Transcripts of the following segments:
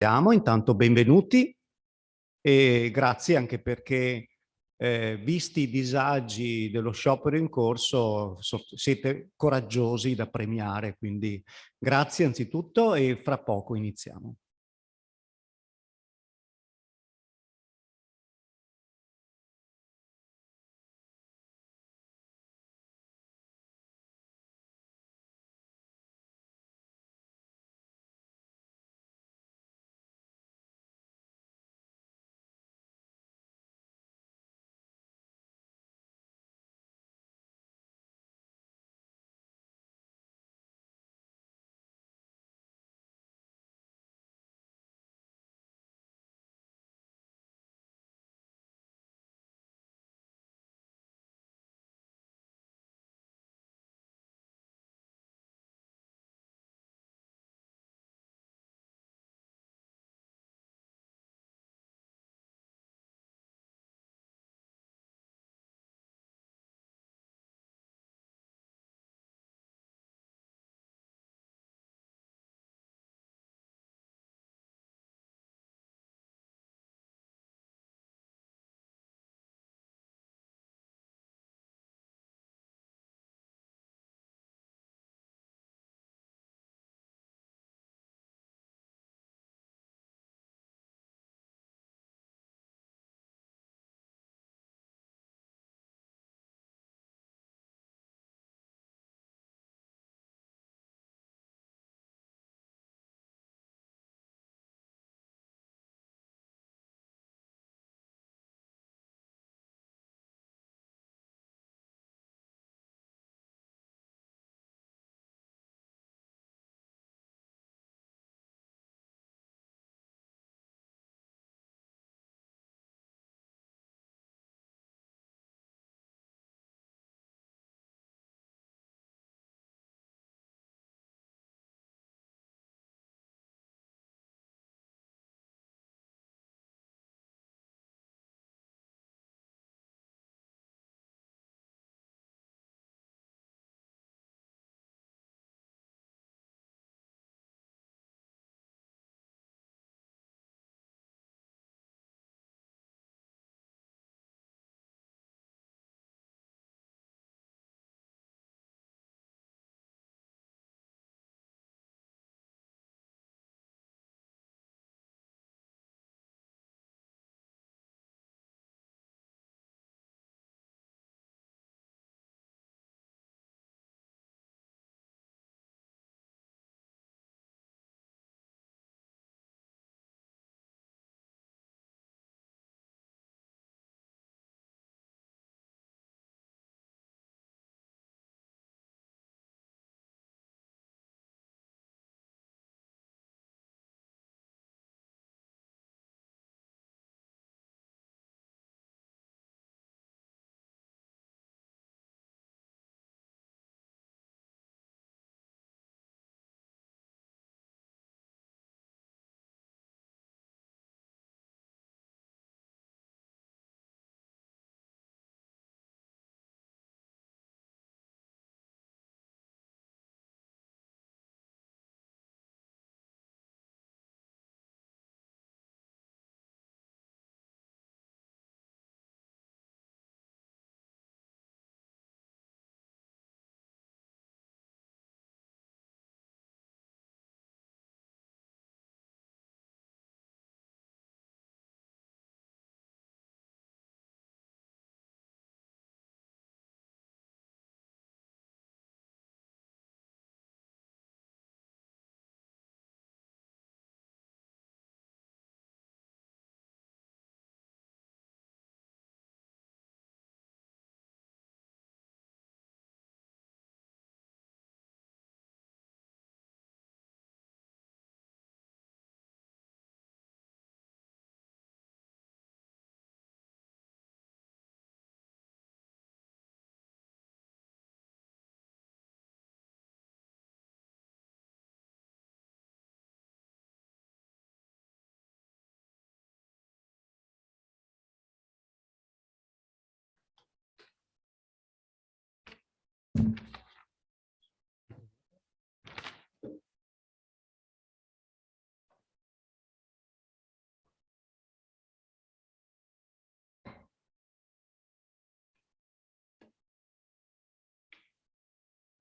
Intanto benvenuti e grazie anche perché, visti i disagi dello sciopero in corso, siete coraggiosi da premiare, quindi grazie anzitutto e fra poco iniziamo.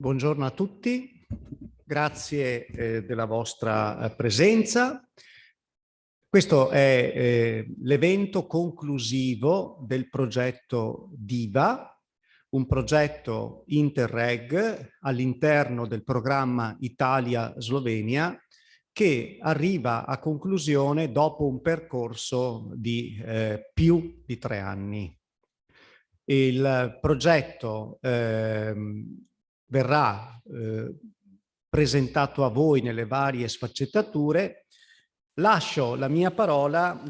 Buongiorno a tutti, grazie della vostra presenza. Questo è l'evento conclusivo del progetto DIVA, un progetto Interreg all'interno del programma Italia-Slovenia che arriva a conclusione dopo un percorso di più di 3 anni. Il progetto verrà presentato a voi nelle varie sfaccettature. Lascio la mia parola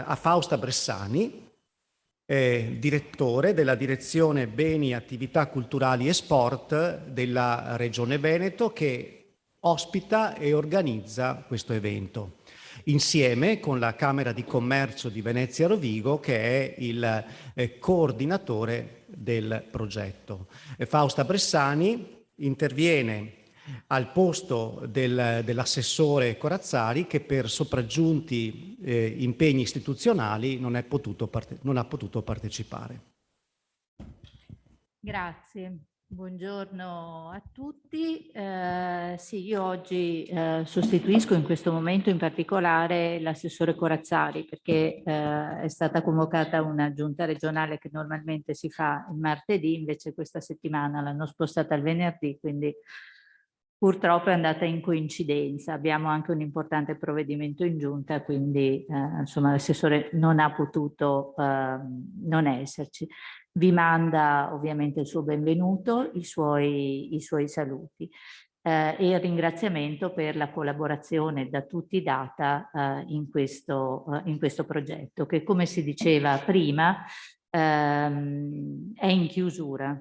a Fausta Bressani, direttore della Direzione Beni, Attività Culturali e Sport della Regione Veneto, che ospita e organizza questo evento, insieme con la Camera di Commercio di Venezia Rovigo, che è il coordinatore del progetto. Fausta Bressani interviene al posto dell'assessore Corazzari, che per sopraggiunti impegni istituzionali non ha potuto partecipare. Grazie. Buongiorno a tutti. Sì, io oggi sostituisco in questo momento in particolare l'assessore Corazzari, perché è stata convocata una giunta regionale che normalmente si fa il martedì, invece questa settimana l'hanno spostata al venerdì, quindi purtroppo è andata in coincidenza. Abbiamo anche un importante provvedimento in giunta, quindi insomma l'assessore non ha potuto non esserci. Vi manda ovviamente il suo benvenuto, i suoi saluti e il ringraziamento per la collaborazione da tutti data in questo progetto, che, come si diceva prima, è in chiusura.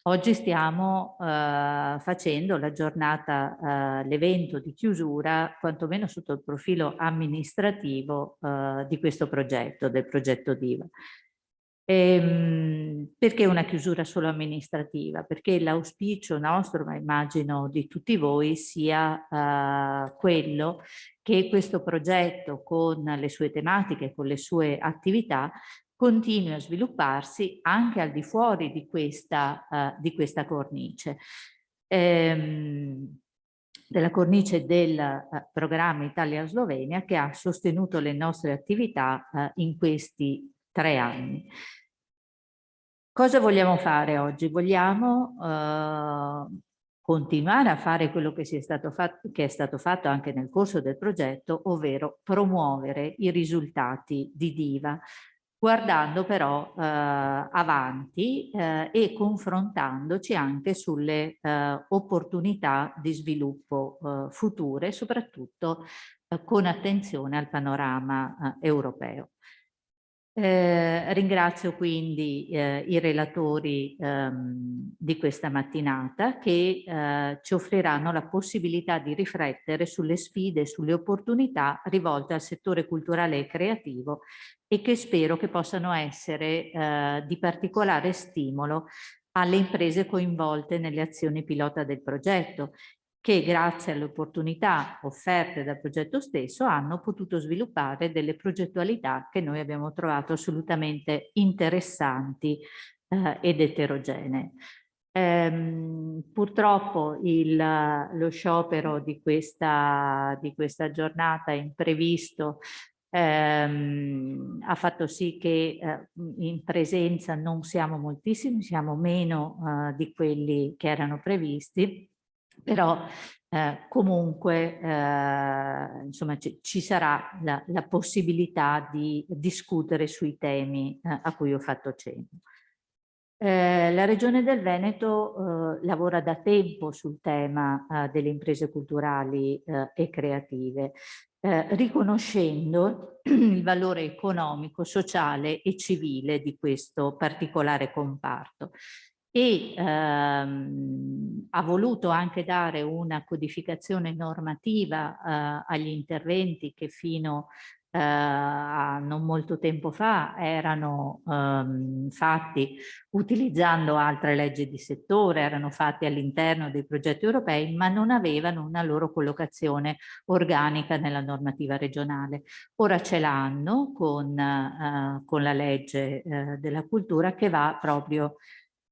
Oggi stiamo facendo la giornata, l'evento di chiusura, quantomeno sotto il profilo amministrativo di questo progetto, del progetto DIVA. Perché una chiusura solo amministrativa? Perché l'auspicio nostro, ma immagino di tutti voi, sia quello che questo progetto, con le sue tematiche, con le sue attività, continui a svilupparsi anche al di fuori di questa cornice. Della cornice del programma Italia-Slovenia, che ha sostenuto le nostre attività in questi 3 anni. Cosa vogliamo fare oggi? Vogliamo continuare a fare quello che è stato fatto anche nel corso del progetto, ovvero promuovere i risultati di DIVA, guardando però avanti e confrontandoci anche sulle opportunità di sviluppo future, soprattutto con attenzione al panorama europeo. Ringrazio quindi i relatori di questa mattinata, che ci offriranno la possibilità di riflettere sulle sfide e sulle opportunità rivolte al settore culturale e creativo, e che spero che possano essere di particolare stimolo alle imprese coinvolte nelle azioni pilota del progetto, che grazie alle opportunità offerte dal progetto stesso hanno potuto sviluppare delle progettualità che noi abbiamo trovato assolutamente interessanti ed eterogenee. Purtroppo lo sciopero di questa giornata imprevisto ha fatto sì che in presenza non siamo moltissimi, siamo meno di quelli che erano previsti, però comunque insomma ci sarà la possibilità di discutere sui temi a cui ho fatto cenno. La Regione del Veneto lavora da tempo sul tema delle imprese culturali e creative, riconoscendo il valore economico, sociale e civile di questo particolare comparto, e ha voluto anche dare una codificazione normativa agli interventi che fino a non molto tempo fa erano fatti utilizzando altre leggi di settore, erano fatti all'interno dei progetti europei, ma non avevano una loro collocazione organica nella normativa regionale. Ora ce l'hanno con la legge della cultura, che va proprio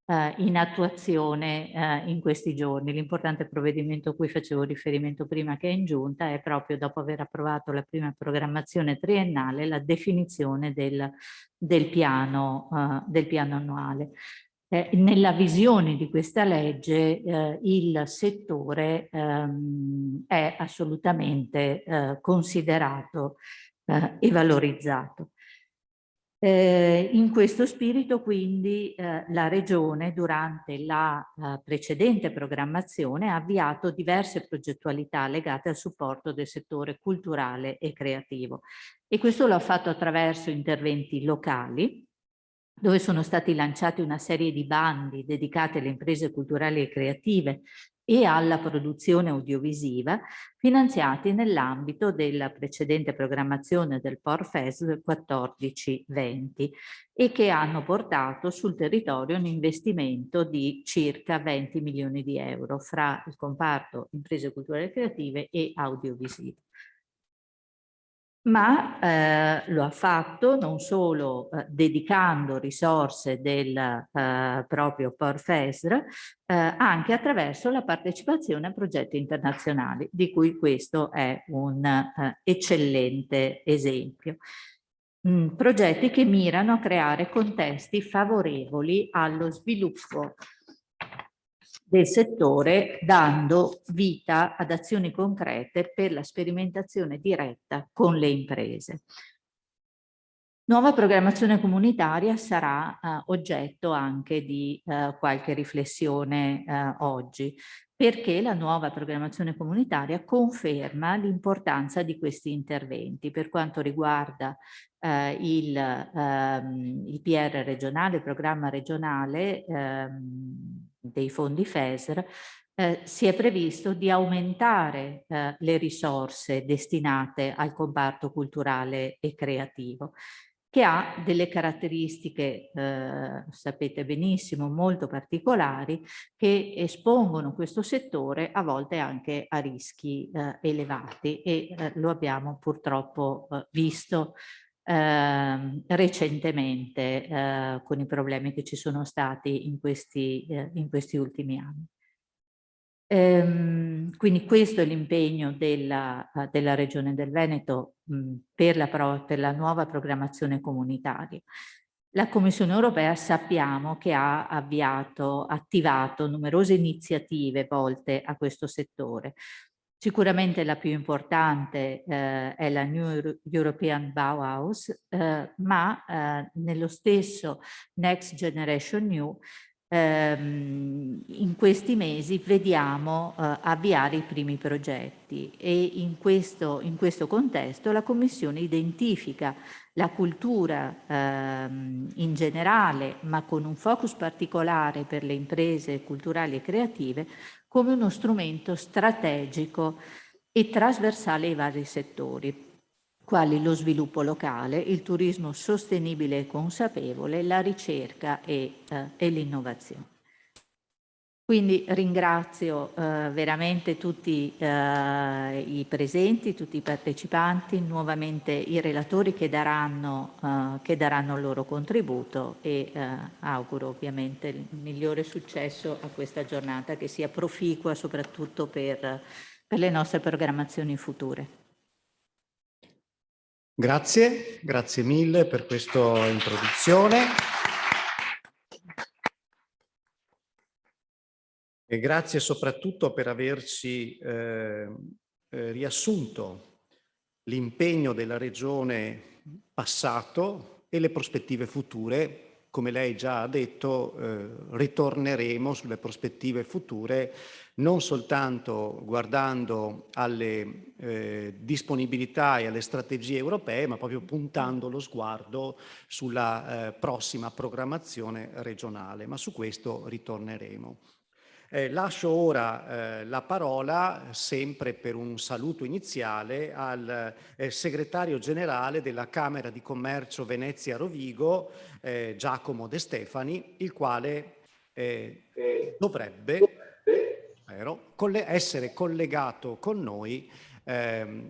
in attuazione in questi giorni. L'importante provvedimento a cui facevo riferimento prima, che è in giunta, è proprio, dopo aver approvato la prima programmazione triennale, la definizione del piano annuale. Nella visione di questa legge il settore è assolutamente considerato e valorizzato. In questo spirito, quindi, la Regione, durante la precedente programmazione, ha avviato diverse progettualità legate al supporto del settore culturale e creativo. E questo lo ha fatto attraverso interventi locali, dove sono stati lanciati una serie di bandi dedicati alle imprese culturali e creative e alla produzione audiovisiva, finanziati nell'ambito della precedente programmazione del PORFES 14-20 e che hanno portato sul territorio un investimento di circa 20 milioni di euro fra il comparto imprese culturali e creative e audiovisive. Ma lo ha fatto non solo dedicando risorse del proprio PORFESR, anche attraverso la partecipazione a progetti internazionali, di cui questo è un eccellente esempio. Progetti che mirano a creare contesti favorevoli allo sviluppo del settore, dando vita ad azioni concrete per la sperimentazione diretta con le imprese. Nuova programmazione comunitaria sarà oggetto anche di qualche riflessione oggi, perché la nuova programmazione comunitaria conferma l'importanza di questi interventi per quanto riguarda il PR regionale, il programma regionale dei fondi FESR. Si è previsto di aumentare le risorse destinate al comparto culturale e creativo, che ha delle caratteristiche, sapete benissimo, molto particolari, che espongono questo settore a volte anche a rischi elevati e lo abbiamo purtroppo visto recentemente con i problemi che ci sono stati in questi ultimi anni. Quindi questo è l'impegno della Regione del Veneto per la nuova programmazione comunitaria. La Commissione europea sappiamo che ha attivato numerose iniziative volte a questo settore. Sicuramente la più importante è la New European Bauhaus, ma nello stesso Next Generation New in questi mesi vediamo avviare i primi progetti e in questo contesto la Commissione identifica la cultura in generale, ma con un focus particolare per le imprese culturali e creative, come uno strumento strategico e trasversale ai vari settori, quali lo sviluppo locale, il turismo sostenibile e consapevole, la ricerca e l'innovazione. Quindi ringrazio veramente tutti i presenti, tutti i partecipanti, nuovamente i relatori che daranno il loro contributo e auguro ovviamente il migliore successo a questa giornata, che sia proficua soprattutto per le nostre programmazioni future. Grazie, grazie mille per questa introduzione. E grazie soprattutto per averci riassunto l'impegno della Regione passato e le prospettive future. Come lei già ha detto, ritorneremo sulle prospettive future non soltanto guardando alle disponibilità e alle strategie europee, ma proprio puntando lo sguardo sulla prossima programmazione regionale, ma su questo ritorneremo. Lascio ora la parola, sempre per un saluto iniziale, al segretario generale della Camera di Commercio Venezia-Rovigo, Giacomo De Stefani, il quale dovrebbe, spero, essere collegato con noi per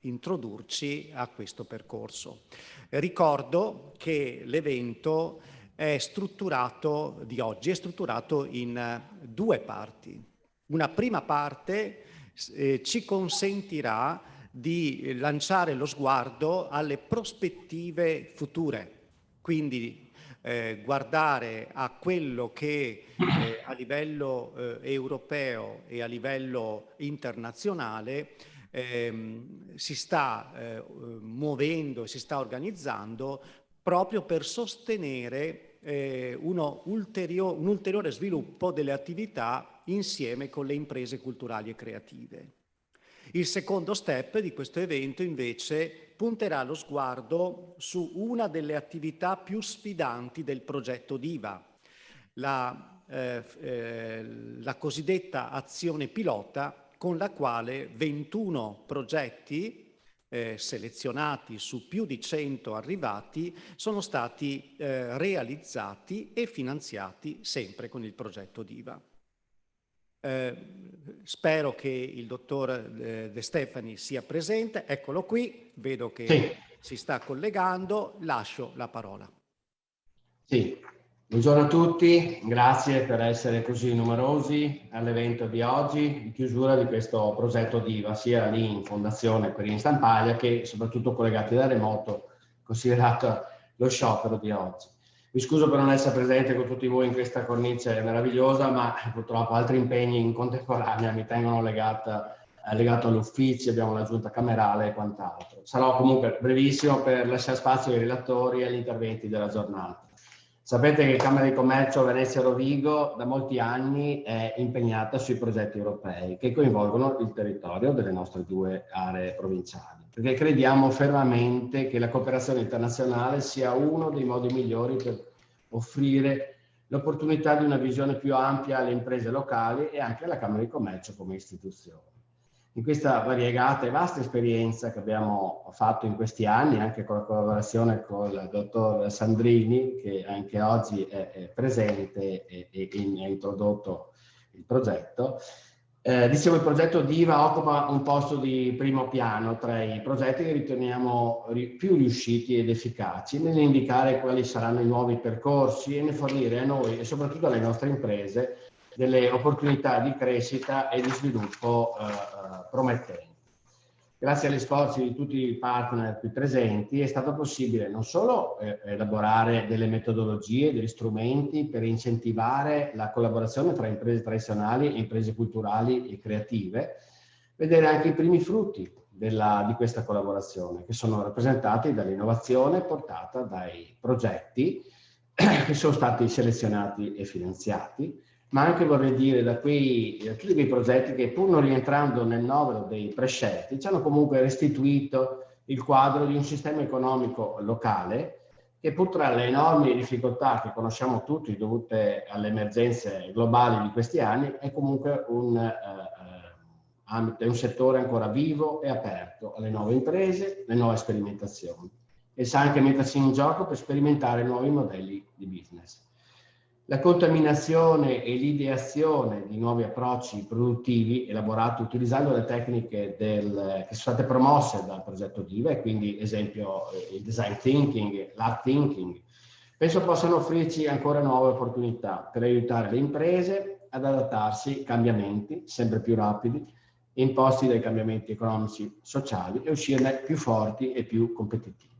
introdurci a questo percorso. Ricordo che l'evento di oggi è strutturato in due parti. Una prima parte ci consentirà di lanciare lo sguardo alle prospettive future, quindi guardare a quello che a livello europeo e a livello internazionale si sta muovendo, si sta organizzando proprio per sostenere un ulteriore sviluppo delle attività insieme con le imprese culturali e creative. Il secondo step di questo evento invece punterà lo sguardo su una delle attività più sfidanti del progetto DIVA, la cosiddetta azione pilota, con la quale 21 progetti selezionati su più di 100 arrivati sono stati realizzati e finanziati sempre con il progetto DIVA. Spero che il dottor De Stefani sia presente. Eccolo qui, vedo che sì, si sta collegando. Lascio la parola. Sì, buongiorno a tutti, grazie per essere così numerosi all'evento di oggi di chiusura di questo progetto DIVA, sia lì in Fondazione per Stampaglia che soprattutto collegati da remoto, considerato lo sciopero di oggi. Mi scuso per non essere presente con tutti voi in questa cornice meravigliosa, ma purtroppo altri impegni in contemporanea mi tengono legato all'ufficio, abbiamo la giunta camerale e quant'altro. Sarò comunque brevissimo per lasciare spazio ai relatori e agli interventi della giornata. Sapete che Camera di Commercio Venezia Rovigo da molti anni è impegnata sui progetti europei che coinvolgono il territorio delle nostre due aree provinciali, perché crediamo fermamente che la cooperazione internazionale sia uno dei modi migliori per offrire l'opportunità di una visione più ampia alle imprese locali e anche alla Camera di Commercio come istituzione. In questa variegata e vasta esperienza che abbiamo fatto in questi anni, anche con la collaborazione con il dottor Sandrini, che anche oggi è presente e ha introdotto il progetto, dicevo, il progetto DIVA occupa un posto di primo piano tra i progetti che riteniamo più riusciti ed efficaci nell'indicare quali saranno i nuovi percorsi e nel fornire a noi e soprattutto alle nostre imprese delle opportunità di crescita e di sviluppo promettenti. Grazie agli sforzi di tutti i partner qui presenti è stato possibile non solo elaborare delle metodologie, degli strumenti per incentivare la collaborazione tra imprese tradizionali e imprese culturali e creative, vedere anche i primi frutti di questa collaborazione, che sono rappresentati dall'innovazione portata dai progetti che sono stati selezionati e finanziati, ma anche, vorrei dire, da tutti quei progetti che, pur non rientrando nel novero dei prescelti, ci hanno comunque restituito il quadro di un sistema economico locale che, pur tra le enormi difficoltà che conosciamo tutti dovute alle emergenze globali di questi anni, è comunque un settore ancora vivo e aperto alle nuove imprese, alle nuove sperimentazioni, e sa anche mettersi in gioco per sperimentare nuovi modelli di business. La contaminazione e l'ideazione di nuovi approcci produttivi elaborati utilizzando le tecniche che sono state promosse dal progetto DIVA, e quindi esempio il design thinking, l'art thinking, penso possano offrirci ancora nuove opportunità per aiutare le imprese ad adattarsi ai cambiamenti sempre più rapidi imposti dai cambiamenti economici sociali e uscirne più forti e più competitivi.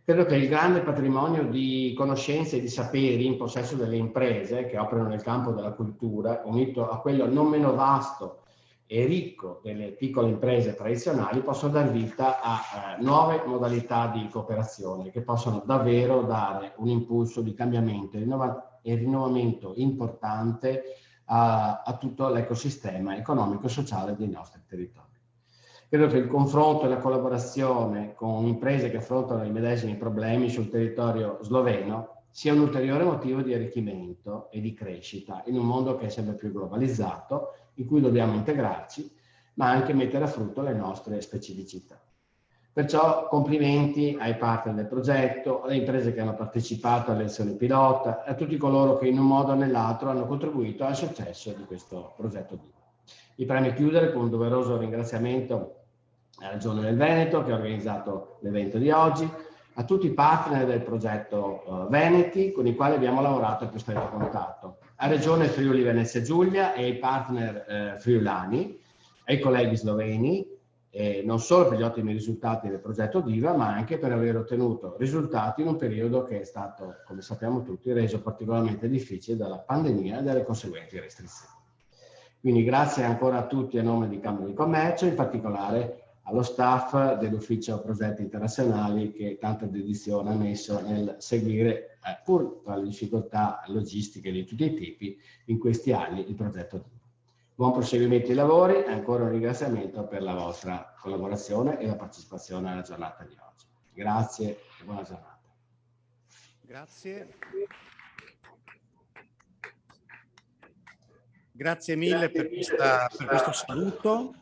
Credo che il grande patrimonio di conoscenze e di saperi in possesso delle imprese che operano nel campo della cultura, unito a quello non meno vasto e ricco delle piccole imprese tradizionali, possono dar vita a nuove modalità di cooperazione che possono davvero dare un impulso di cambiamento e rinnovamento importante a tutto l'ecosistema economico e sociale dei nostri territori. Credo che il confronto e la collaborazione con imprese che affrontano i medesimi problemi sul territorio sloveno sia un ulteriore motivo di arricchimento e di crescita in un mondo che è sempre più globalizzato, in cui dobbiamo integrarci, ma anche mettere a frutto le nostre specificità. Perciò complimenti ai partner del progetto, alle imprese che hanno partecipato alle azioni pilota e a tutti coloro che in un modo o nell'altro hanno contribuito al successo di questo progetto. Mi preme chiudere con un doveroso ringraziamento alla Regione del Veneto che ha organizzato l'evento di oggi, a tutti i partner del progetto Veneti con i quali abbiamo lavorato a più stretto contatto, a Regione Friuli Venezia Giulia e ai partner friulani, ai colleghi sloveni, non solo per gli ottimi risultati del progetto DIVA, ma anche per aver ottenuto risultati in un periodo che è stato, come sappiamo tutti, reso particolarmente difficile dalla pandemia e dalle conseguenti restrizioni. Quindi grazie ancora a tutti a nome di Camera di Commercio, in particolare allo staff dell'Ufficio Progetti Internazionali che tanta dedizione ha messo nel seguire, pur tra le difficoltà logistiche di tutti i tipi, in questi anni il progetto DIVA. Buon proseguimento ai lavori e ancora un ringraziamento per la vostra collaborazione e la partecipazione alla giornata di oggi. Grazie e buona giornata. Grazie. Grazie mille per questo saluto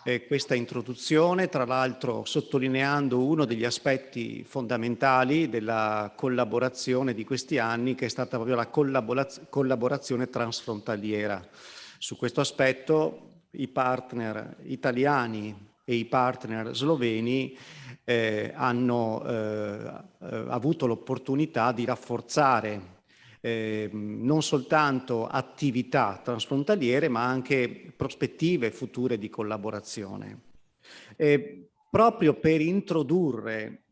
e questa introduzione, tra l'altro sottolineando uno degli aspetti fondamentali della collaborazione di questi anni, che è stata proprio la collaborazione transfrontaliera. Su questo aspetto i partner italiani e i partner sloveni hanno avuto l'opportunità di rafforzare non soltanto attività transfrontaliere, ma anche prospettive future di collaborazione. Proprio per introdurre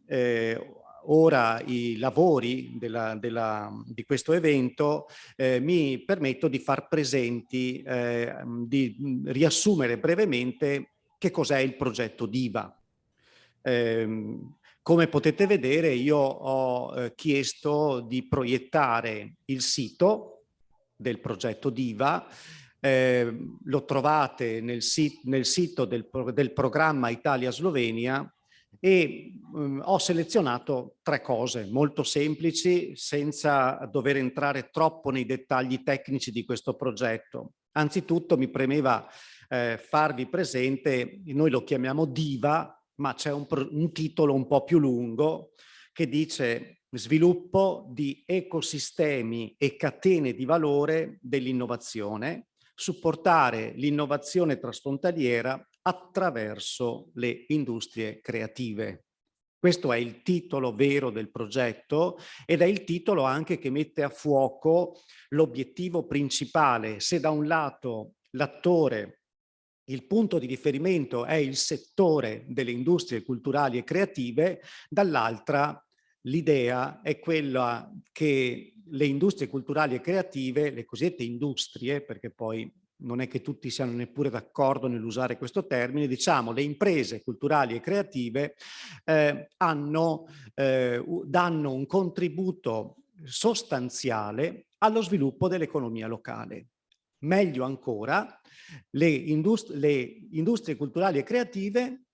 ora i lavori di questo evento, mi permetto di far presenti, di riassumere brevemente che cos'è il progetto DIVA. Come potete vedere, io ho chiesto di proiettare il sito del progetto DIVA. Lo trovate nel sito del programma Italia-Slovenia e ho selezionato 3 cose molto semplici senza dover entrare troppo nei dettagli tecnici di questo progetto. Anzitutto mi premeva farvi presente, noi lo chiamiamo DIVA, ma c'è un titolo un po' più lungo che dice sviluppo di ecosistemi e catene di valore dell'innovazione, supportare l'innovazione transfrontaliera attraverso le industrie creative. Questo è il titolo vero del progetto ed è il titolo anche che mette a fuoco l'obiettivo principale. Se da un lato l'attore, il punto di riferimento è il settore delle industrie culturali e creative, dall'altra l'idea è quella che le industrie culturali e creative, le cosiddette industrie, perché poi non è che tutti siano neppure d'accordo nell'usare questo termine, diciamo le imprese culturali e creative danno un contributo sostanziale allo sviluppo dell'economia locale. Meglio ancora, le industrie culturali e creative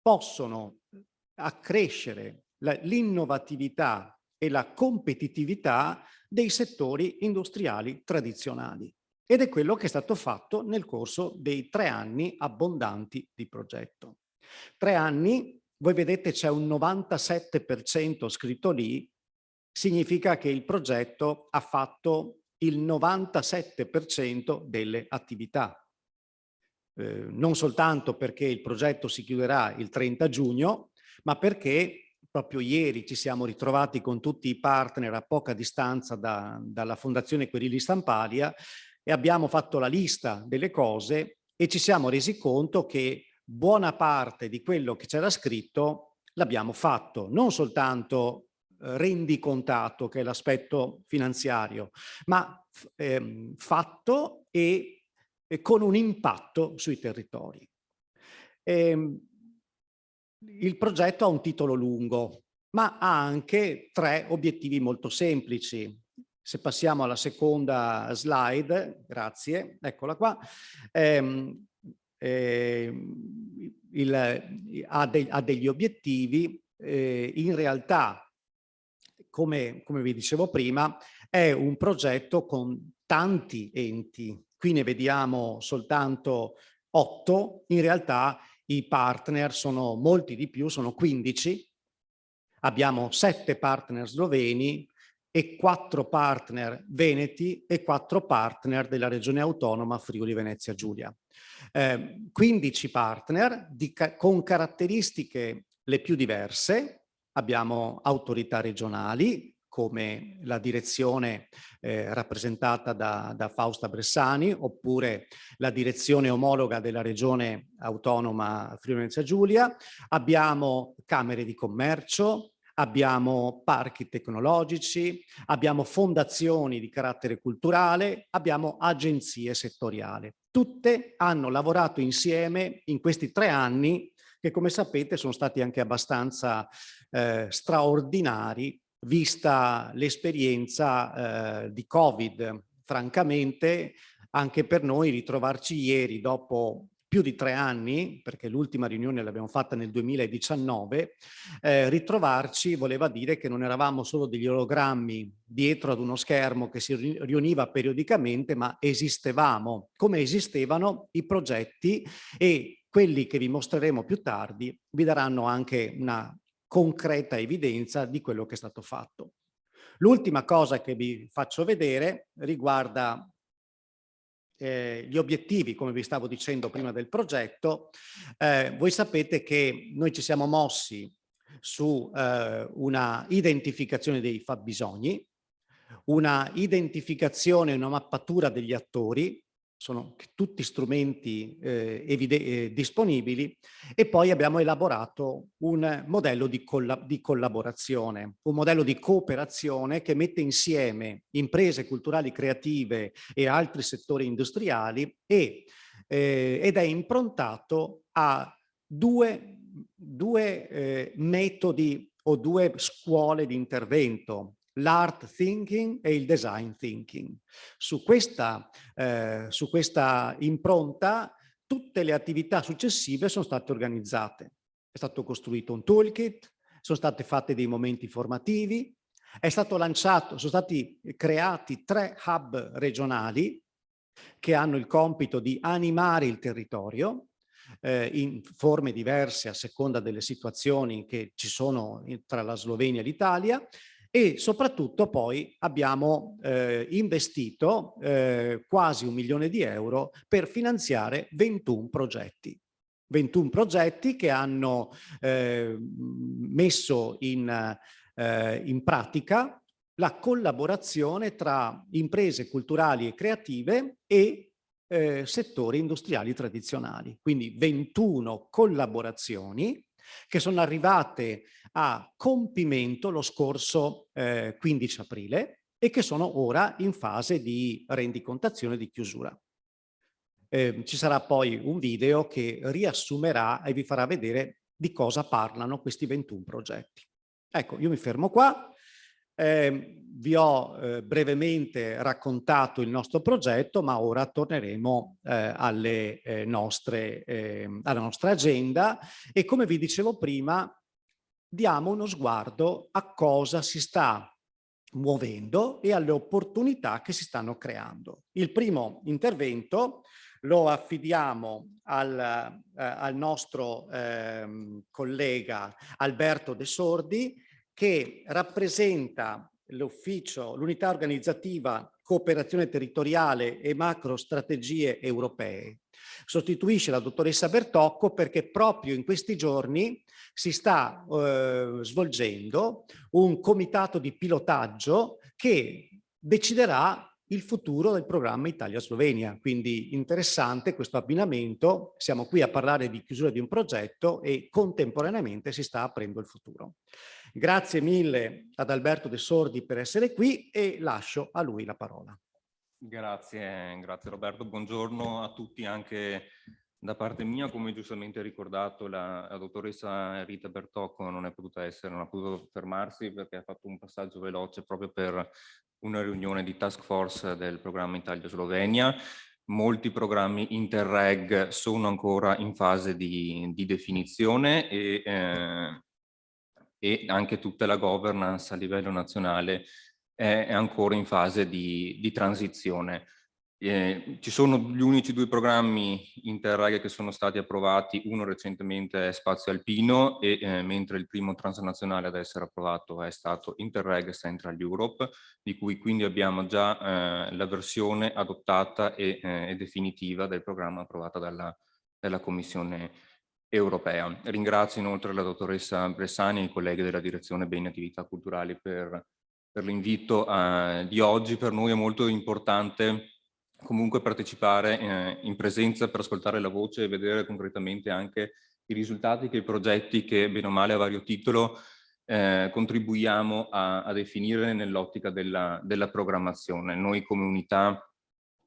possono accrescere l'innovatività e la competitività dei settori industriali tradizionali. Ed è quello che è stato fatto nel corso dei 3 anni abbondanti di progetto. 3 anni, voi vedete c'è un 97% scritto lì, significa che il progetto ha fatto il 97% delle attività. Non soltanto perché il progetto si chiuderà il 30 giugno, ma perché proprio ieri ci siamo ritrovati con tutti i partner a poca distanza dalla Fondazione Querini Stampalia e abbiamo fatto la lista delle cose e ci siamo resi conto che buona parte di quello che c'era scritto l'abbiamo fatto, non soltanto rendicontato, che è l'aspetto finanziario, ma fatto e con un impatto sui territori. Il progetto ha un titolo lungo, ma ha anche 3 obiettivi molto semplici. Se passiamo alla seconda slide, grazie, eccola qua, ha degli obiettivi, in realtà, come vi dicevo prima, è un progetto con tanti enti. Qui ne vediamo soltanto 8, in realtà i partner sono molti di più, sono 15. Abbiamo 7 partner sloveni e 4 partner veneti e 4 partner della regione autonoma Friuli Venezia Giulia. 15 partner con caratteristiche le più diverse. Abbiamo autorità regionali, come la direzione rappresentata da Fausta Bressani, oppure la direzione omologa della regione autonoma Friuli-Venezia Giulia. Abbiamo camere di commercio, abbiamo parchi tecnologici, abbiamo fondazioni di carattere culturale, abbiamo agenzie settoriali. Tutte hanno lavorato insieme in questi 3 anni che, come sapete, sono stati anche abbastanza straordinari, vista l'esperienza di Covid. Francamente, anche per noi ritrovarci ieri, dopo più di 3 anni, perché l'ultima riunione l'abbiamo fatta nel 2019, ritrovarci voleva dire che non eravamo solo degli ologrammi dietro ad uno schermo che si riuniva periodicamente, ma esistevamo, come esistevano i progetti, e quelli che vi mostreremo più tardi vi daranno anche una concreta evidenza di quello che è stato fatto. L'ultima cosa che vi faccio vedere riguarda gli obiettivi, come vi stavo dicendo prima del progetto. Voi sapete che noi ci siamo mossi su una identificazione dei fabbisogni, una identificazione e una mappatura degli attori, sono tutti strumenti disponibili, e poi abbiamo elaborato un modello di collaborazione, un modello di cooperazione che mette insieme imprese culturali creative e altri settori industriali ed è improntato a due metodi o 2 scuole di intervento: l'art thinking e il design thinking. Su questa impronta tutte le attività successive sono state organizzate. È stato costruito un toolkit, sono state fatte dei momenti formativi, sono stati creati 3 hub regionali che hanno il compito di animare il territorio in forme diverse a seconda delle situazioni che ci sono tra la Slovenia e l'Italia. E soprattutto poi abbiamo investito quasi 1 milione di euro per finanziare 21 progetti. 21 progetti che hanno messo in pratica la collaborazione tra imprese culturali e creative e settori industriali tradizionali. Quindi 21 collaborazioni che sono arrivate a compimento lo scorso 15 aprile e che sono ora in fase di rendicontazione e di chiusura. Ci sarà poi un video che riassumerà e vi farà vedere di cosa parlano questi 21 progetti. Ecco, io mi fermo qua. Vi ho brevemente raccontato il nostro progetto, ma ora torneremo alla nostra agenda e, come vi dicevo prima, diamo uno sguardo a cosa si sta muovendo e alle opportunità che si stanno creando. Il primo intervento lo affidiamo al nostro collega Alberto De Sordi, che rappresenta l'unità organizzativa cooperazione territoriale e macro strategie europee. Sostituisce la dottoressa Bertocco perché proprio in questi giorni si sta svolgendo un comitato di pilotaggio che deciderà il futuro del programma Italia-Slovenia. Quindi interessante questo abbinamento. Siamo qui a parlare di chiusura di un progetto e contemporaneamente si sta aprendo il futuro. Grazie mille ad Alberto De Sordi per essere qui e lascio a lui la parola. Grazie Roberto, buongiorno a tutti anche da parte mia. Come giustamente ricordato, la dottoressa Rita Bertocco non è potuta essere, non ha potuto fermarsi perché ha fatto un passaggio veloce proprio per una riunione di task force del programma Italia-Slovenia. Molti programmi Interreg sono ancora in fase di definizione e anche tutta la governance a livello nazionale è ancora in fase di transizione. Ci sono gli unici 2 programmi Interreg che sono stati approvati, uno recentemente è Spazio Alpino, e mentre il primo transnazionale ad essere approvato è stato Interreg Central Europe, di cui quindi abbiamo già la versione adottata e definitiva del programma approvata dalla Commissione europea. Ringrazio inoltre la dottoressa Bressani e i colleghi della Direzione Beni e Attività Culturali per l'invito di oggi. Per noi è molto importante comunque partecipare in presenza per ascoltare la voce e vedere concretamente anche i risultati che i progetti che bene o male a vario titolo contribuiamo a definire nell'ottica della programmazione. Noi come unità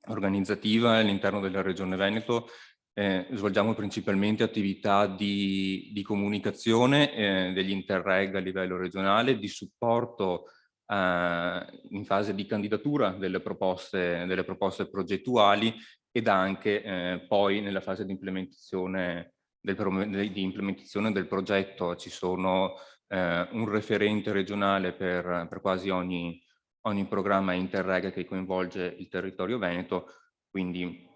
organizzativa all'interno della Regione Veneto svolgiamo principalmente attività di comunicazione degli Interreg a livello regionale, di supporto in fase di candidatura delle proposte progettuali ed anche poi nella fase di implementazione del progetto. Ci sono un referente regionale per quasi ogni programma Interreg che coinvolge il territorio veneto, quindi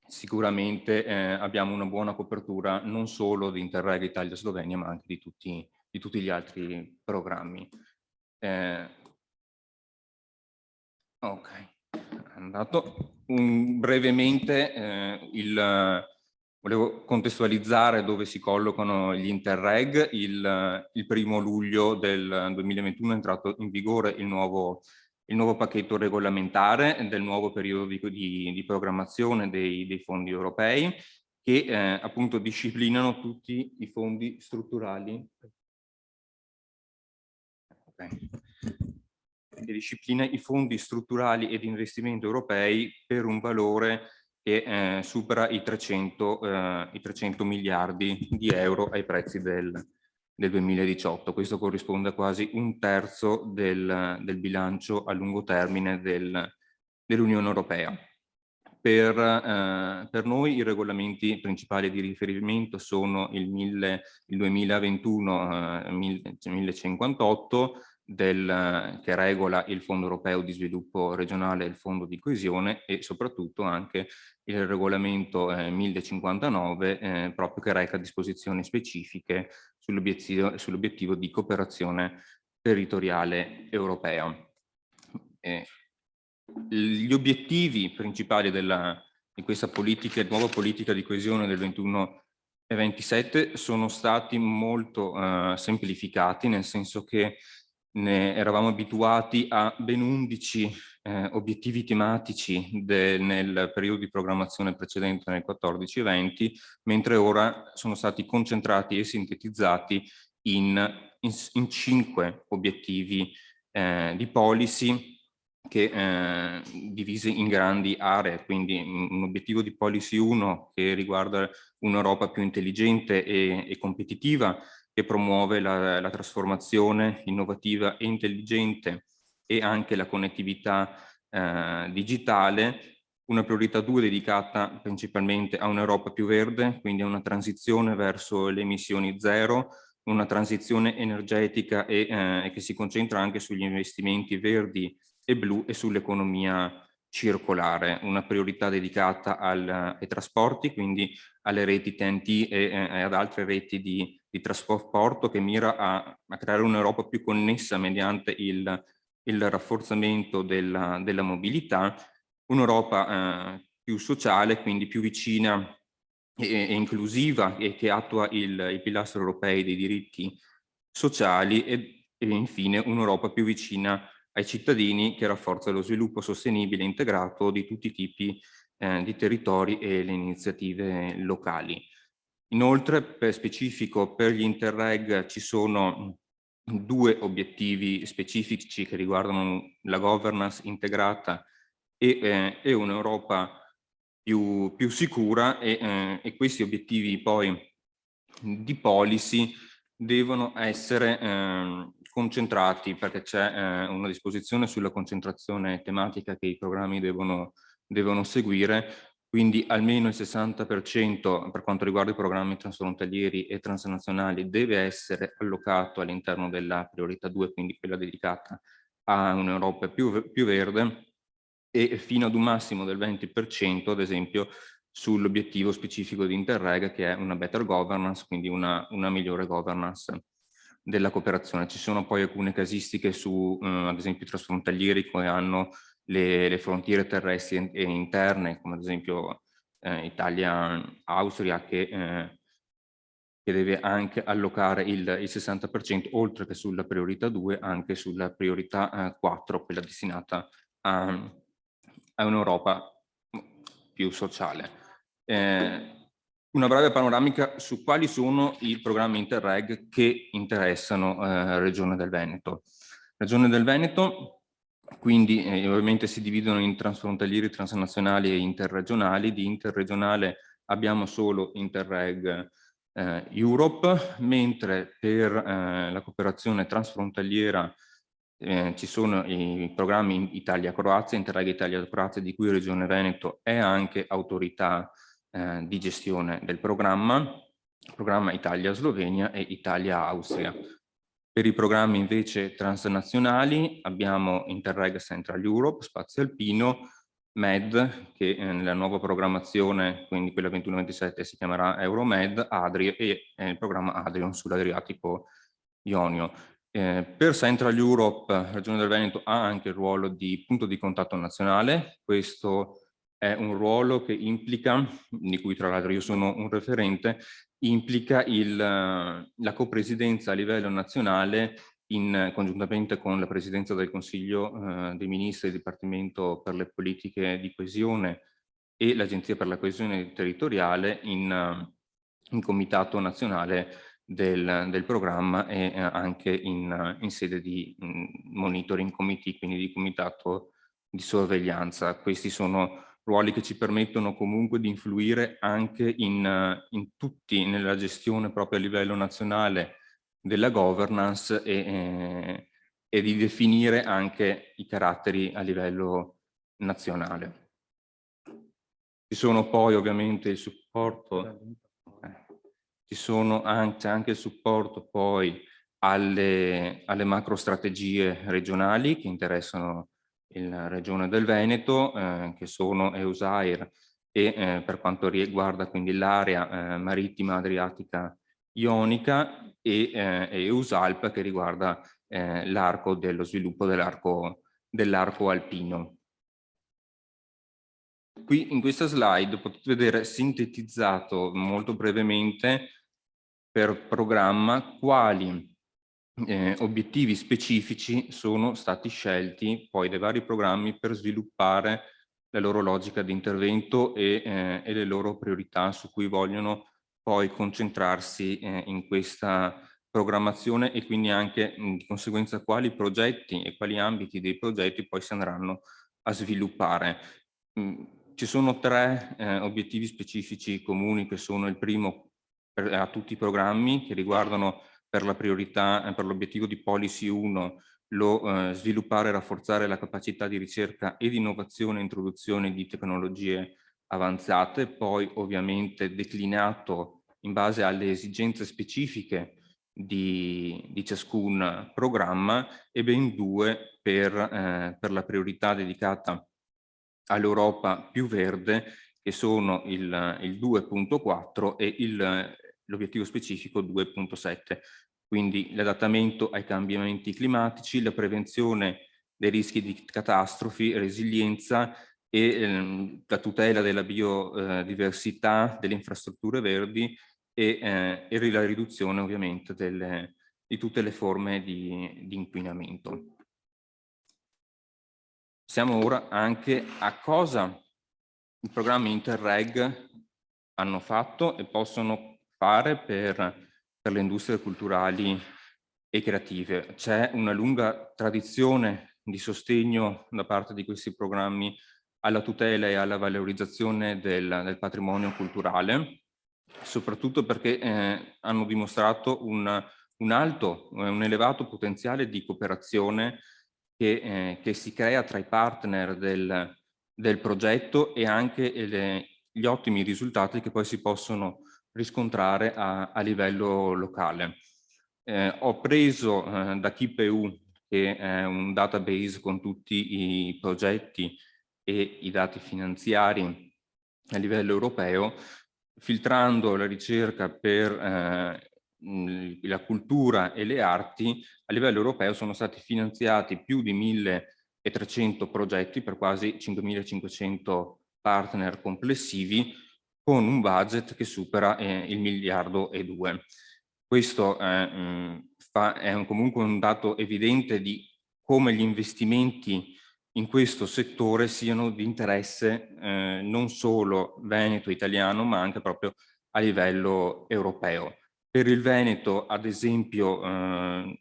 sicuramente abbiamo una buona copertura non solo di Interreg Italia-Slovenia, ma anche di tutti gli altri programmi. Ok, è andato. Brevemente volevo contestualizzare dove si collocano gli Interreg. Il 1° luglio del 2021 è entrato in vigore il nuovo pacchetto regolamentare del nuovo periodo di programmazione dei fondi europei, che appunto disciplinano tutti i fondi strutturali. Okay. Che disciplina i fondi strutturali e di investimento europei per un valore che supera i 300 miliardi di euro ai prezzi del 2018. Questo corrisponde a quasi 1/3 del bilancio a lungo termine dell'Unione Europea. Per noi i regolamenti principali di riferimento sono il 2021 1058, che regola il Fondo Europeo di Sviluppo Regionale e il Fondo di Coesione, e soprattutto anche il regolamento 1059 proprio che reca disposizioni specifiche sull'obiettivo di cooperazione territoriale europea. Gli obiettivi principali di questa nuova politica di coesione del 21 e 27 sono stati molto semplificati, nel senso che ne eravamo abituati a ben 11 obiettivi tematici nel periodo di programmazione precedente, nel 14 e 20, mentre ora sono stati concentrati e sintetizzati in 5 obiettivi di policy che divisi in grandi aree. Quindi un obiettivo di policy 1 che riguarda un'Europa più intelligente e competitiva, che promuove la trasformazione innovativa e intelligente e anche la connettività digitale. Una priorità 2 dedicata principalmente a un'Europa più verde, quindi a una transizione verso le emissioni zero, una transizione energetica e che si concentra anche sugli investimenti verdi e blu e sull'economia circolare. Una priorità dedicata ai trasporti, quindi alle reti TEN-T e ad altre reti di trasporto, che mira a creare un'Europa più connessa mediante il rafforzamento della mobilità, un'Europa più sociale, quindi più vicina e inclusiva, e che attua i pilastri europei dei diritti sociali, e infine un'Europa più vicina ai cittadini, che rafforza lo sviluppo sostenibile e integrato di tutti i tipi di territori e le iniziative locali. Inoltre, per specifico, per gli Interreg ci sono 2 obiettivi specifici che riguardano la governance integrata e un'Europa più sicura, e questi obiettivi poi di policy devono essere concentrati, perché c'è una disposizione sulla concentrazione tematica che i programmi devono seguire. Quindi almeno il 60% per quanto riguarda i programmi transfrontalieri e transnazionali deve essere allocato all'interno della priorità 2, quindi quella dedicata a un'Europa più verde, e fino ad un massimo del 20%, ad esempio, sull'obiettivo specifico di Interreg, che è una better governance, quindi una migliore governance della cooperazione. Ci sono poi alcune casistiche su, ad esempio, i trasfrontalieri che hanno le frontiere terrestri e interne, come ad esempio Italia-Austria, che deve anche allocare il 60%, oltre che sulla priorità 2, anche sulla priorità 4, quella destinata a un'Europa più sociale. Una breve panoramica su quali sono i programmi Interreg che interessano Regione del Veneto. Regione del Veneto, quindi ovviamente si dividono in transfrontalieri, transnazionali e interregionali. Di interregionale abbiamo solo Interreg Europe, mentre per la cooperazione transfrontaliera ci sono i programmi Italia-Croazia, Interreg Italia-Croazia, di cui Regione Veneto è anche autorità di gestione del programma Italia-Slovenia e Italia-Austria. Per i programmi invece transnazionali abbiamo Interreg Central Europe, Spazio Alpino, MED, che nella nuova programmazione, quindi quella 21-27, si chiamerà Euromed, Adria e il programma Adrion sull'Adriatico Ionio. Per Central Europe, Regione del Veneto ha anche il ruolo di punto di contatto nazionale. Questo è un ruolo che implica, di cui tra l'altro io sono un referente, implica la copresidenza a livello nazionale congiuntamente con la Presidenza del Consiglio dei Ministri, il Dipartimento per le Politiche di Coesione e l'Agenzia per la Coesione Territoriale in Comitato Nazionale del programma e anche in sede di monitoring committee, quindi di comitato di sorveglianza. Questi sono ruoli che ci permettono comunque di influire anche in tutti, nella gestione proprio a livello nazionale della governance e di definire anche i caratteri a livello nazionale. Ci sono poi ovviamente il supporto, c'è anche il supporto poi alle macro strategie regionali che interessano la Regione del Veneto, che sono EUSAIR e per quanto riguarda quindi l'area marittima adriatica ionica e EUSALP che riguarda l'arco dello sviluppo dell'arco alpino. Qui in questa slide potete vedere sintetizzato molto brevemente per programma quali obiettivi specifici sono stati scelti poi dai vari programmi per sviluppare la loro logica di intervento e le loro priorità su cui vogliono poi concentrarsi in questa programmazione e quindi anche di conseguenza quali progetti e quali ambiti dei progetti poi si andranno a sviluppare. Ci sono 3 obiettivi specifici comuni che sono il primo a tutti i programmi che riguardano per la priorità, per l'obiettivo di Policy 1, sviluppare e rafforzare la capacità di ricerca e di innovazione e introduzione di tecnologie avanzate, poi ovviamente declinato in base alle esigenze specifiche di ciascun programma e ben 2 per la priorità dedicata all'Europa più verde, che sono il 2.4 e l'obiettivo specifico 2.7. Quindi l'adattamento ai cambiamenti climatici, la prevenzione dei rischi di catastrofi, resilienza e la tutela della biodiversità, delle infrastrutture verdi e la riduzione ovviamente di tutte le forme di inquinamento. Siamo ora anche a cosa i programmi Interreg hanno fatto e possono fare per le industrie culturali e creative. C'è una lunga tradizione di sostegno da parte di questi programmi alla tutela e alla valorizzazione del patrimonio culturale, soprattutto perché hanno dimostrato un elevato potenziale di cooperazione che si crea tra i partner del progetto e anche gli ottimi risultati che poi si possono riscontrare a livello locale. Ho preso da KeepEU, che è un database con tutti i progetti e i dati finanziari a livello europeo, filtrando la ricerca per la cultura e le arti, a livello europeo sono stati finanziati più di 1.300 progetti per quasi 5.500 partner complessivi, con un budget che supera il 1,2 miliardi. Questo è comunque un dato evidente di come gli investimenti in questo settore siano di interesse non solo veneto italiano, ma anche proprio a livello europeo. Per il Veneto, ad esempio,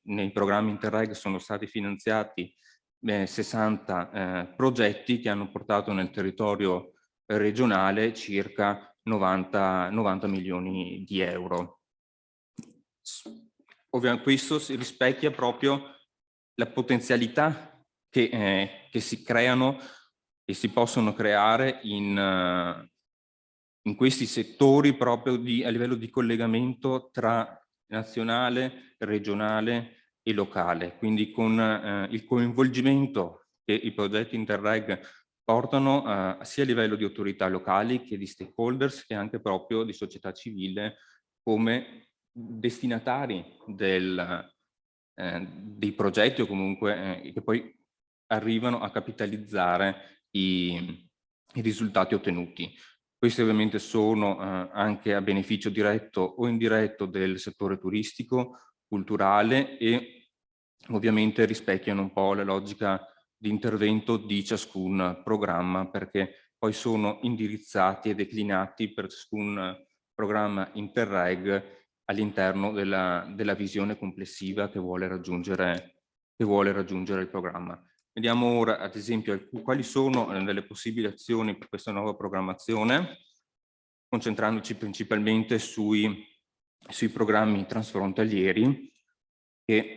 nei programmi Interreg sono stati finanziati 60 progetti che hanno portato nel territorio regionale circa 90 milioni di euro. Ovviamente questo si rispecchia proprio la potenzialità che si creano e si possono creare in questi settori proprio a livello di collegamento tra nazionale, regionale e locale, quindi con il coinvolgimento che i progetti Interreg portano sia a livello di autorità locali che di stakeholders, che anche proprio di società civile come destinatari dei progetti o comunque che poi arrivano a capitalizzare i risultati ottenuti. Questi ovviamente sono anche a beneficio diretto o indiretto del settore turistico, culturale e ovviamente rispecchiano un po' la logica di intervento di ciascun programma, perché poi sono indirizzati e declinati per ciascun programma Interreg all'interno della visione complessiva che vuole raggiungere il programma. Vediamo ora, ad esempio, quali sono delle possibili azioni per questa nuova programmazione, concentrandoci principalmente sui programmi transfrontalieri, che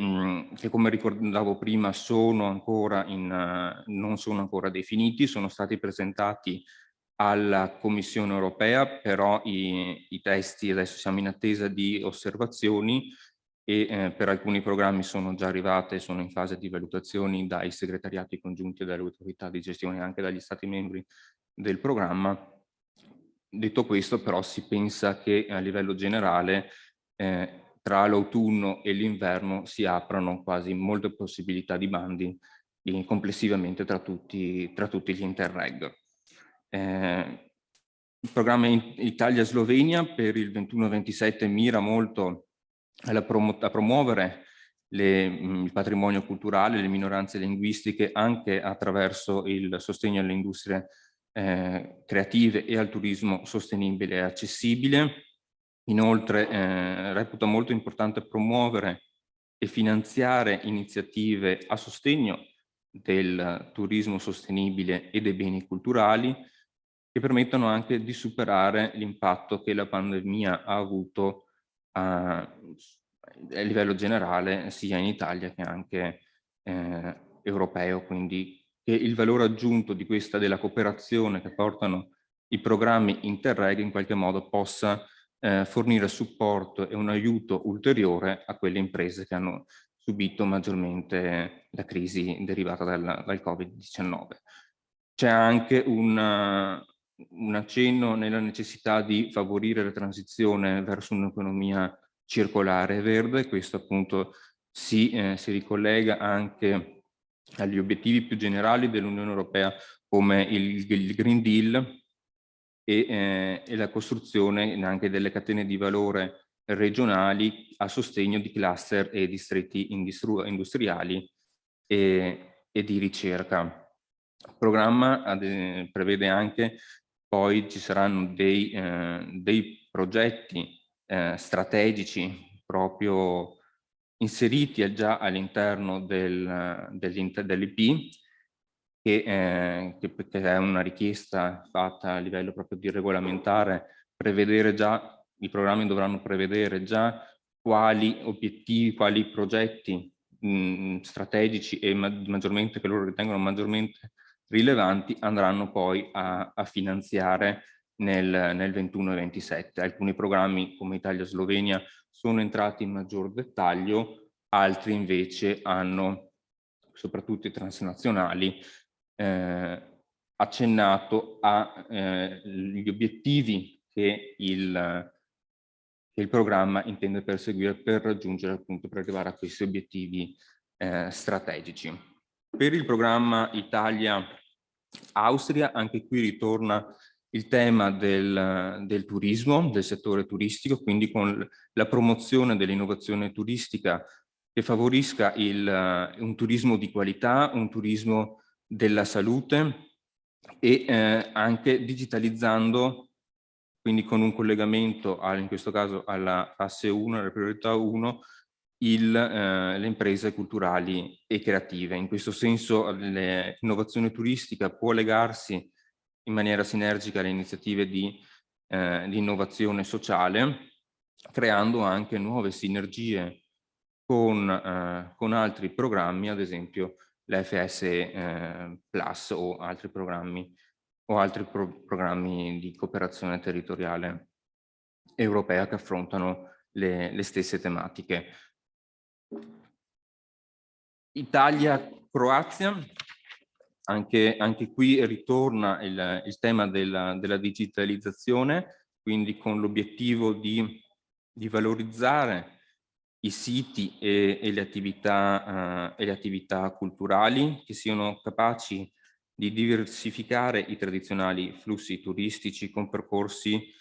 come ricordavo prima non sono ancora definiti, sono stati presentati alla Commissione europea, però i testi adesso siamo in attesa di osservazioni e per alcuni programmi sono già arrivate, sono in fase di valutazioni dai segretariati congiunti e dalle autorità di gestione, anche dagli Stati membri del programma. Detto questo, però, si pensa che a livello generale tra l'autunno e l'inverno si aprano quasi molte possibilità di bandi complessivamente tra tutti gli Interreg. Il programma Italia-Slovenia per il 21-27 mira molto a promuovere il patrimonio culturale, le minoranze linguistiche anche attraverso il sostegno alle industrie creative e al turismo sostenibile e accessibile. Inoltre reputa molto importante promuovere e finanziare iniziative a sostegno del turismo sostenibile e dei beni culturali, che permettono anche di superare l'impatto che la pandemia ha avuto a livello generale sia in Italia che anche europeo, quindi che il valore aggiunto della cooperazione che portano i programmi Interreg in qualche modo possa fornire supporto e un aiuto ulteriore a quelle imprese che hanno subito maggiormente la crisi derivata dal Covid-19. C'è anche un accenno nella necessità di favorire la transizione verso un'economia circolare e verde. Questo appunto si ricollega anche agli obiettivi più generali dell'Unione Europea come il Green Deal e la costruzione anche delle catene di valore regionali a sostegno di cluster e distretti industriali e di ricerca. Il programma prevede anche, poi ci saranno dei progetti strategici proprio inseriti già all'interno dell'IP, che è una richiesta fatta a livello proprio di regolamentare, i programmi dovranno prevedere già quali obiettivi, quali progetti strategici e maggiormente che loro ritengono maggiormente rilevanti andranno poi a finanziare nel 21 e 27. Alcuni programmi come Italia-Slovenia sono entrati in maggior dettaglio, altri invece hanno, soprattutto i transnazionali, accennato agli obiettivi che il programma intende perseguire per raggiungere, appunto, per arrivare a questi obiettivi strategici. Per il programma Italia-Austria, anche qui ritorna il tema del turismo, del settore turistico, quindi con la promozione dell'innovazione turistica che favorisca un turismo di qualità, un turismo della salute e anche digitalizzando, quindi con un collegamento in questo caso alla fase 1, alla priorità 1, le imprese culturali e creative. In questo senso l'innovazione turistica può legarsi in maniera sinergica alle iniziative di innovazione sociale, creando anche nuove sinergie con altri programmi, ad esempio l'FS Plus o altri programmi di cooperazione territoriale europea che affrontano le stesse tematiche. Italia-Croazia, anche qui ritorna il tema della digitalizzazione, quindi con l'obiettivo di valorizzare i siti e le attività culturali che siano capaci di diversificare i tradizionali flussi turistici con percorsi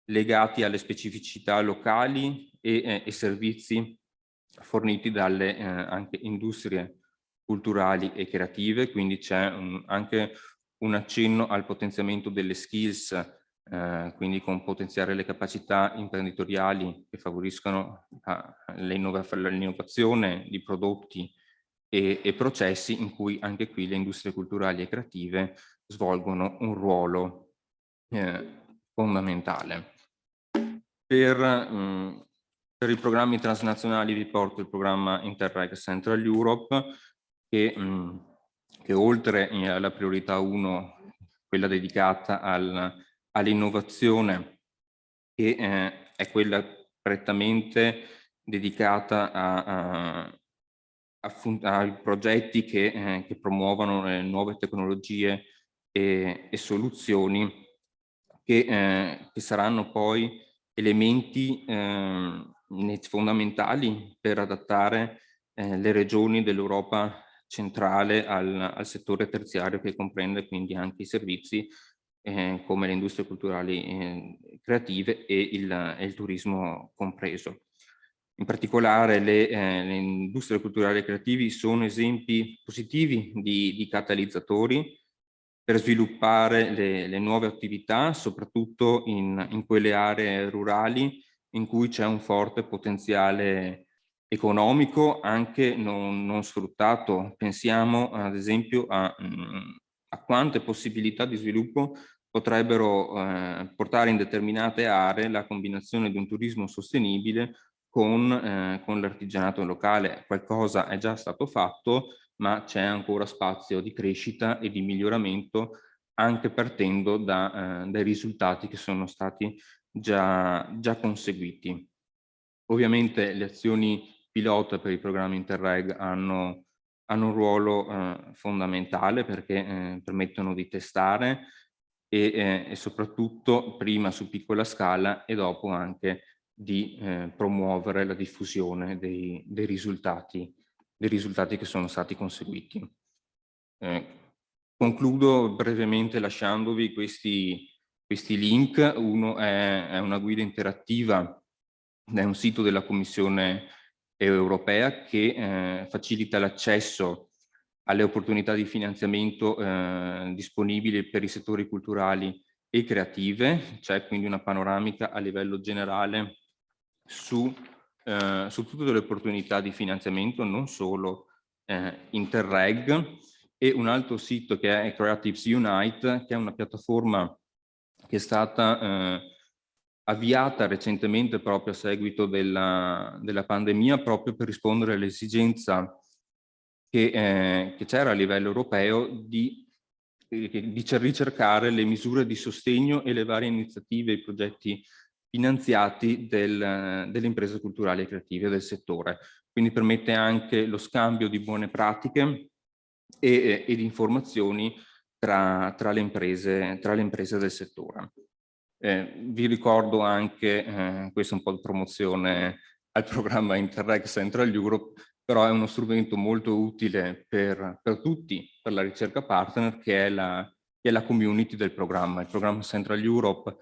legati alle specificità locali e servizi forniti dalle anche industrie culturali e creative, quindi c'è anche un accenno al potenziamento delle skills, quindi con potenziare le capacità imprenditoriali che favoriscono l'innovazione di prodotti e processi in cui anche qui le industrie culturali e creative svolgono un ruolo fondamentale. Per i programmi transnazionali vi porto il programma Interreg Central Europe che oltre alla priorità 1, quella dedicata all'innovazione, che è quella prettamente dedicata ai progetti che promuovono nuove tecnologie e soluzioni che saranno poi elementi fondamentali per adattare le regioni dell'Europa centrale al settore terziario, che comprende quindi anche i servizi come le industrie culturali creative e il turismo compreso. In particolare le industrie culturali e creativi sono esempi positivi di catalizzatori per sviluppare le nuove attività, soprattutto in quelle aree rurali in cui c'è un forte potenziale economico anche non sfruttato. Pensiamo ad esempio a quante possibilità di sviluppo potrebbero portare in determinate aree la combinazione di un turismo sostenibile con l'artigianato locale. Qualcosa è già stato fatto, ma c'è ancora spazio di crescita e di miglioramento anche partendo dai risultati che sono stati già conseguiti. Ovviamente le azioni pilota per i programmi Interreg hanno un ruolo fondamentale perché permettono di testare e soprattutto prima su piccola scala e dopo anche di promuovere la diffusione dei risultati che sono stati conseguiti. Concludo brevemente lasciandovi questi link. Uno è una guida interattiva, è un sito della Commissione europea che facilita l'accesso alle opportunità di finanziamento disponibili per i settori culturali e creative. C'è quindi una panoramica a livello generale su tutte le opportunità di finanziamento, non solo Interreg, e un altro sito che è Creatives Unite, che è una piattaforma che è stata avviata recentemente proprio a seguito della pandemia, proprio per rispondere all'esigenza che c'era a livello europeo di ricercare le misure di sostegno e le varie iniziative e progetti finanziati delle imprese culturali e creative del settore. Quindi permette anche lo scambio di buone pratiche e di informazioni tra le imprese del settore. Vi ricordo anche, questo è un po' di promozione al programma Interreg Central Europe, però è uno strumento molto utile per tutti, per la ricerca partner, che è la community del programma. Il programma Central Europe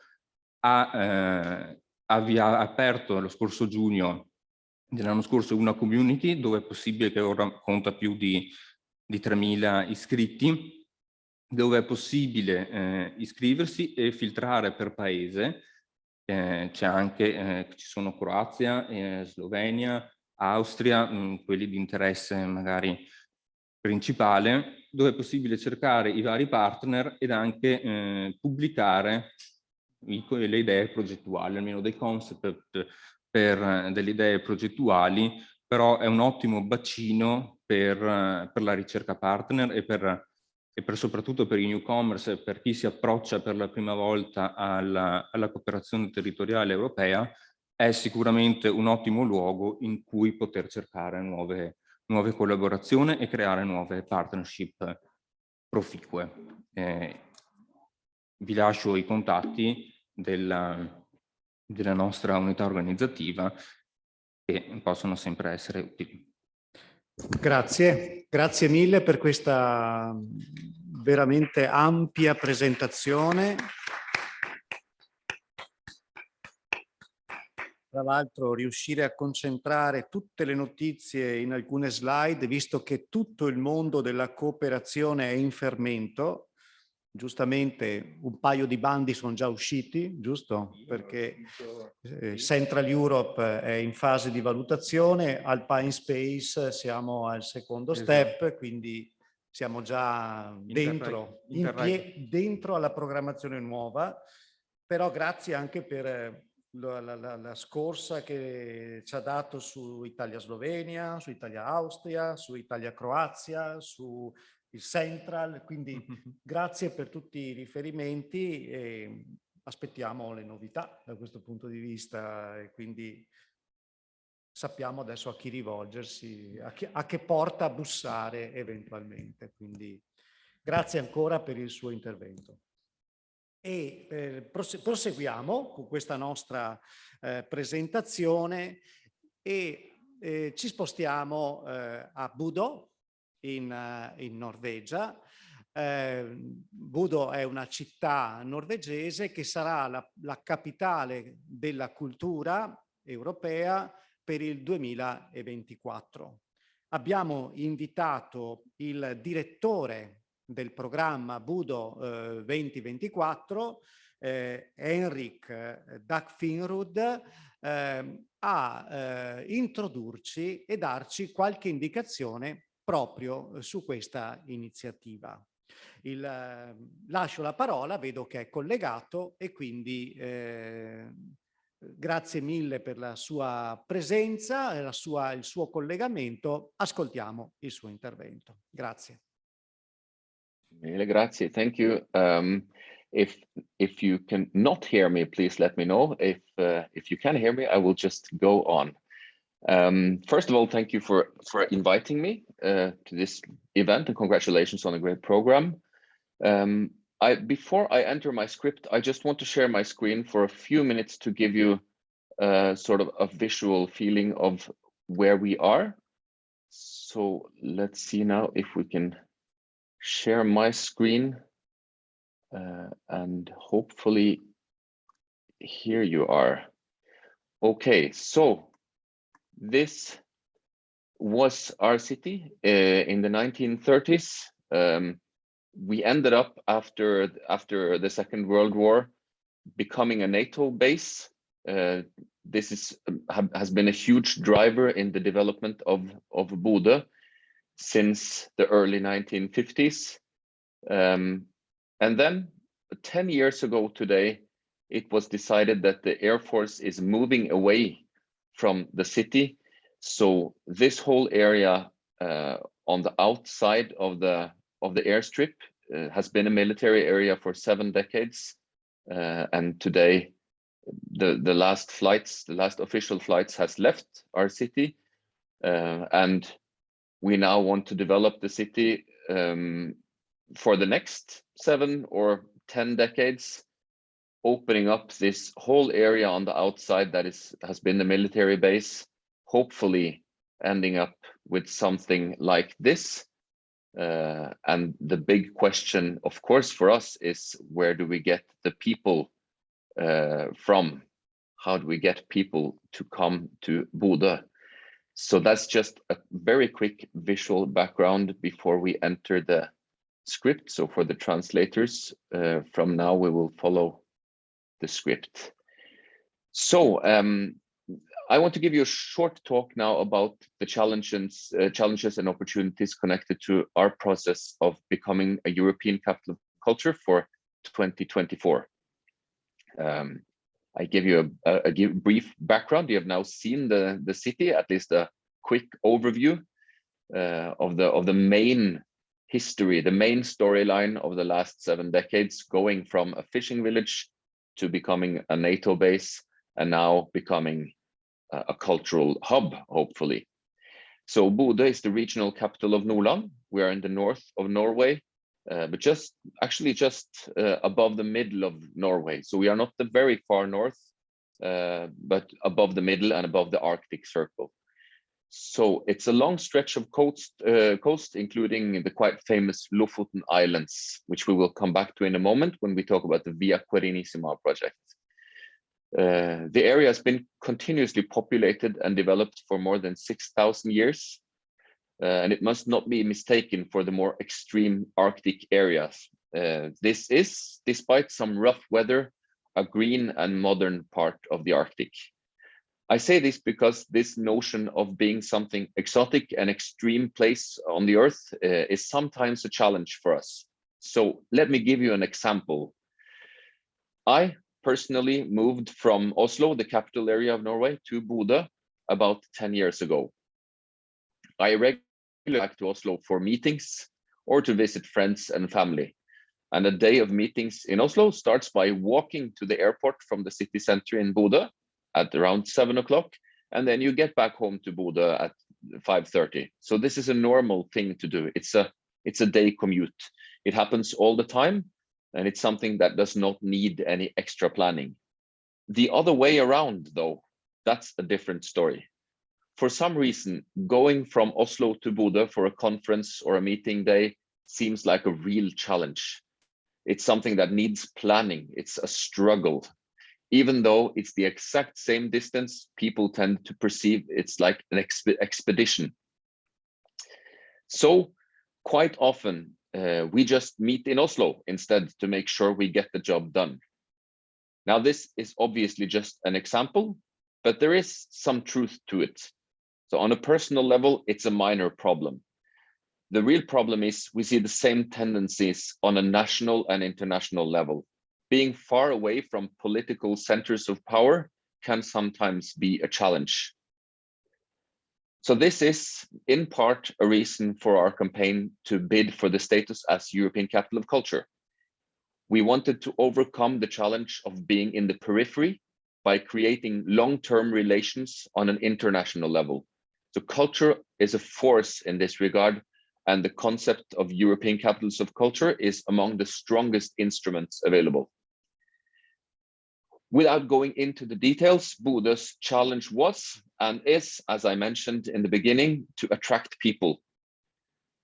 ha aperto lo scorso giugno dell'anno scorso una community dove è possibile, che ora conta più di 3.000 iscritti, dove è possibile iscriversi e filtrare per paese. C'è anche, ci sono Croazia, Slovenia, Austria, quelli di interesse magari principale, dove è possibile cercare i vari partner ed anche pubblicare le idee progettuali, almeno dei concept per delle idee progettuali, però è un ottimo bacino per la ricerca partner e soprattutto per i newcomers, per chi si approccia per la prima volta alla cooperazione territoriale europea. È sicuramente un ottimo luogo in cui poter cercare nuove collaborazioni e creare nuove partnership proficue. Vi lascio i contatti della nostra unità organizzativa, che possono sempre essere utili. Grazie mille per questa veramente ampia presentazione. Tra l'altro, riuscire a concentrare tutte le notizie in alcune slide, visto che tutto il mondo della cooperazione è in fermento. Giustamente un paio di bandi sono già usciti, giusto? Perché Central Europe è in fase di valutazione, Alpine Space siamo al secondo step, quindi siamo già dentro alla programmazione nuova, però grazie anche per la scorsa che ci ha dato su Italia-Slovenia, su Italia-Austria, su Italia-Croazia, su il Central, quindi grazie per tutti i riferimenti e aspettiamo le novità da questo punto di vista e quindi sappiamo adesso a chi rivolgersi, a che porta bussare eventualmente. Quindi grazie ancora per il suo intervento. E proseguiamo con questa nostra presentazione e ci spostiamo a Bodø in Norvegia. Bodø è una città norvegese che sarà la capitale della cultura europea per il 2024. Abbiamo invitato il direttore del programma Bodø 2024, Henrik Dagfinrud, a introdurci e darci qualche indicazione proprio su questa iniziativa. Lascio la parola, vedo che è collegato e quindi grazie mille per la sua presenza, il suo collegamento. Ascoltiamo il suo intervento. Grazie. Grazie, thank you. If you can not hear me, please let me know. If you can hear me, I will just go on. First of all, thank you for inviting me to this event, and congratulations on a great program. Before I enter my script, I just want to share my screen for a few minutes to give you sort of a visual feeling of where we are. So let's see now if we can share my screen and hopefully here you are. Okay, so this was our city in the 1930s. We ended up after the Second World War becoming a NATO base. This has been a huge driver in the development of Bodø since the early 1950s. And then 10 years ago today, it was decided that the Air Force is moving away from the city. So this whole area on the outside of the airstrip has been a military area for 7 decades. And today, the last official flights has left our city. And we now want to develop the city for the next 7 or 10 decades, opening up this whole area on the outside that has been the military base, hopefully ending up with something like this. And the big question, of course, for us is, where do we get the people from? How do we get people to come to Bodø? So that's just a very quick visual background before we enter the script. So for the translators, from now we will follow the script. So I want to give you a short talk now about the challenges and opportunities connected to our process of becoming a European capital of culture for 2024. I give you a brief background. You have now seen the city, at least a quick overview of the main history, the main storyline of the last 7 decades, going from a fishing village to becoming a NATO base, and now becoming a cultural hub, hopefully. So Bodø is the regional capital of Nordland. We are in the north of Norway, but just above the middle of Norway. So we are not the very far north, but above the middle and above the Arctic Circle. So it's a long stretch of coast, including the quite famous Lofoten Islands, which we will come back to in a moment when we talk about the Via Quirinissima project. The area has been continuously populated and developed for more than 6,000 years. And it must not be mistaken for the more extreme Arctic areas. This is, despite some rough weather, a green and modern part of the Arctic. I say this because this notion of being something exotic and extreme place on the earth is sometimes a challenge for us. So let me give you an example. I personally moved from Oslo, the capital area of Norway, to Bodø about 10 years ago. I regularly back to Oslo for meetings or to visit friends and family. And a day of meetings in Oslo starts by walking to the airport from the city center in Bodø at around 7 o'clock. And then you get back home to Bodø at 5:30. So this is a normal thing to do. It's a day commute. It happens all the time. And it's something that does not need any extra planning. The other way around, though, that's a different story. For some reason, going from Oslo to Bodø for a conference or a meeting day seems like a real challenge. It's something that needs planning. It's a struggle. Even though it's the exact same distance, people tend to perceive it's like an expedition. So quite often, we just meet in Oslo instead to make sure we get the job done. Now, this is obviously just an example, but there is some truth to it. So on a personal level, it's a minor problem. The real problem is we see the same tendencies on a national and international level. Being far away from political centers of power can sometimes be a challenge. So this is, in part, a reason for our campaign to bid for the status as European Capital of Culture. We wanted to overcome the challenge of being in the periphery by creating long-term relations on an international level. So culture is a force in this regard, and the concept of European Capitals of Culture is among the strongest instruments available. Without going into the details, Bodø's challenge was and is, as I mentioned in the beginning, to attract people.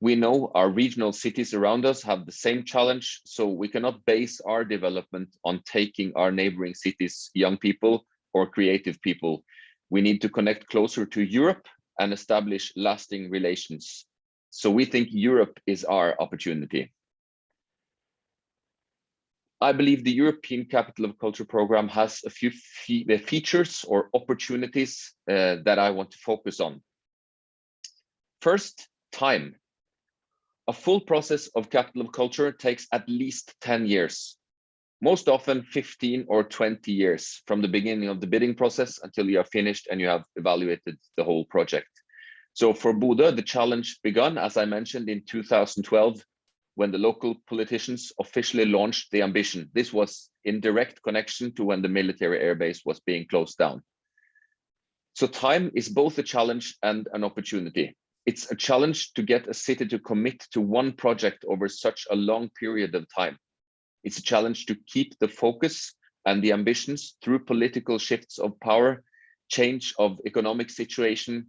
We know our regional cities around us have the same challenge, so we cannot base our development on taking our neighboring cities' young people or creative people. We need to connect closer to Europe and establish lasting relations. So we think Europe is our opportunity. I believe the European Capital of Culture program has a few features or opportunities that I want to focus on. First, time. A full process of Capital of Culture takes at least 10 years, most often 15 or 20 years from the beginning of the bidding process until you are finished and you have evaluated the whole project. So for Bodø, the challenge began, as I mentioned, in 2012, when the local politicians officially launched the ambition. This was in direct connection to when the military airbase was being closed down. So time is both a challenge and an opportunity. it's a challenge to get a city to commit to one project over such a long period of time. It's a challenge to keep the focus and the ambitions through political shifts of power, change of economic situation,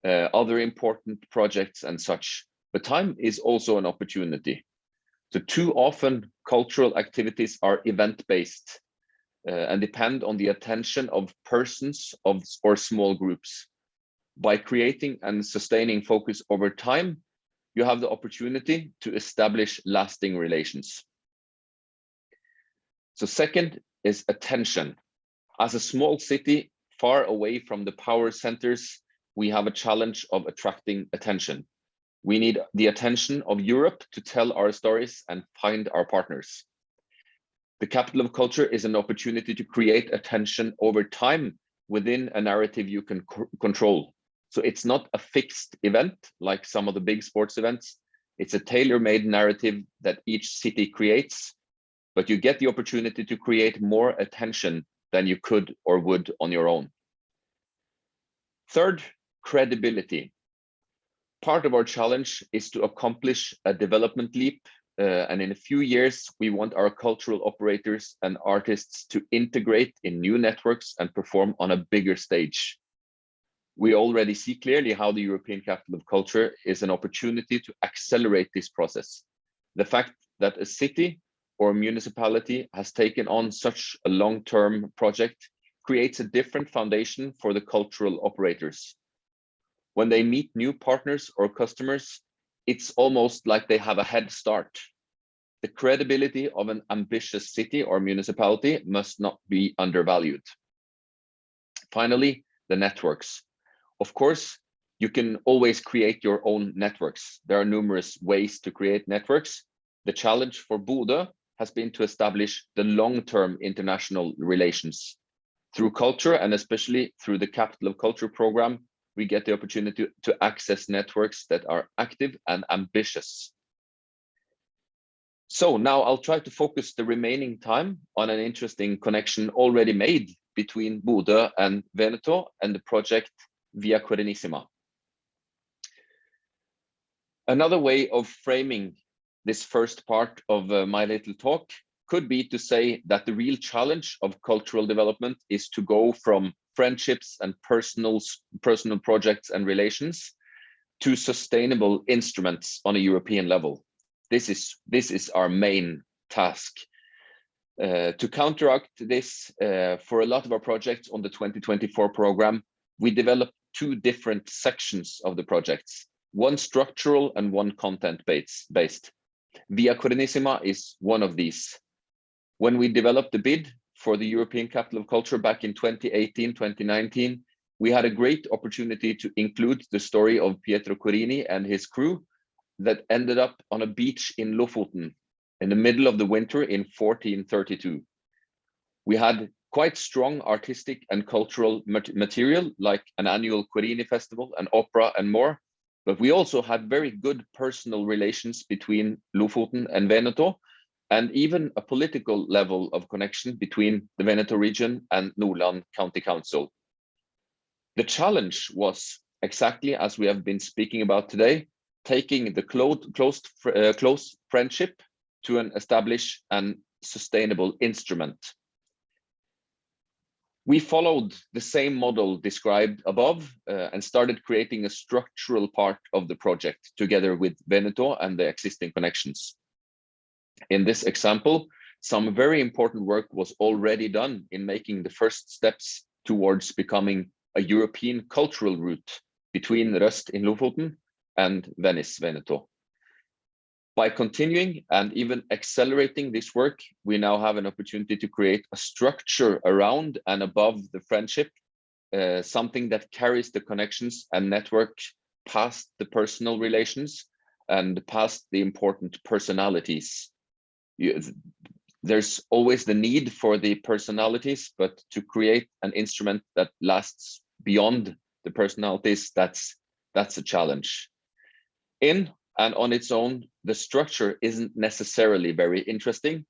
other important projects and such. But time is also an opportunity. So too often cultural activities are event-based and depend on the attention of persons or small groups. By creating and sustaining focus over time, you have the opportunity to establish lasting relations. So second is attention. As a small city far away from the power centers, we have a challenge of attracting attention. We need the attention of Europe to tell our stories and find our partners. The capital of culture is an opportunity to create attention over time within a narrative you can control. So it's not a fixed event like some of the big sports events. It's a tailor-made narrative that each city creates, but you get the opportunity to create more attention than you could or would on your own. Third, credibility. Part of our challenge is to accomplish a development leap, and in a few years, we want our cultural operators and artists to integrate in new networks and perform on a bigger stage. We already see clearly how the European Capital of Culture is an opportunity to accelerate this process. The fact that a city or municipality has taken on such a long-term project creates a different foundation for the cultural operators. When they meet new partners or customers, it's almost like they have a head start. The credibility of an ambitious city or municipality must not be undervalued. Finally, the networks. Of course, you can always create your own networks. There are numerous ways to create networks. The challenge for Bodø has been to establish the long-term international relations. Through culture, and especially through the Capital of Culture program, we get the opportunity to access networks that are active and ambitious. So now I'll try to focus the remaining time on an interesting connection already made between Bodø and Veneto and the project Via Querenissima. Another way of framing this first part of my little talk could be to say that the real challenge of cultural development is to go from friendships and personal projects and relations to sustainable instruments on a European level. This is our main task. To counteract this, for a lot of our projects on the 2024 program, we developed two different sections of the projects, one structural and one content-based. Via Querenissima is one of these. When we developed the bid for the European Capital of Culture back in 2018, 2019, we had a great opportunity to include the story of Pietro Querini and his crew that ended up on a beach in Lofoten in the middle of the winter in 1432. We had quite strong artistic and cultural material like an annual Querini festival, an opera and more, but we also had very good personal relations between Lofoten and Veneto, and even a political level of connection between the Veneto region and Nordland County Council. The challenge was exactly as we have been speaking about today, taking the close friendship to establish an sustainable instrument. We followed the same model described above and started creating a structural part of the project together with Veneto and the existing connections. In this example, some very important work was already done in making the first steps towards becoming a European cultural route between Røst in Lofoten and Venice, Veneto. By continuing and even accelerating this work, we now have an opportunity to create a structure around and above the friendship, something that carries the connections and network past the personal relations and past the important personalities. There's always the need for the personalities, but to create an instrument that lasts beyond the personalities, that's a challenge. In and on its own, the structure isn't necessarily very interesting,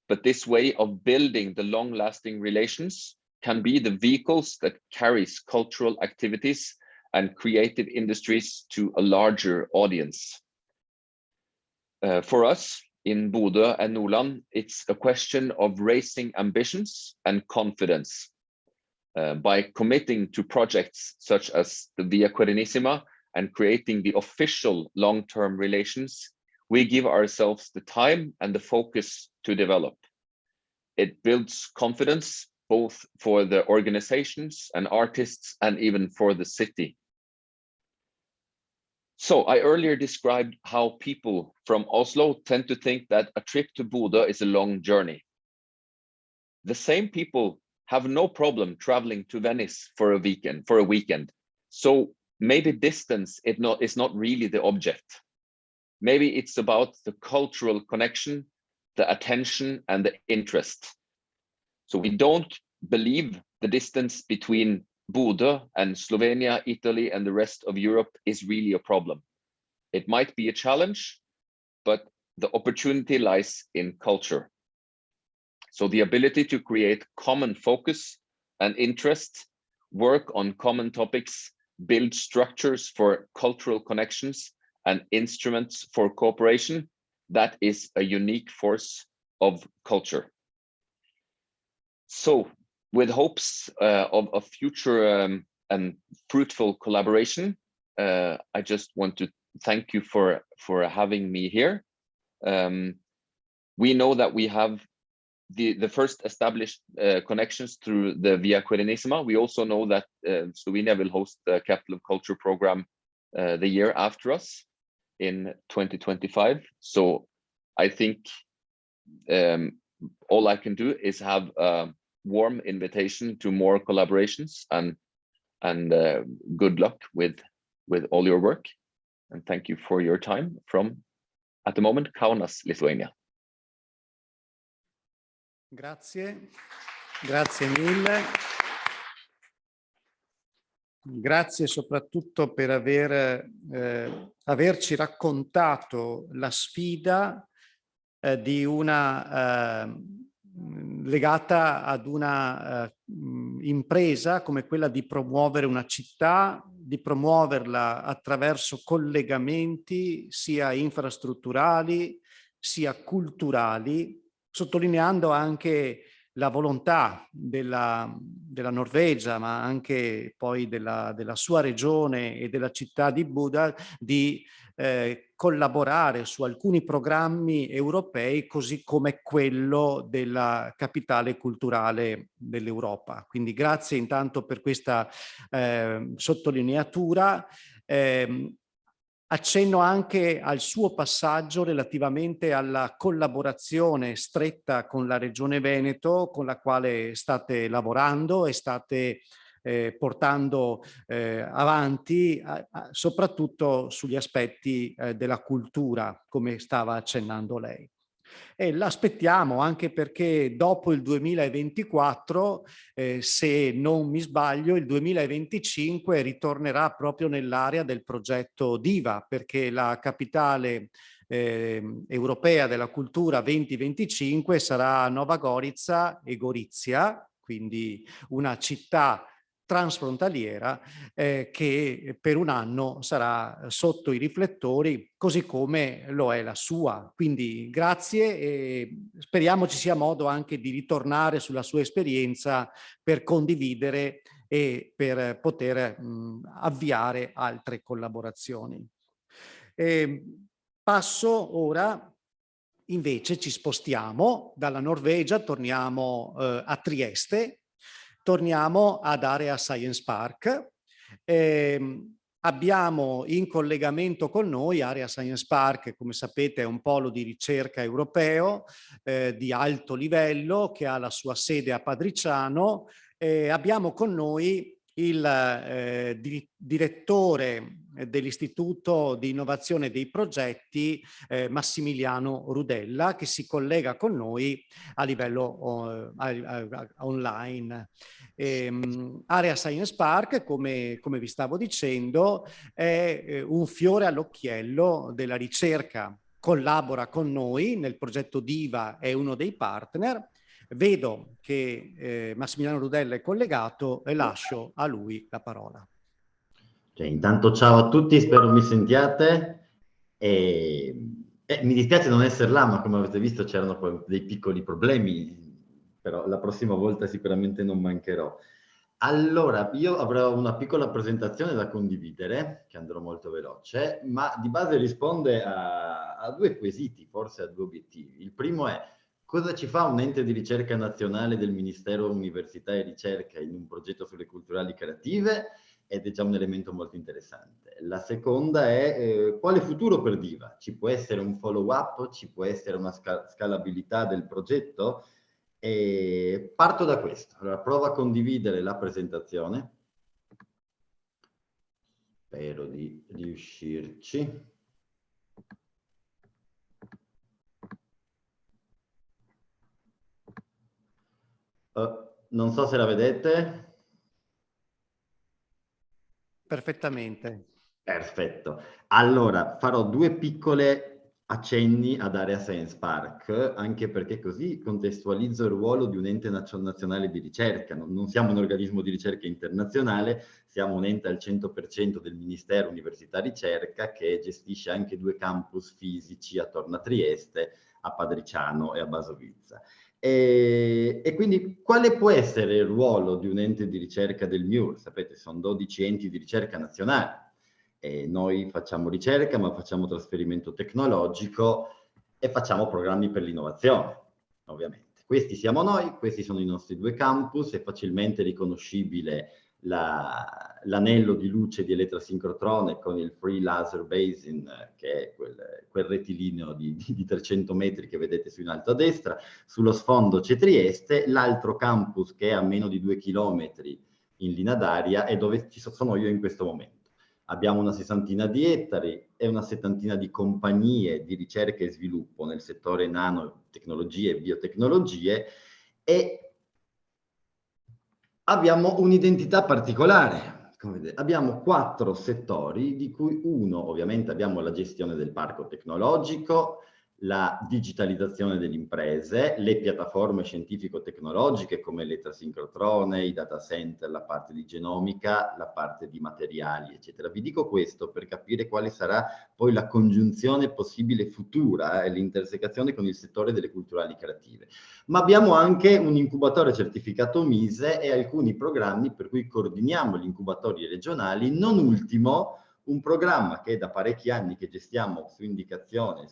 but this way of building the long-lasting relations can be the vehicles that carries cultural activities and creative industries to a larger audience. For us in Bodø and Nordland, it's a question of raising ambitions and confidence. By committing to projects such as the Via Querenissima and creating the official long-term relations, we give ourselves the time and the focus to develop. It builds confidence both for the organizations and artists and even for the city. So I earlier described how people from Oslo tend to think that a trip to Bodø is a long journey. The same people have no problem traveling to Venice for a weekend. So maybe distance is not really the object. Maybe it's about the cultural connection, the attention, and the interest. So we don't believe the distance between Bodø and Slovenia, Italy, and the rest of Europe is really a problem. It might be a challenge, but the opportunity lies in culture. So the ability to create common focus and interest, work on common topics, build structures for cultural connections and instruments for cooperation, that is a unique force of culture. So with hopes of a future and fruitful collaboration, I just want to thank you for having me here. We know that we have the first established connections through the Via Querenissima. We also know that Slovenia will host the Capital of Culture program the year after us in 2025. So I think all I can do is have a warm invitation to more collaborations and good luck with all your work. And thank you for your time from, at the moment, Kaunas, Lithuania. Grazie, grazie mille. Grazie soprattutto per averci raccontato la sfida di una legata ad una impresa come quella di promuovere una città, di promuoverla attraverso collegamenti sia infrastrutturali sia culturali, sottolineando anche la volontà della Norvegia, ma anche poi della sua regione e della città di Buda di collaborare su alcuni programmi europei, così come quello della capitale culturale dell'Europa. Quindi grazie intanto per questa sottolineatura. Accenno anche al suo passaggio relativamente alla collaborazione stretta con la Regione Veneto, con la quale state lavorando e state portando avanti, soprattutto sugli aspetti della cultura, come stava accennando lei. E l'aspettiamo anche perché dopo il 2024, se non mi sbaglio, il 2025 ritornerà proprio nell'area del progetto DIVA, perché la capitale europea della cultura 2025 sarà Nova Gorica e Gorizia, quindi una città transfrontaliera che per un anno sarà sotto i riflettori, così come lo è la sua. Quindi grazie e speriamo ci sia modo anche di ritornare sulla sua esperienza per condividere e per poter avviare altre collaborazioni. Passo ora, invece ci spostiamo dalla Norvegia, torniamo a Trieste. Torniamo ad Area Science Park. Abbiamo in collegamento con noi Area Science Park, come sapete è un polo di ricerca europeo di alto livello che ha la sua sede a Padriciano. Abbiamo con noi il direttore dell'Istituto di Innovazione dei Progetti Massimiliano Rudella, che si collega con noi a livello online. Area Science Park, come vi stavo dicendo, è un fiore all'occhiello della ricerca. Collabora con noi nel progetto DIVA, è uno dei partner. Vedo che Massimiliano Rudella è collegato e lascio a lui la parola. Intanto ciao a tutti, spero mi sentiate. Mi dispiace non essere là, ma come avete visto c'erano dei piccoli problemi, però la prossima volta sicuramente non mancherò. Allora, io avrò una piccola presentazione da condividere, che andrò molto veloce, ma di base risponde a due quesiti, forse a due obiettivi. Il primo è: cosa ci fa un ente di ricerca nazionale del Ministero Università e Ricerca in un progetto sulle culturali creative? Ed è già un elemento molto interessante. La seconda è quale futuro per Diva? Ci può essere un follow-up? Ci può essere una scalabilità del progetto? E parto da questo. Allora, provo a condividere la presentazione. Spero di riuscirci. Non so se la vedete. Perfettamente. Perfetto. Allora, farò due piccole accenni ad Area Science Park, anche perché così contestualizzo il ruolo di un ente nazionale di ricerca. Non siamo un organismo di ricerca internazionale, siamo un ente al 100% del Ministero Università Ricerca, che gestisce anche due campus fisici attorno a Trieste, a Padriciano e a Basovizza. E quindi quale può essere il ruolo di un ente di ricerca del MIUR? Sapete, sono 12 enti di ricerca nazionali. E noi facciamo ricerca, ma facciamo trasferimento tecnologico e facciamo programmi per l'innovazione, ovviamente. Questi siamo noi, questi sono i nostri due campus, è facilmente riconoscibile l'anello di luce di elettrosincrotrone con il Free Laser Basin, che è quel rettilineo di 300 metri che vedete su in alto a destra. Sullo sfondo c'è Trieste, l'altro campus che è a meno di 2 chilometri in linea d'aria è dove ci sono io in questo momento. Abbiamo una 60ina di ettari e una 70ina di compagnie di ricerca e sviluppo nel settore nanotecnologie e biotecnologie, e abbiamo un'identità particolare. Come vedete, abbiamo 4 settori, di cui uno, ovviamente, abbiamo la gestione del parco tecnologico, la digitalizzazione delle imprese, le piattaforme scientifico-tecnologiche come l'elettrosincrotrone, i data center, la parte di genomica, la parte di materiali, eccetera. Vi dico questo per capire quale sarà poi la congiunzione possibile futura e l'intersecazione con il settore delle culturali creative. Ma abbiamo anche un incubatore certificato Mise e alcuni programmi per cui coordiniamo gli incubatori regionali, non ultimo un programma che è da parecchi anni che gestiamo su indicazione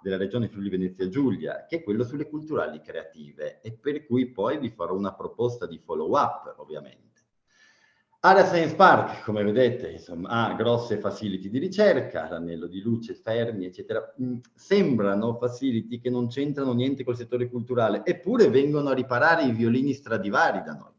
della Regione Friuli Venezia Giulia, che è quello sulle culturali creative, e per cui poi vi farò una proposta di follow-up, ovviamente. Area Science Park, come vedete, insomma, ha grosse facility di ricerca, l'anello di luce, fermi, eccetera. Sembrano facility che non c'entrano niente col settore culturale, eppure vengono a riparare i violini Stradivari da noi.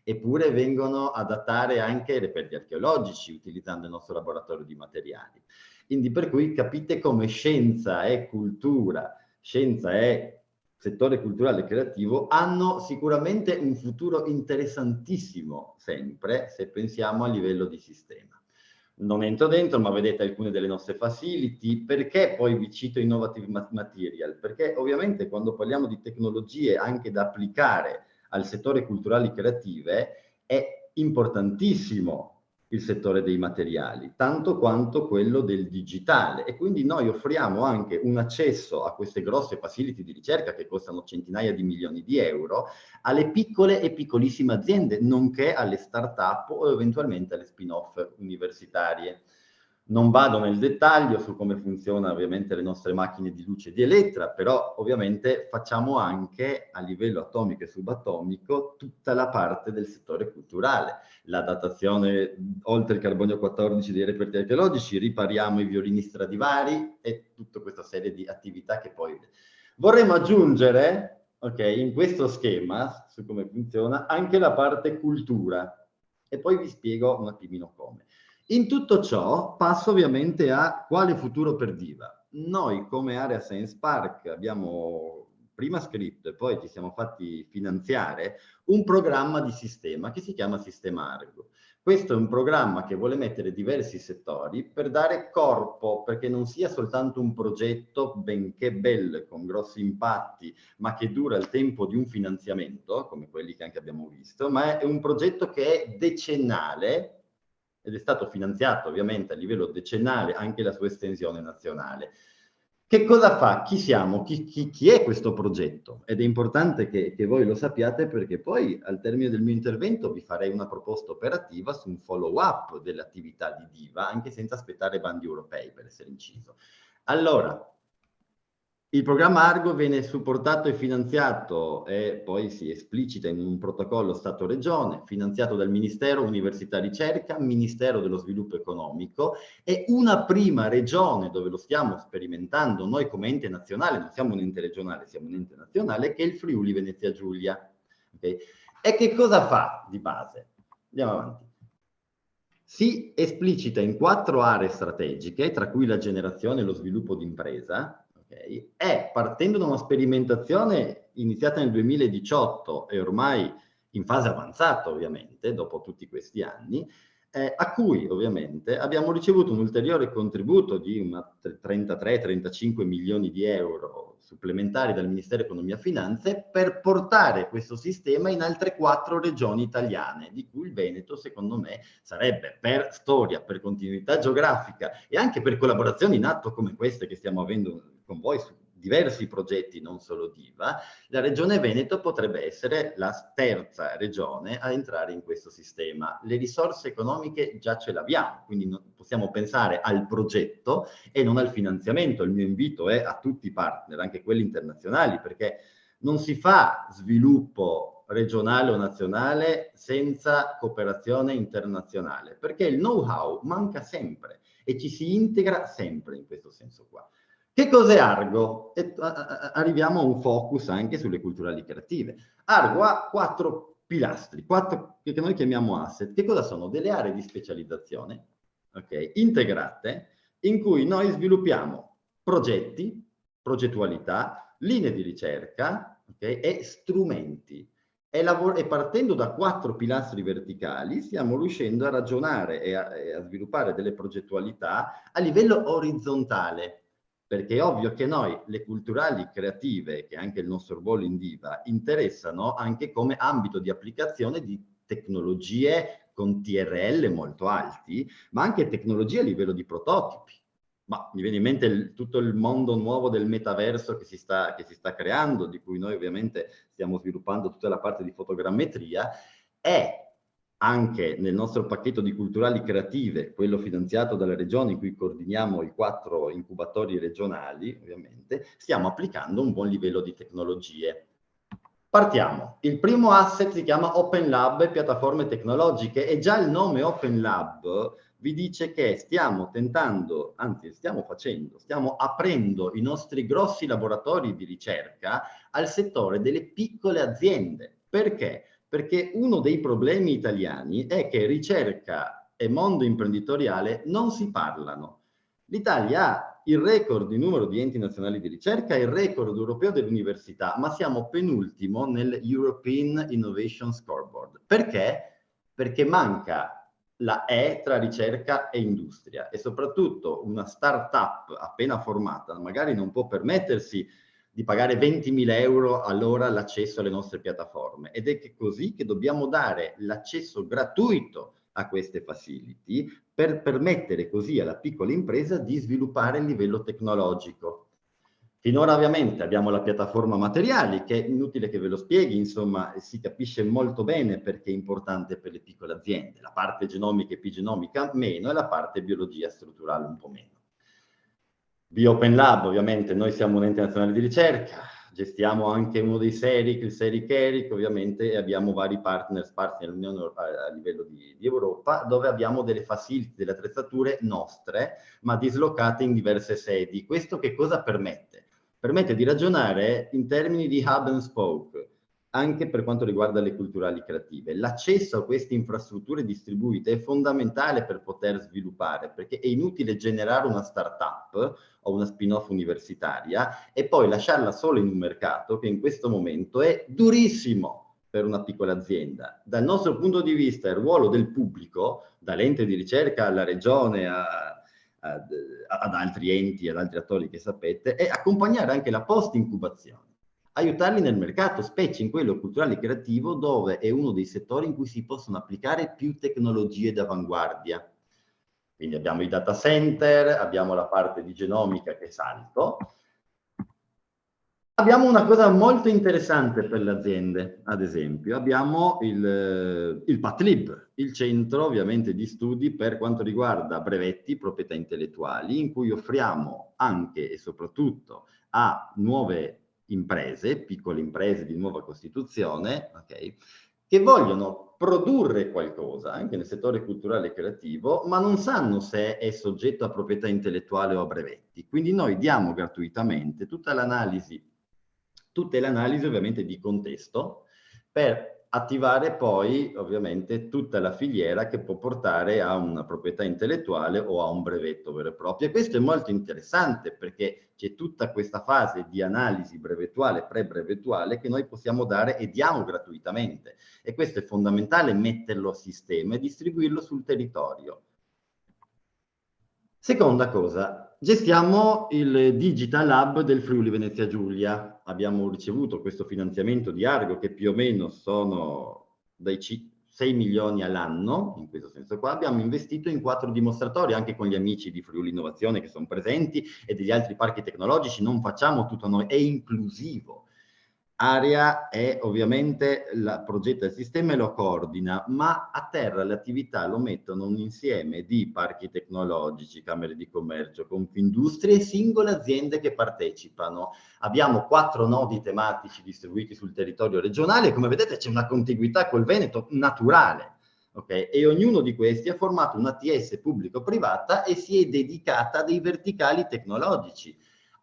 Eppure vengono a datare anche reperti archeologici utilizzando il nostro laboratorio di materiali. Quindi per cui capite come scienza e cultura, scienza e settore culturale e creativo hanno sicuramente un futuro interessantissimo sempre, se pensiamo a livello di sistema. Non entro dentro, ma vedete alcune delle nostre facility. Perché poi vi cito Innovative Material? Perché ovviamente quando parliamo di tecnologie anche da applicare al settore culturali creative è importantissimo il settore dei materiali, tanto quanto quello del digitale, e quindi noi offriamo anche un accesso a queste grosse facility di ricerca che costano centinaia di milioni di euro alle piccole e piccolissime aziende, nonché alle start-up o eventualmente alle spin-off universitarie. Non vado nel dettaglio su come funzionano ovviamente le nostre macchine di luce di Elettra, però ovviamente facciamo anche a livello atomico e subatomico tutta la parte del settore culturale, la datazione oltre il carbonio 14 dei reperti archeologici, ripariamo i violini Stradivari e tutta questa serie di attività che poi vorremmo aggiungere, ok, in questo schema su come funziona anche la parte cultura, e poi vi spiego un attimino come. In tutto ciò passo ovviamente a quale futuro per Diva. Noi come Area Science Park abbiamo prima scritto e poi ci siamo fatti finanziare un programma di sistema che si chiama Sistema Argo. Questo è un programma che vuole mettere diversi settori per dare corpo, perché non sia soltanto un progetto, benché bello, con grossi impatti, ma che dura il tempo di un finanziamento, come quelli che anche abbiamo visto, ma è un progetto che è decennale, ed è stato finanziato ovviamente a livello decennale anche la sua estensione nazionale. Che cosa fa? Chi siamo? Chi è questo progetto? Ed è importante che voi lo sappiate, perché poi al termine del mio intervento vi farei una proposta operativa su un follow-up dell'attività di Diva, anche senza aspettare bandi europei, per essere inciso. Allora, il programma Argo viene supportato e finanziato e poi si esplicita in un protocollo Stato-Regione, finanziato dal Ministero Università Ricerca, Ministero dello Sviluppo Economico e una prima regione dove lo stiamo sperimentando noi come ente nazionale, non siamo un ente regionale, siamo un ente nazionale, che è il Friuli Venezia Giulia. Okay? E che cosa fa di base? Andiamo avanti. Si esplicita in 4 aree strategiche, tra cui la generazione e lo sviluppo d'impresa, okay? E partendo da una sperimentazione iniziata nel 2018 e ormai in fase avanzata ovviamente, dopo tutti questi anni, a cui ovviamente abbiamo ricevuto un ulteriore contributo di 33-35 milioni di euro supplementari dal Ministero Economia e Finanze per portare questo sistema in altre 4 regioni italiane, di cui il Veneto secondo me sarebbe, per storia, per continuità geografica e anche per collaborazioni in atto come queste che stiamo avendo con voi su diversi progetti, non solo Diva, la regione Veneto potrebbe essere la terza regione a entrare in questo sistema. Le risorse economiche già ce l'abbiamo, quindi possiamo pensare al progetto e non al finanziamento. Il mio invito è a tutti i partner, anche quelli internazionali, perché non si fa sviluppo regionale o nazionale senza cooperazione internazionale, perché il know-how manca sempre e ci si integra sempre in questo senso qua. Che cos'è Argo? Arriviamo a un focus anche sulle culturali creative. Argo ha 4 pilastri, 4 che noi chiamiamo asset. Che cosa sono? Delle aree di specializzazione, okay, integrate, in cui noi sviluppiamo progetti, progettualità, linee di ricerca, okay, e strumenti. E partendo da 4 pilastri verticali stiamo riuscendo a ragionare e a sviluppare delle progettualità a livello orizzontale. Perché è ovvio che noi, le culturali creative, che è anche il nostro ruolo in Diva, interessano anche come ambito di applicazione di tecnologie con TRL molto alti, ma anche tecnologie a livello di prototipi. Ma mi viene in mente tutto il mondo nuovo del metaverso che si sta creando, di cui noi ovviamente stiamo sviluppando tutta la parte di fotogrammetria, e anche nel nostro pacchetto di culturali creative, quello finanziato dalla regione in cui coordiniamo i 4 incubatori regionali, ovviamente, stiamo applicando un buon livello di tecnologie. Partiamo. Il primo asset si chiama Open Lab e piattaforme tecnologiche, e già il nome Open Lab vi dice che stiamo tentando, anzi stiamo aprendo i nostri grossi laboratori di ricerca al settore delle piccole aziende. Perché? Perché uno dei problemi italiani è che ricerca e mondo imprenditoriale non si parlano. L'Italia ha il record di numero di enti nazionali di ricerca e il record europeo dell'università, ma siamo penultimo nel European Innovation Scoreboard. Perché? Perché manca la E tra ricerca e industria, e soprattutto una start-up appena formata magari non può permettersi di pagare 20.000 euro all'ora l'accesso alle nostre piattaforme, ed è così che dobbiamo dare l'accesso gratuito a queste facility per permettere così alla piccola impresa di sviluppare il livello tecnologico. Finora ovviamente abbiamo la piattaforma materiali, che è inutile che ve lo spieghi, insomma si capisce molto bene perché è importante per le piccole aziende. La parte genomica e epigenomica meno, e la parte biologia strutturale un po' meno. Open Lab, ovviamente noi siamo un ente nazionale di ricerca, gestiamo anche uno dei SERIC, il SERIC ERIC ovviamente, e abbiamo vari partner nell'Unione Europea a livello di Europa, dove abbiamo delle facility, delle attrezzature nostre, ma dislocate in diverse sedi. Questo che cosa permette? Permette di ragionare in termini di hub and spoke, anche per quanto riguarda le culturali creative. L'accesso a queste infrastrutture distribuite è fondamentale per poter sviluppare, perché è inutile generare una startup o una spin-off universitaria e poi lasciarla solo in un mercato che in questo momento è durissimo per una piccola azienda. Dal nostro punto di vista il ruolo del pubblico, dall'ente di ricerca alla regione ad altri enti, ad altri attori che sapete, è accompagnare anche la post-incubazione, aiutarli nel mercato, specie in quello culturale e creativo, dove è uno dei settori in cui si possono applicare più tecnologie d'avanguardia. Quindi abbiamo i data center, abbiamo la parte di genomica che salto. Abbiamo una cosa molto interessante per le aziende, ad esempio, abbiamo il PatLib, il centro ovviamente di studi per quanto riguarda brevetti, proprietà intellettuali, in cui offriamo anche e soprattutto a nuove imprese, piccole imprese di nuova costituzione, okay, che vogliono produrre qualcosa anche nel settore culturale e creativo, ma non sanno se è soggetto a proprietà intellettuale o a brevetti. Quindi noi diamo gratuitamente tutte le analisi ovviamente di contesto per attivare poi ovviamente tutta la filiera che può portare a una proprietà intellettuale o a un brevetto vero e proprio. E questo è molto interessante perché c'è tutta questa fase di analisi brevettuale, pre-brevettuale che noi possiamo dare e diamo gratuitamente. E questo è fondamentale metterlo a sistema e distribuirlo sul territorio. Seconda cosa, gestiamo il Digital Hub del Friuli Venezia Giulia. Abbiamo ricevuto questo finanziamento di Argo che più o meno sono dai 6 milioni all'anno, in questo senso qua. Abbiamo investito in 4 dimostratori, anche con gli amici di Friuli Innovazione che sono presenti e degli altri parchi tecnologici. Non facciamo tutto noi, è inclusivo. Area è ovviamente la progetta il sistema e lo coordina, ma a terra le attività lo mettono un insieme di parchi tecnologici, camere di commercio, Confindustria e singole aziende che partecipano. Abbiamo 4 nodi tematici distribuiti sul territorio regionale e come vedete c'è una contiguità col Veneto naturale. Okay? E ognuno di questi ha formato una ATS pubblico-privata e si è dedicata a dei verticali tecnologici.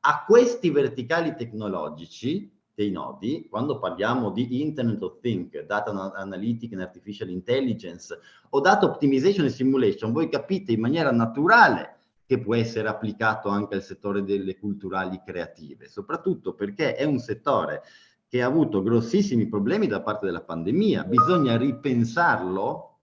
A questi verticali tecnologici dei nodi, quando parliamo di Internet of Things, Data Analytics and Artificial Intelligence o Data Optimization e Simulation, voi capite in maniera naturale che può essere applicato anche al settore delle culturali creative, soprattutto perché è un settore che ha avuto grossissimi problemi da parte della pandemia. Bisogna ripensarlo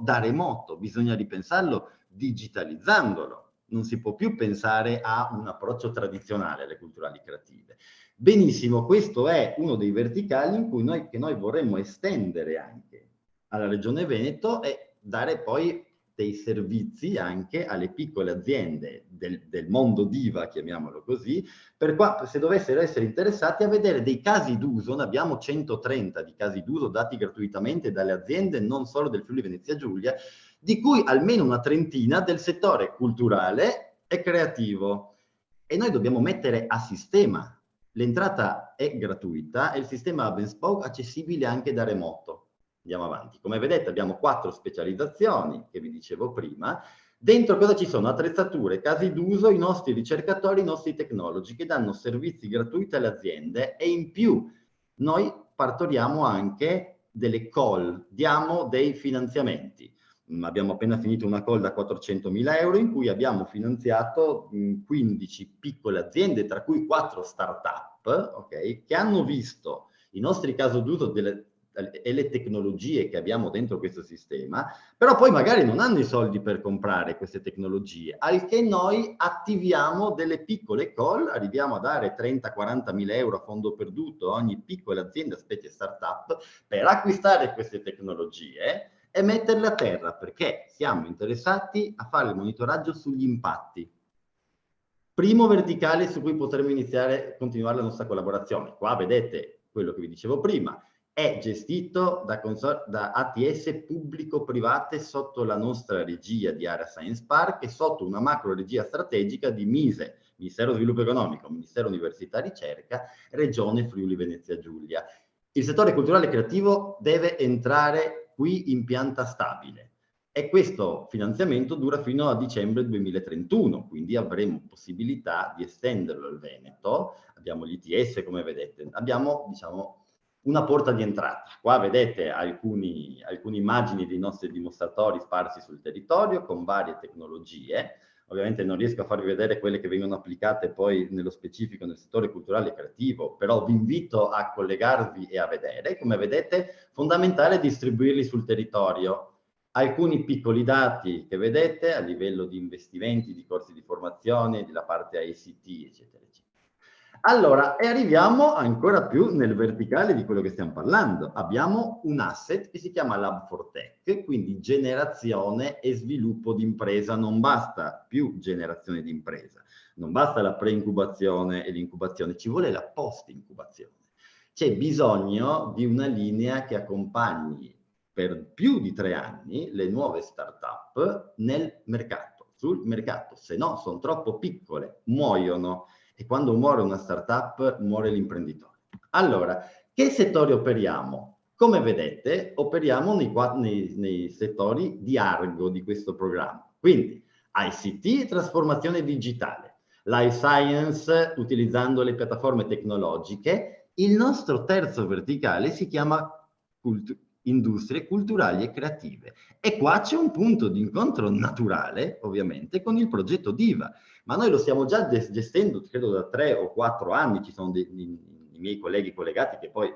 da remoto, bisogna ripensarlo digitalizzandolo. Non si può più pensare a un approccio tradizionale alle culturali creative. Benissimo, questo è uno dei verticali in cui che noi vorremmo estendere anche alla Regione Veneto e dare poi dei servizi anche alle piccole aziende del mondo diva, chiamiamolo così, se dovessero essere interessati a vedere dei casi d'uso. Ne abbiamo 130 di casi d'uso dati gratuitamente dalle aziende, non solo del Friuli Venezia Giulia, di cui almeno una trentina del settore culturale e creativo. E noi dobbiamo mettere a sistema. L'entrata è gratuita e il sistema Hub and Spoke accessibile anche da remoto. Andiamo avanti. Come vedete abbiamo 4 specializzazioni che vi dicevo prima. Dentro cosa ci sono? Attrezzature, casi d'uso, i nostri ricercatori, i nostri tecnologi che danno servizi gratuiti alle aziende e in più noi partoriamo anche delle call, diamo dei finanziamenti. Abbiamo appena finito una call da 400.000 euro in cui abbiamo finanziato 15 piccole aziende, tra cui 4 start-up, okay, che hanno visto i nostri casi d'uso e le tecnologie che abbiamo dentro questo sistema, però poi magari non hanno i soldi per comprare queste tecnologie, al che noi attiviamo delle piccole call, arriviamo a dare 30-40 mila euro a fondo perduto a ogni piccola azienda, specie startup, per acquistare queste tecnologie e metterle a terra, perché siamo interessati a fare il monitoraggio sugli impatti. Primo verticale su cui potremmo iniziare, continuare la nostra collaborazione. Qua vedete quello che vi dicevo prima, è gestito da ATS pubblico-private sotto la nostra regia di Area Science Park e sotto una macro regia strategica di MISE, Ministero Sviluppo Economico, Ministero Università e Ricerca, Regione Friuli Venezia Giulia. Il settore culturale e creativo deve entrare qui in pianta stabile e questo finanziamento dura fino a dicembre 2031, quindi avremo possibilità di estenderlo al Veneto. Abbiamo l'ITS, come vedete, abbiamo, diciamo, una porta di entrata. Qua vedete alcune immagini dei nostri dimostratori sparsi sul territorio con varie tecnologie. Ovviamente non riesco a farvi vedere quelle che vengono applicate poi nello specifico nel settore culturale e creativo, però vi invito a collegarvi e a vedere. Come vedete, fondamentale distribuirli sul territorio. Alcuni piccoli dati che vedete a livello di investimenti, di corsi di formazione, della parte ICT, eccetera, eccetera. Allora, e arriviamo ancora più nel verticale di quello che stiamo parlando. Abbiamo un asset che si chiama Lab for Tech, quindi generazione e sviluppo di impresa. Non basta più generazione di impresa, non basta la pre-incubazione e l'incubazione, ci vuole la post-incubazione. C'è bisogno di una linea che accompagni per più di 3 anni le nuove start-up nel mercato, sul mercato, se no sono troppo piccole, muoiono. E quando muore una startup muore l'imprenditore. Allora, che settori operiamo? Come vedete, operiamo nei settori di Argo di questo programma. Quindi ICT, trasformazione digitale, Life Science, utilizzando le piattaforme tecnologiche. Il nostro terzo verticale si chiama industrie culturali e creative. E qua c'è un punto di incontro naturale, ovviamente, con il progetto DIVA. Ma noi lo stiamo già gestendo, credo da 3 o 4 anni, ci sono i miei colleghi collegati che poi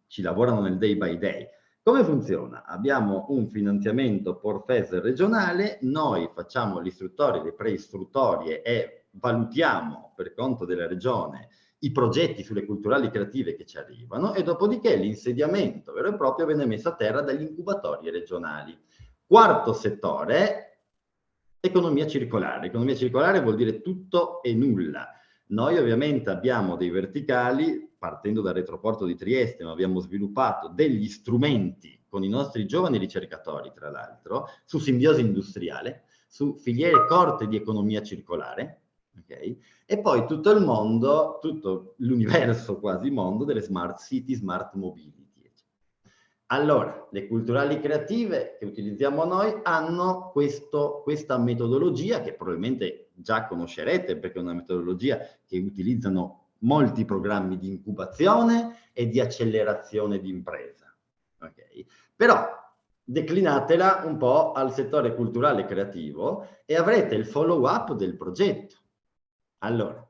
ci lavorano nel day by day. Come funziona? Abbiamo un finanziamento Porfes regionale, noi facciamo le istruttorie, le preistruttorie e valutiamo per conto della regione i progetti sulle culturali creative che ci arrivano e dopodiché l'insediamento vero e proprio viene messo a terra dagli incubatori regionali. Quarto settore, economia circolare. Economia circolare vuol dire tutto e nulla. Noi ovviamente abbiamo dei verticali, partendo dal Retroporto di Trieste, ma abbiamo sviluppato degli strumenti con i nostri giovani ricercatori, tra l'altro, su simbiosi industriale, su filiere corte di economia circolare, ok? E poi tutto il mondo, tutto l'universo quasi mondo delle smart city, smart mobility. Allora, le culturali creative che utilizziamo noi hanno questa metodologia che probabilmente già conoscerete perché è una metodologia che utilizzano molti programmi di incubazione e di accelerazione di impresa. Okay? Però declinatela un po' al settore culturale e creativo e avrete il follow-up del progetto. Allora,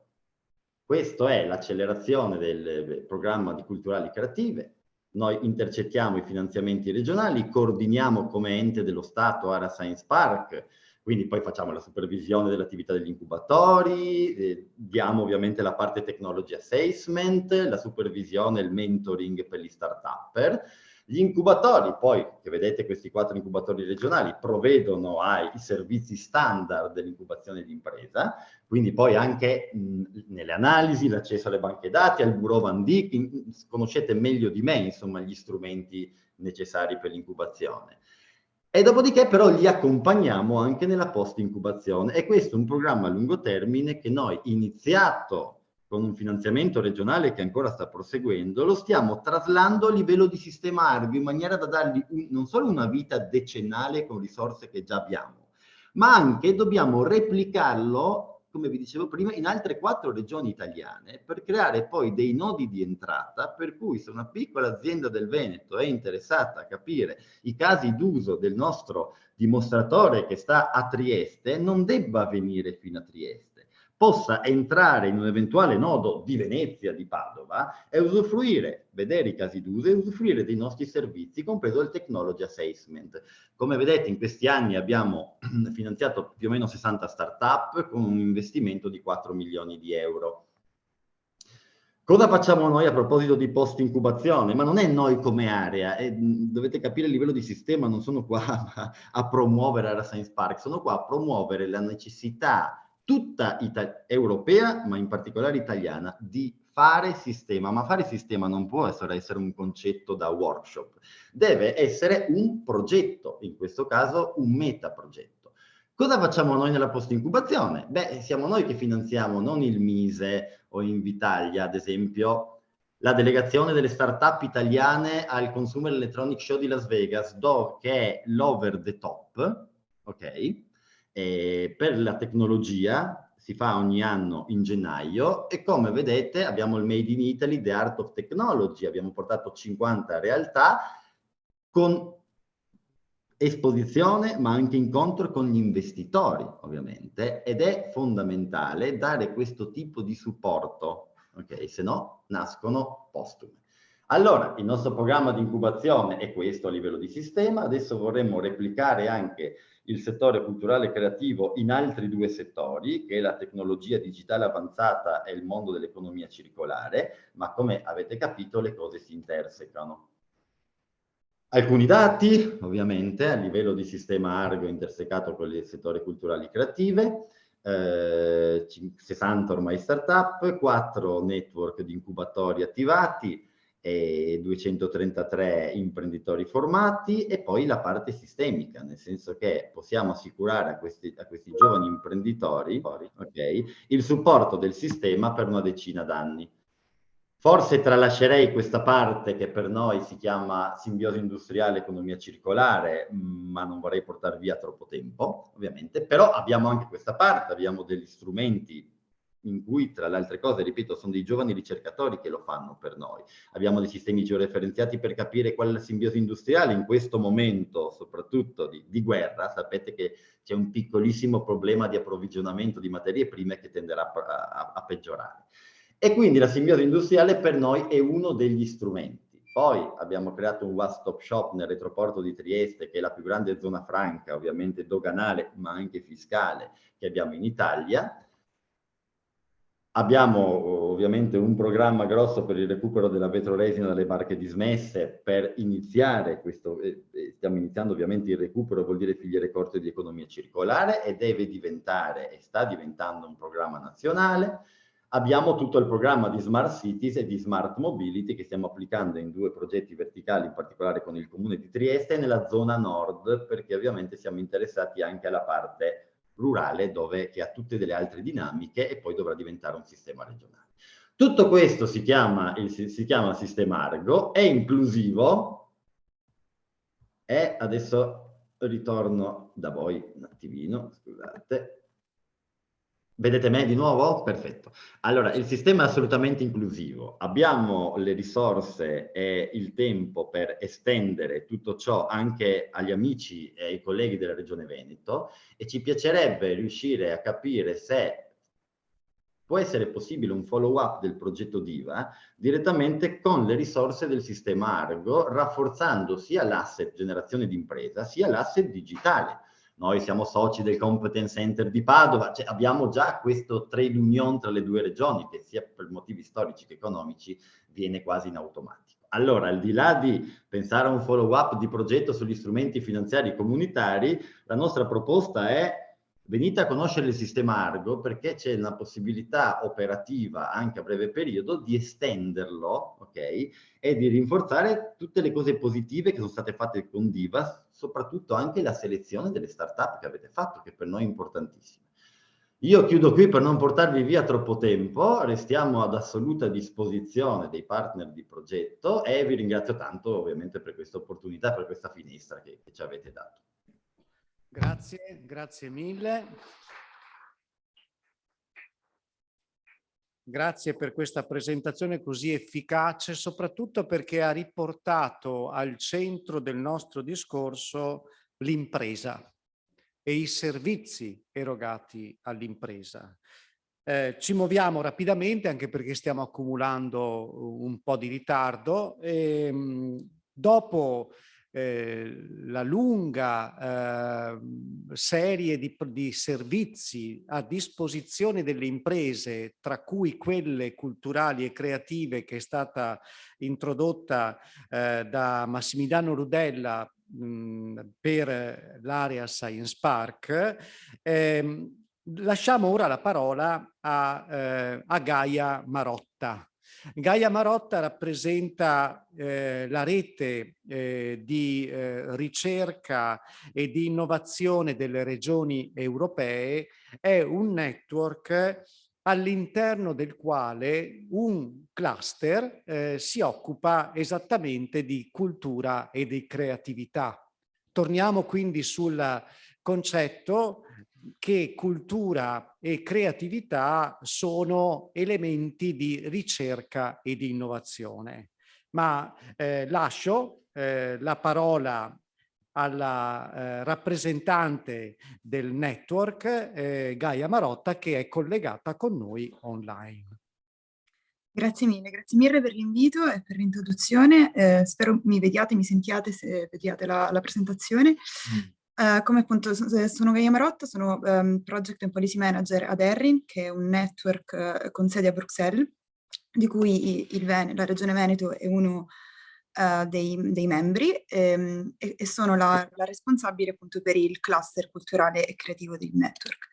questa è l'accelerazione del programma di culturali creative. Noi intercettiamo i finanziamenti regionali, coordiniamo come ente dello Stato Ara Science Park, quindi poi facciamo la supervisione dell'attività degli incubatori, diamo ovviamente la parte technology assessment, la supervisione e il mentoring per gli start-upper. Gli incubatori, poi, che vedete questi 4 incubatori regionali, provvedono ai servizi standard dell'incubazione di impresa, quindi poi anche nelle analisi, l'accesso alle banche dati, al Bureau Van Dijk, conoscete meglio di me, insomma, gli strumenti necessari per l'incubazione. E dopodiché però li accompagniamo anche nella post-incubazione. E questo è un programma a lungo termine che noi, iniziato con un finanziamento regionale che ancora sta proseguendo, lo stiamo traslando a livello di sistema Argo in maniera da dargli non solo una vita decennale con risorse che già abbiamo, ma anche dobbiamo replicarlo, come vi dicevo prima, in altre 4 regioni italiane per creare poi dei nodi di entrata per cui se una piccola azienda del Veneto è interessata a capire i casi d'uso del nostro dimostratore che sta a Trieste, non debba venire fino a Trieste, possa entrare in un eventuale nodo di Venezia, di Padova e usufruire, vedere i casi d'uso e usufruire dei nostri servizi, compreso il technology assessment. Come vedete in questi anni abbiamo finanziato più o meno 60 start-up con un investimento di 4 milioni di euro. Cosa facciamo noi a proposito di post-incubazione? Ma non è noi come area, dovete capire il livello di sistema, non sono qua a promuovere Ara Science Park, sono qua a promuovere la necessità tutta europea, ma in particolare italiana, di fare sistema. Ma fare sistema non può essere un concetto da workshop, deve essere un progetto, in questo caso un metaprogetto. Cosa facciamo noi nella post-incubazione? Beh, siamo noi che finanziamo, non il Mise o Invitalia, ad esempio, la delegazione delle start-up italiane al Consumer Electronic Show di Las Vegas, che è l'over the top, ok? Per la tecnologia si fa ogni anno in gennaio e come vedete abbiamo il Made in Italy, The Art of Technology, abbiamo portato 50 realtà con esposizione ma anche incontro con gli investitori ovviamente ed è fondamentale dare questo tipo di supporto, ok? Se no nascono postume. Allora, il nostro programma di incubazione è questo a livello di sistema, adesso vorremmo replicare anche il settore culturale e creativo in altri 2 settori, che è la tecnologia digitale avanzata e il mondo dell'economia circolare, ma come avete capito le cose si intersecano. Alcuni dati, ovviamente, a livello di sistema Argo intersecato con il settore culturali creative, 60 ormai startup, 4 network di incubatori attivati, e 233 imprenditori formati, e poi la parte sistemica, nel senso che possiamo assicurare a questi giovani imprenditori, okay, il supporto del sistema per una decina d'anni. Forse tralascerei questa parte che per noi si chiama simbiosi industriale economia circolare, ma non vorrei portar via troppo tempo, ovviamente, però abbiamo anche questa parte, abbiamo degli strumenti in cui, tra le altre cose, ripeto, sono dei giovani ricercatori che lo fanno per noi. Abbiamo dei sistemi georeferenziati per capire qual è la simbiosi industriale in questo momento, soprattutto di guerra. Sapete che c'è un piccolissimo problema di approvvigionamento di materie prime che tenderà a peggiorare. E quindi la simbiosi industriale per noi è uno degli strumenti. Poi abbiamo creato un one-stop shop nel retroporto di Trieste, che è la più grande zona franca, ovviamente doganale, ma anche fiscale, che abbiamo in Italia. Abbiamo ovviamente un programma grosso per il recupero della vetroresina dalle barche dismesse per iniziare questo, stiamo iniziando ovviamente il recupero, vuol dire filiere corte di economia circolare, e deve diventare e sta diventando un programma nazionale. Abbiamo tutto il programma di Smart Cities e di Smart Mobility che stiamo applicando in 2 progetti verticali, in particolare con il Comune di Trieste e nella zona nord, perché ovviamente siamo interessati anche alla parte rurale, che ha tutte delle altre dinamiche e poi dovrà diventare un sistema regionale. Tutto questo si chiama sistema Argo, è inclusivo, e adesso ritorno da voi un attimino, scusate. Vedete me di nuovo? Perfetto. Allora, il sistema è assolutamente inclusivo. Abbiamo le risorse e il tempo per estendere tutto ciò anche agli amici e ai colleghi della Regione Veneto, e ci piacerebbe riuscire a capire se può essere possibile un follow-up del progetto DIVA direttamente con le risorse del sistema Argo, rafforzando sia l'asset generazione d'impresa, sia l'asset digitale. Noi siamo soci del Competence Center di Padova, cioè abbiamo già questo trade union tra le 2 regioni che sia per motivi storici che economici viene quasi in automatico. Allora, al di là di pensare a un follow-up di progetto sugli strumenti finanziari comunitari, la nostra proposta è: venite a conoscere il sistema Argo, perché c'è una possibilità operativa anche a breve periodo di estenderlo, ok? E di rinforzare tutte le cose positive che sono state fatte con DIVA, soprattutto anche la selezione delle start-up che avete fatto, che per noi è importantissima. Io chiudo qui per non portarvi via troppo tempo, restiamo ad assoluta disposizione dei partner di progetto e vi ringrazio tanto ovviamente per questa opportunità, per questa finestra che ci avete dato. Grazie, grazie mille. Grazie per questa presentazione così efficace, soprattutto perché ha riportato al centro del nostro discorso l'impresa e i servizi erogati all'impresa. Ci muoviamo rapidamente anche perché stiamo accumulando un po' di ritardo. Dopo la lunga serie di servizi a disposizione delle imprese, tra cui quelle culturali e creative che è stata introdotta da Massimiliano Rudella per l'area Science Park, lasciamo ora la parola a Gaia Marotta. Gaia Marotta rappresenta la rete di ricerca e di innovazione delle regioni europee, è un network all'interno del quale un cluster si occupa esattamente di cultura e di creatività. Torniamo quindi sul concetto che cultura e creatività sono elementi di ricerca e di innovazione. Ma lascio la parola alla rappresentante del network, Gaia Marotta, che è collegata con noi online. Grazie mille per l'invito e per l'introduzione. Spero mi vediate, mi sentiate, se vediate la presentazione. Come appunto sono Gaia Marotta, sono Project and Policy Manager ad ERRIN, che è un network con sede a Bruxelles, di cui la Regione Veneto è uno dei membri e sono la responsabile appunto per il cluster culturale e creativo del network.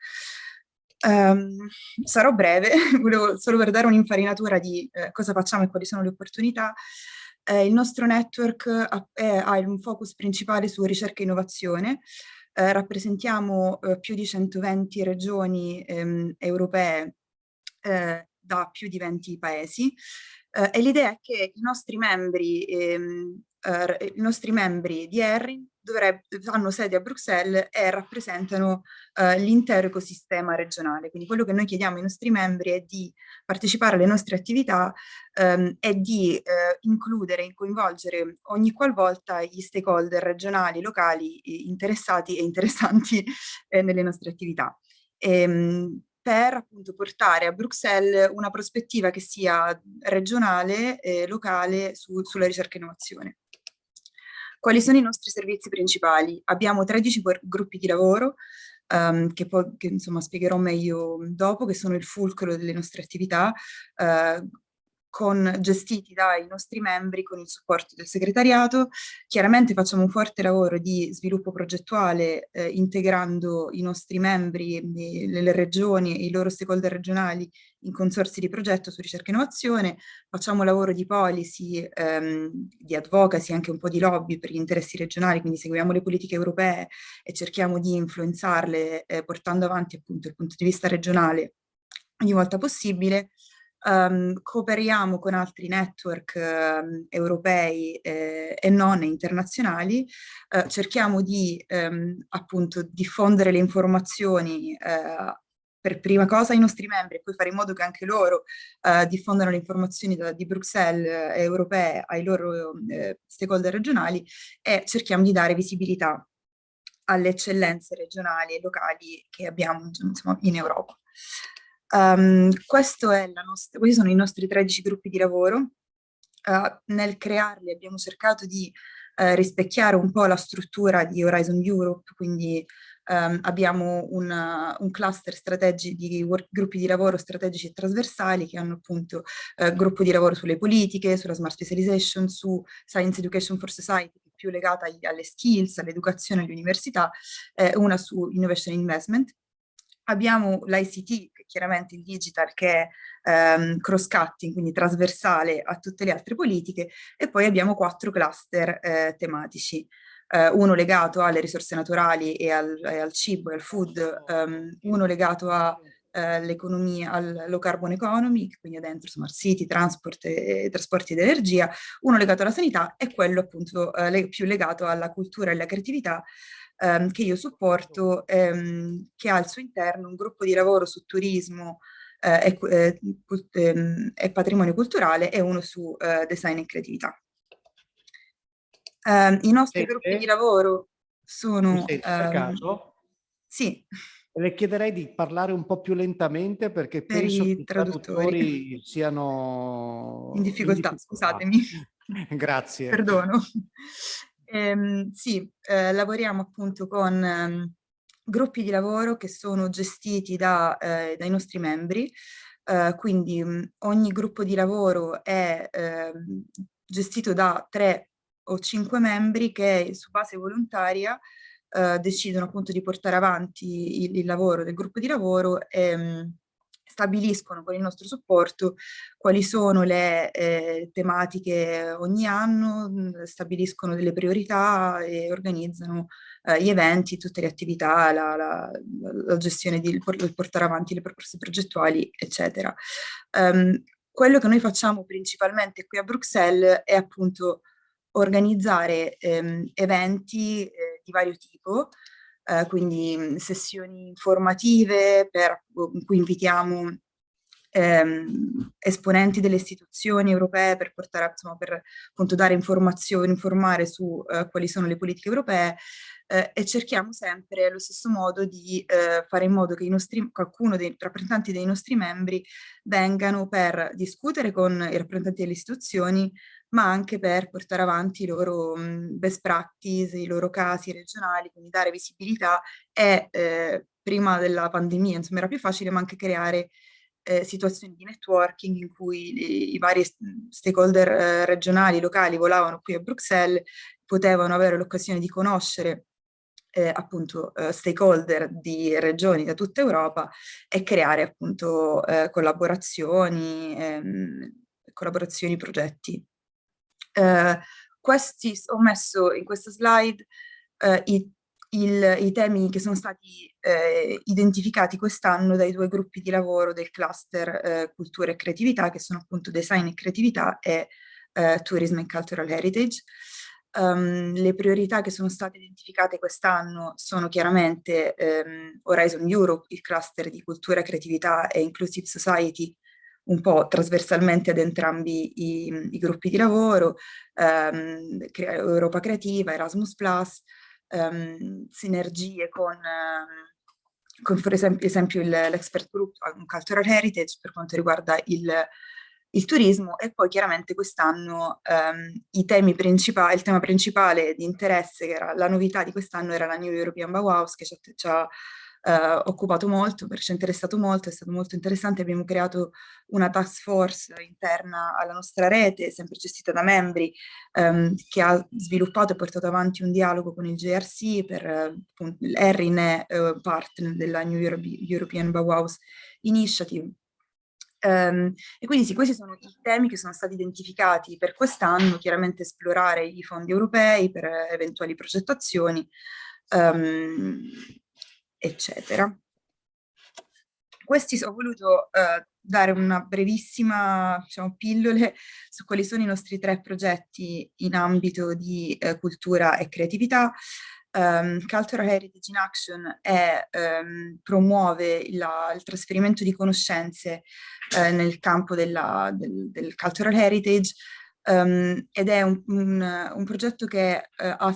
Sarò breve, volevo solo per dare un'infarinatura di cosa facciamo e quali sono le opportunità. Il nostro network ha un focus principale su ricerca e innovazione. Rappresentiamo più di 120 regioni europee da più di 20 paesi e l'idea è che i nostri membri di ERRIN hanno sede a Bruxelles e rappresentano l'intero ecosistema regionale. Quindi quello che noi chiediamo ai nostri membri è di partecipare alle nostre attività e di includere e coinvolgere ogni qualvolta gli stakeholder regionali, locali, interessati e interessanti nelle nostre attività. Per appunto portare a Bruxelles una prospettiva che sia regionale e locale sulla ricerca e innovazione. Quali sono i nostri servizi principali? Abbiamo 13 gruppi di lavoro che insomma spiegherò meglio dopo, che sono il fulcro delle nostre attività, gestiti dai nostri membri con il supporto del segretariato. Chiaramente facciamo un forte lavoro di sviluppo progettuale integrando i nostri membri, le regioni e i loro stakeholder regionali in consorzi di progetto su ricerca e innovazione. Facciamo lavoro di policy, di advocacy, anche un po' di lobby per gli interessi regionali, quindi seguiamo le politiche europee e cerchiamo di influenzarle portando avanti appunto il punto di vista regionale ogni volta possibile. Cooperiamo con altri network europei e non internazionali, cerchiamo di appunto diffondere le informazioni per prima cosa ai nostri membri e poi fare in modo che anche loro diffondano le informazioni di Bruxelles europee ai loro stakeholder regionali e cerchiamo di dare visibilità alle eccellenze regionali e locali che abbiamo insomma, in Europa. Questi sono i nostri 13 gruppi di lavoro. Nel crearli abbiamo cercato di rispecchiare un po' la struttura di Horizon Europe, quindi abbiamo un cluster di gruppi di lavoro strategici e trasversali che hanno appunto gruppo di lavoro sulle politiche, sulla smart specialization, su Science Education for Society, più legata alle skills, all'educazione, alle università, una su Innovation Investment. Abbiamo l'ICT, chiaramente il digital, che è cross-cutting, quindi trasversale a tutte le altre politiche, e poi abbiamo 4 cluster tematici. Uno legato alle risorse naturali e al cibo e al food, uno legato all'economia, al low carbon economy, quindi dentro smart city, trasporti ed energia, uno legato alla sanità e quello appunto più legato alla cultura e alla creatività, che io supporto, che ha al suo interno un gruppo di lavoro su turismo e patrimonio culturale e uno su design e creatività. I nostri gruppi di lavoro sono... per caso? Sì. Le chiederei di parlare un po' più lentamente perché penso che i traduttori siano in difficoltà. Scusatemi. Grazie. Perdono. Sì, lavoriamo appunto con gruppi di lavoro che sono gestiti dai nostri membri, quindi ogni gruppo di lavoro è gestito da 3 o 5 membri che su base volontaria decidono appunto di portare avanti il lavoro del gruppo di lavoro e stabiliscono con il nostro supporto quali sono le tematiche ogni anno, stabiliscono delle priorità e organizzano gli eventi, tutte le attività, la gestione del portare avanti le proposte progettuali, eccetera. Quello che noi facciamo principalmente qui a Bruxelles è appunto organizzare eventi di vario tipo, quindi sessioni informative in cui invitiamo esponenti delle istituzioni europee per portare, insomma, per appunto dare informazioni, informare su quali sono le politiche europee, e cerchiamo sempre allo stesso modo di fare in modo che qualcuno dei rappresentanti dei nostri membri vengano per discutere con i rappresentanti delle istituzioni, ma anche per portare avanti i loro best practice, i loro casi regionali, quindi dare visibilità e prima della pandemia, insomma, era più facile, ma anche creare situazioni di networking in cui i vari stakeholder regionali, locali volavano qui a Bruxelles, potevano avere l'occasione di conoscere appunto stakeholder di regioni da tutta Europa e creare appunto collaborazioni, progetti. Ho messo in questa slide i temi che sono stati identificati quest'anno dai 2 gruppi di lavoro del cluster cultura e creatività, che sono appunto design e creatività e tourism and cultural heritage. Le priorità che sono state identificate quest'anno sono chiaramente Horizon Europe, il cluster di cultura, creatività e inclusive society, un po' trasversalmente ad entrambi i gruppi di lavoro, Europa Creativa, Erasmus+, sinergie con per esempio l'Expert Group, un Cultural Heritage per quanto riguarda il turismo, e poi chiaramente quest'anno il tema principale di interesse, che era la novità di quest'anno, era la New European Bauhaus, che ci ha occupato molto, ci ha interessato molto, è stato molto interessante. Abbiamo creato una task force interna alla nostra rete, sempre gestita da membri, che ha sviluppato e portato avanti un dialogo con il JRC per l'ERIN è partner della New European Bauhaus Initiative. E quindi sì, questi sono i temi che sono stati identificati per quest'anno, chiaramente esplorare i fondi europei per eventuali progettazioni, eccetera. Ho voluto dare una brevissima, diciamo, pillole su quali sono i nostri 3 progetti in ambito di cultura e creatività. Cultural Heritage in Action promuove il trasferimento di conoscenze nel campo del Cultural Heritage, ed è un progetto che ha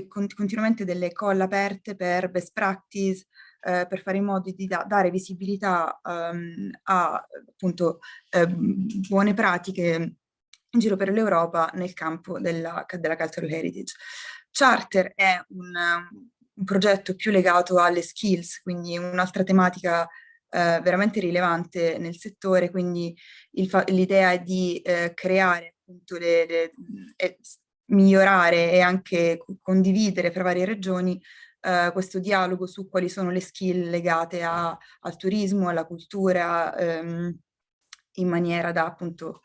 continuamente delle call aperte per best practice, per fare in modo di dare visibilità a appunto buone pratiche in giro per l'Europa nel campo della Cultural Heritage. Charter è un progetto più legato alle skills, quindi un'altra tematica veramente rilevante nel settore, quindi l'idea è di creare appunto migliorare e anche condividere fra varie regioni questo dialogo su quali sono le skill legate al turismo, alla cultura, in maniera da appunto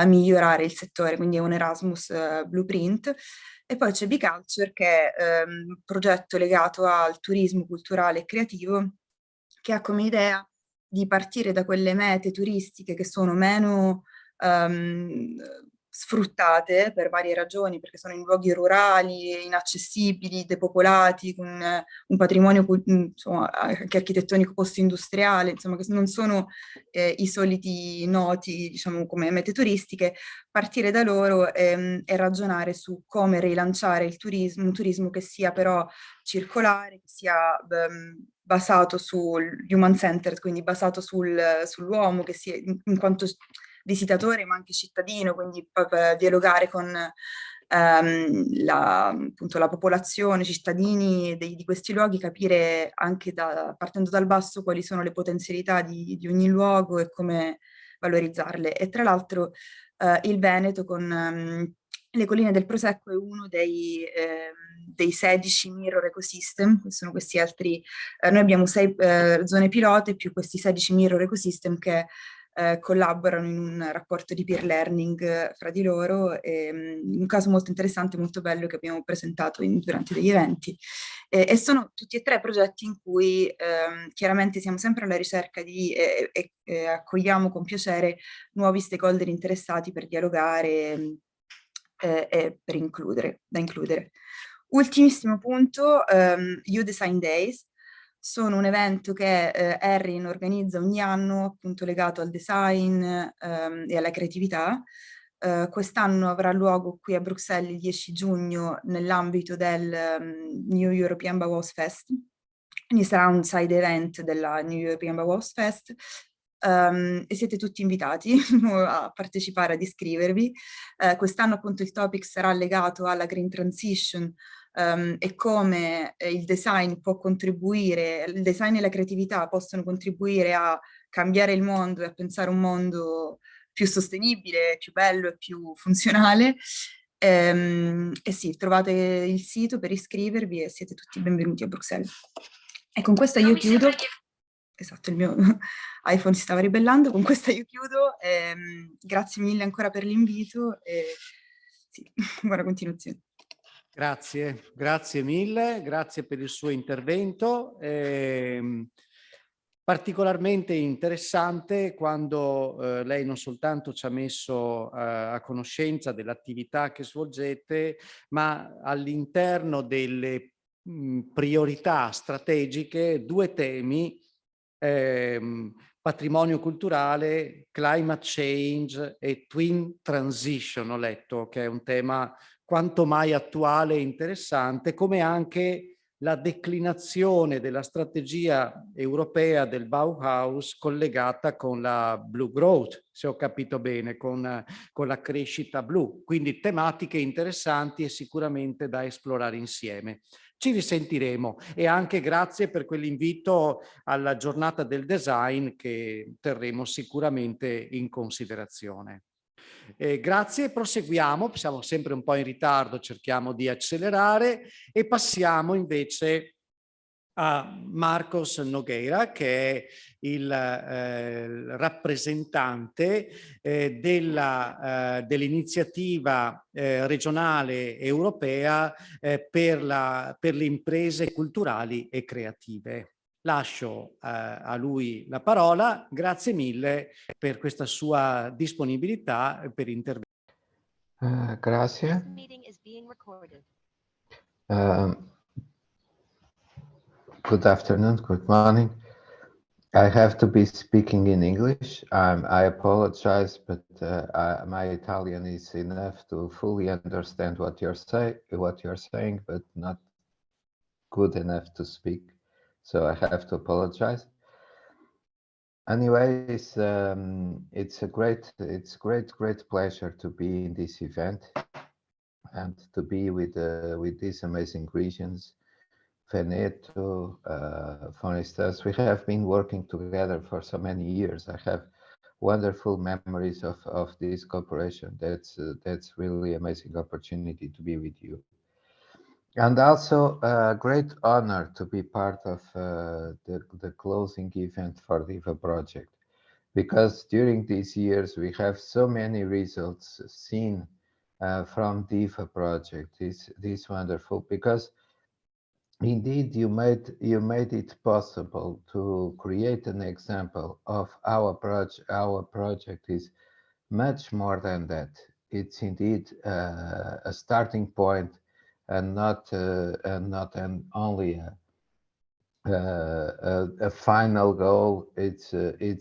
migliorare il settore, quindi è un Erasmus Blueprint. E poi c'è Biculture, che è un progetto legato al turismo culturale e creativo, che ha come idea di partire da quelle mete turistiche che sono meno sfruttate per varie ragioni, perché sono in luoghi rurali, inaccessibili, depopolati, con un patrimonio insomma, anche architettonico post-industriale, insomma, che non sono i soliti noti, diciamo, come mete turistiche. Partire da loro e ragionare su come rilanciare il turismo, un turismo che sia però circolare, che sia basato sul human-centered, quindi basato sull'uomo, che sia in quanto visitatore ma anche cittadino, quindi dialogare con appunto la popolazione, cittadini di questi luoghi, capire anche partendo dal basso quali sono le potenzialità di ogni luogo e come valorizzarle. E tra l'altro il Veneto con le colline del Prosecco è uno dei 16 mirror ecosystem, che sono questi altri, noi abbiamo 6 zone pilote più questi 16 mirror ecosystem che collaborano in un rapporto di peer learning fra di loro, un caso molto interessante, molto bello che abbiamo presentato durante degli eventi, e sono tutti e 3 progetti in cui chiaramente siamo sempre alla ricerca di accogliamo con piacere nuovi stakeholder interessati per dialogare e da includere. Ultimissimo punto, You Design Days. sono un evento che Erin organizza ogni anno, appunto legato al design e alla creatività. Quest'anno avrà luogo qui a Bruxelles il 10 giugno nell'ambito del New European Bauhaus Fest. Quindi sarà un side event della New European Bauhaus Fest. E siete tutti invitati a partecipare, ad iscrivervi. Quest'anno appunto il topic sarà legato alla Green Transition e come il design può contribuire, il design e la creatività possono contribuire a cambiare il mondo e a pensare un mondo più sostenibile, più bello e più funzionale. E sì, trovate il sito per iscrivervi e siete tutti benvenuti a Bruxelles. E con questo io chiudo. Esatto, il mio iPhone si stava ribellando, con questa io chiudo. Grazie mille ancora per l'invito e sì, buona continuazione. Grazie, grazie mille, grazie per il suo intervento. Particolarmente interessante quando lei non soltanto ci ha messo a conoscenza dell'attività che svolgete, ma all'interno delle priorità strategiche due temi: patrimonio culturale, climate change e twin transition. Ho letto che è un tema quanto mai attuale e interessante, come anche la declinazione della strategia europea del Bauhaus collegata con la Blue Growth, se ho capito bene, con la crescita blu. Quindi tematiche interessanti e sicuramente da esplorare insieme. Ci risentiremo e anche grazie per quell'invito alla giornata del design che terremo sicuramente in considerazione. Grazie, proseguiamo, siamo sempre un po' in ritardo, cerchiamo di accelerare e passiamo invece a Marcos Nogueira, che è il rappresentante dell'iniziativa regionale europea per le imprese culturali e creative. Lascio a lui la parola. Grazie mille per questa sua disponibilità per intervenire. Grazie. Good afternoon, good morning. I have to be speaking in English. I apologize, but my Italian is enough to fully understand what you're saying, but not good enough to speak. So I have to apologize. Anyways, it's great pleasure to be in this event and to be with these amazing regions. Veneto, for instance, we have been working together for so many years. I have wonderful memories of this cooperation. That's really amazing opportunity to be with you. And also a great honor to be part of the closing event for the DIVA project, because during these years we have so many results seen from DIVA project. This wonderful, because indeed you made it possible to create an example of our project. Our project is much more than that. It's indeed a starting point, and not only a final goal. It's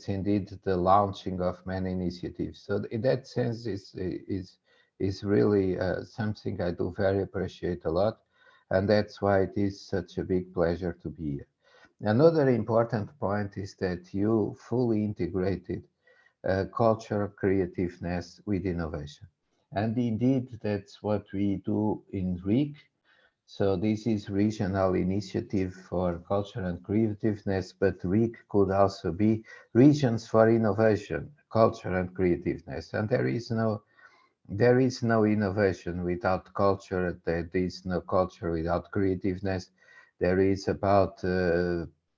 indeed the launching of many initiatives. So in that sense, is really something I do very appreciate a lot, and that's why it is such a big pleasure to be here. Another important point is that you fully integrated cultural creativeness with innovation. And indeed, that's what we do in RIC. So this is regional initiative for culture and creativeness, but RIC could also be regions for innovation, culture and creativeness. And there is no innovation without culture. There is no culture without creativeness. There is about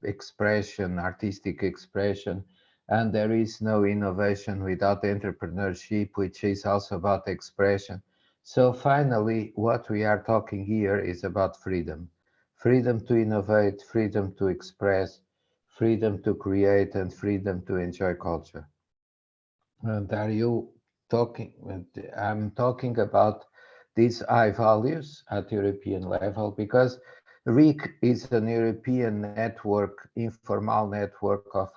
expression, artistic expression. And there is no innovation without entrepreneurship, which is also about expression. So finally, what we are talking here is about freedom. Freedom to innovate, freedom to express, freedom to create, and freedom to enjoy culture. And I'm talking about these high values at European level, because RIC is an European network, informal network of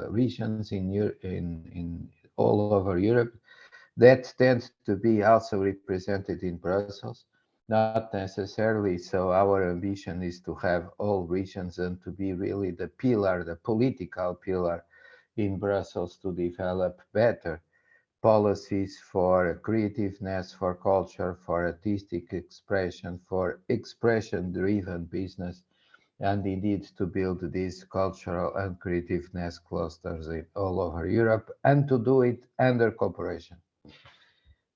regions in all over Europe that tend to be also represented in Brussels. Not necessarily, so our ambition is to have all regions and to be really the pillar, the political pillar in Brussels to develop better policies for creativeness, for culture, for artistic expression, for expression-driven business, and indeed to build these cultural and creativeness clusters all over Europe, and to do it under cooperation.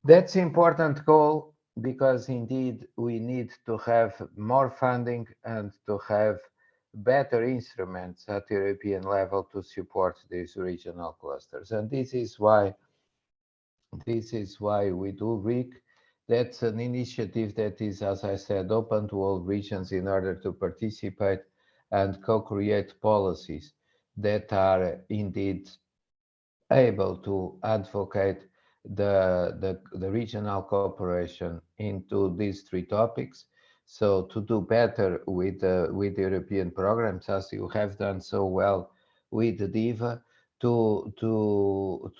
That's an important goal because indeed we need to have more funding and to have better instruments at European level to support these regional clusters. And this is why we do RIC. That's an initiative that is, as I said, open to all regions in order to participate and co-create policies that are indeed able to advocate the regional cooperation into these three topics. So to do better with European programs, as you have done so well with the DIVA, to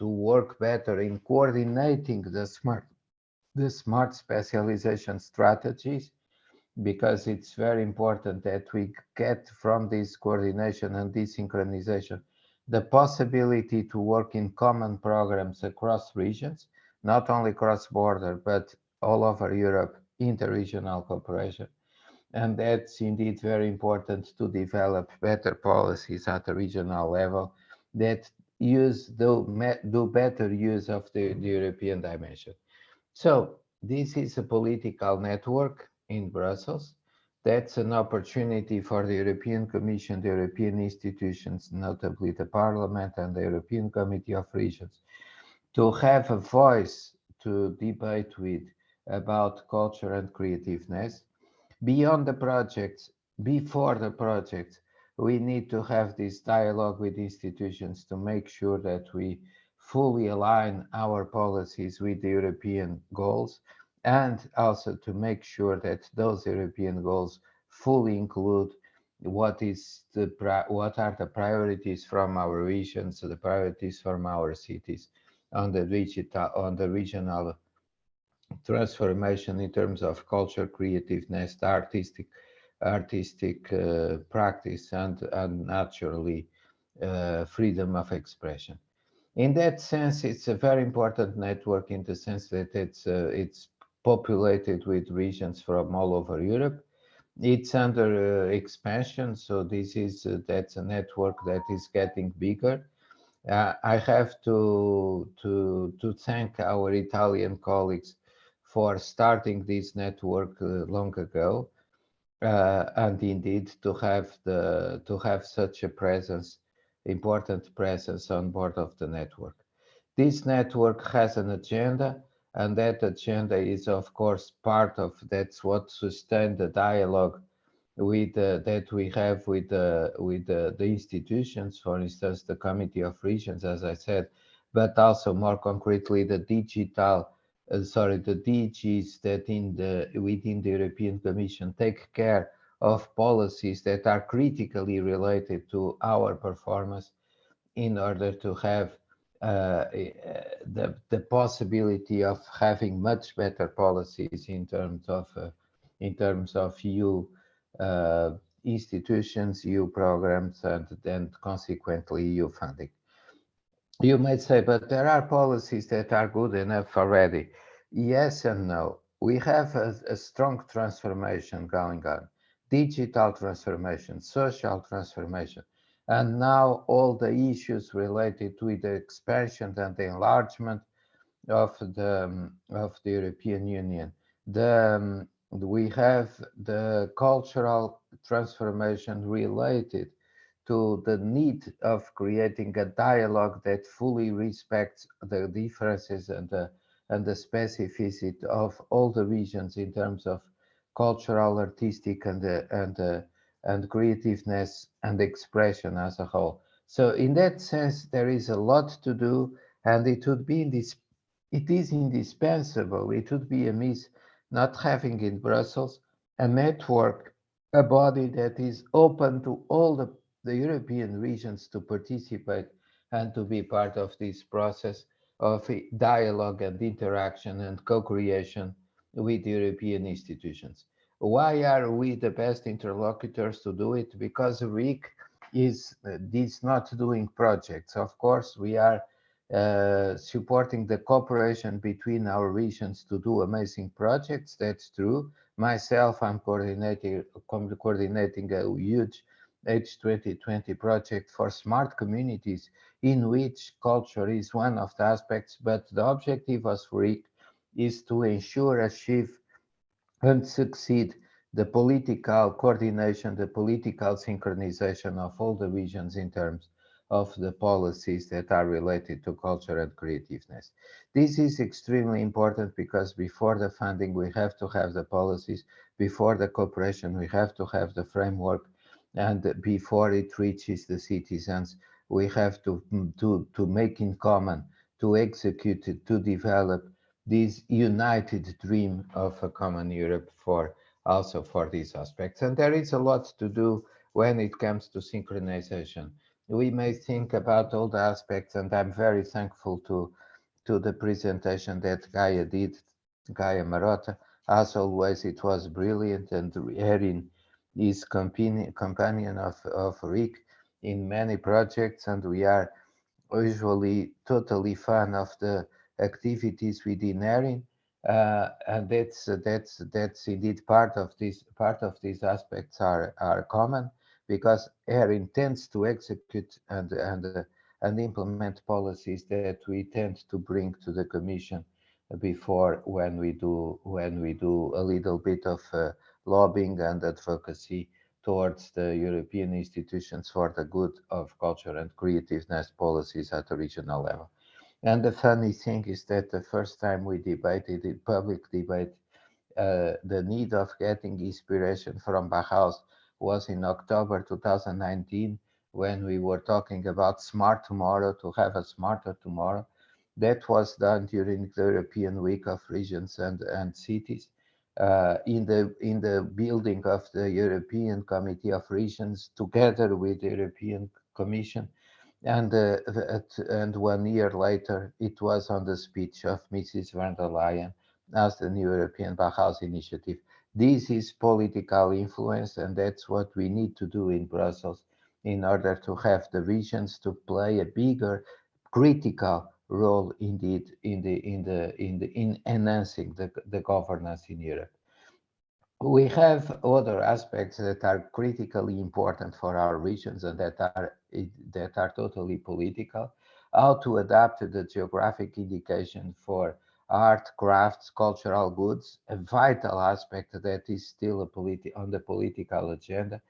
work better in coordinating the smart specialization strategies, because it's very important that we get from this coordination and this synchronization the possibility to work in common programs across regions, not only cross-border, but all over Europe, interregional cooperation. And that's indeed very important to develop better policies at the regional level that do better use of the European dimension. So this is a political network in Brussels. That's an opportunity for the European Commission, the European institutions, notably the Parliament and the European Committee of Regions, to have a voice to debate with about culture and creativeness. Beyond the projects, before the projects, we need to have this dialogue with institutions to make sure that we fully align our policies with the European goals, and also to make sure that those European goals fully include what are the priorities from our regions, the priorities from our cities on the regional transformation in terms of culture, creativeness, artistic practice, and naturally freedom of expression. In that sense, it's a very important network in the sense that it's populated with regions from all over Europe. It's under expansion, so that's a network that is getting bigger. I have to thank our Italian colleagues for starting this network long ago, and indeed to have such a important presence on board of the network. This network has an agenda, and that agenda is, of course, that's what sustains the dialogue that we have with the institutions, for instance, the Committee of Regions, as I said, but also more concretely the DGs that within the European Commission take care of policies that are critically related to our performance, in order to have the possibility of having much better policies in terms of EU institutions, EU programs, and then consequently EU funding. You might say, but there are policies that are good enough already. Yes and no. We have a strong transformation going on, digital transformation, social transformation, and now all the issues related to the expansion and the enlargement of the European Union. We have the cultural transformation related to the need of creating a dialogue that fully respects the differences and the specificity of all the regions in terms of cultural, artistic, and creativeness and expression as a whole. So in that sense, there is a lot to do, and it is indispensable. It would be amiss not having in Brussels a network, a body that is open to all the European regions to participate and to be part of this process of dialogue and interaction and co-creation with European institutions. Why are we the best interlocutors to do it? Because RIC is not doing projects. Of course, we are supporting the cooperation between our regions to do amazing projects. That's true. Myself, I'm coordinating a huge H2020 project for smart communities in which culture is one of the aspects, but the objective of RIC is to ensure, achieve, and succeed the political coordination, the political synchronization of all the regions in terms of the policies that are related to culture and creativeness. This is extremely important because before the funding, we have to have the policies. Before the cooperation, we have to have the framework. And before it reaches the citizens, we have to make in common, to execute it, to develop this united dream of a common Europe also for these aspects. And there is a lot to do when it comes to synchronization. We may think about all the aspects, and I'm very thankful to the presentation that Gaia did, Gaia Marotta. As always, it was brilliant, and Erin is companion of RIC in many projects, and we are usually totally fan of the activities within Erin, and that's indeed part of these aspects are common, because Erin tends to execute and implement policies that we tend to bring to the Commission before when we do a little bit of lobbying and advocacy towards the European institutions for the good of culture and creativeness policies at the regional level. And the funny thing is that the first time we debated in public debate the need of getting inspiration from Bauhaus was in October 2019, when we were talking about smart tomorrow, to have a smarter tomorrow. That was done during the European Week of Regions and Cities, in the building of the European Committee of Regions, together with the European Commission. And 1 year later, it was on the speech of Mrs. von der Leyen as the new European Bauhaus Initiative. This is political influence, and that's what we need to do in Brussels in order to have the regions to play a bigger critical role indeed in enhancing the governance in Europe. We have other aspects that are critically important for our regions and that are totally political. How to adapt the geographic indication for art, crafts, cultural goods, a vital aspect that is still on the political agenda.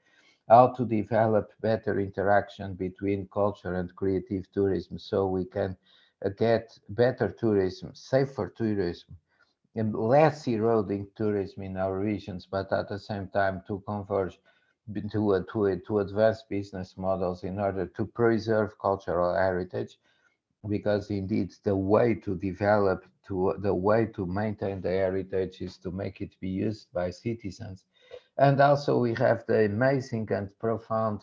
How to develop better interaction between culture and creative tourism so we can get better tourism, safer tourism, and less eroding tourism in our regions, but at the same time to converge to advanced business models in order to preserve cultural heritage, because indeed the way to develop, the way to maintain the heritage is to make it be used by citizens. And also we have the amazing and profound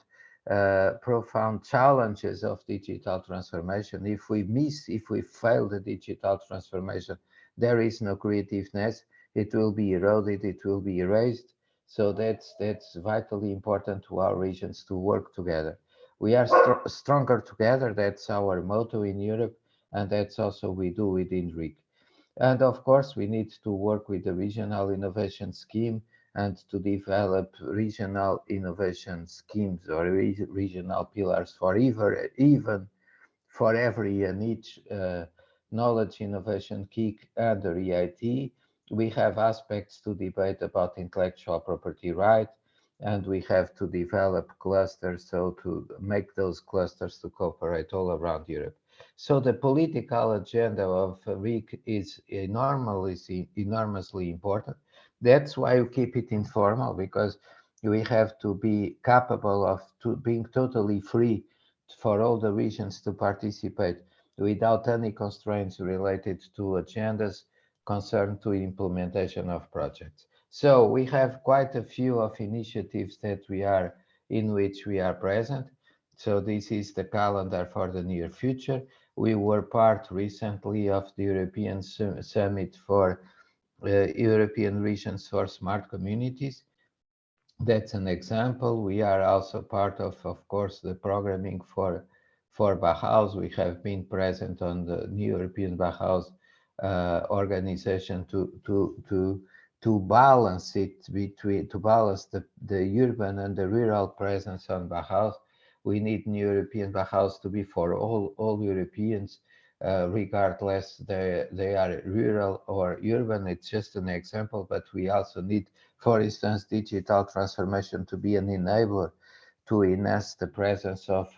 challenges of digital transformation. If we fail the digital transformation, there is no creativeness. It will be eroded, it will be erased. So that's vitally important to our regions to work together. We are stronger together. That's our motto in Europe, and that's also we do within RIC. And of course, we need to work with the regional innovation scheme and to develop regional innovation schemes or regional pillars for even for every and each knowledge innovation kick and the REIT. We have aspects to debate about intellectual property right, and we have to develop clusters, so to make those clusters to cooperate all around Europe. So the political agenda of RIC is enormously important. That's why we keep it informal, because we have to be capable of being totally free for all the regions to participate without any constraints related to agendas, concerned to implementation of projects. So we have quite a few of initiatives in which we are present. So this is the calendar for the near future. We were part recently of the European Summit for European Regions for Smart Communities. That's an example. We are also part of course, the programming for Bauhaus. We have been present on the new European Bauhaus organization to balance it to balance the urban and the rural presence on Bauhaus. We need new European Bauhaus to be for all Europeans, regardless they are rural or urban. It's just an example, but we also need, for instance, digital transformation to be an enabler to enhance the presence of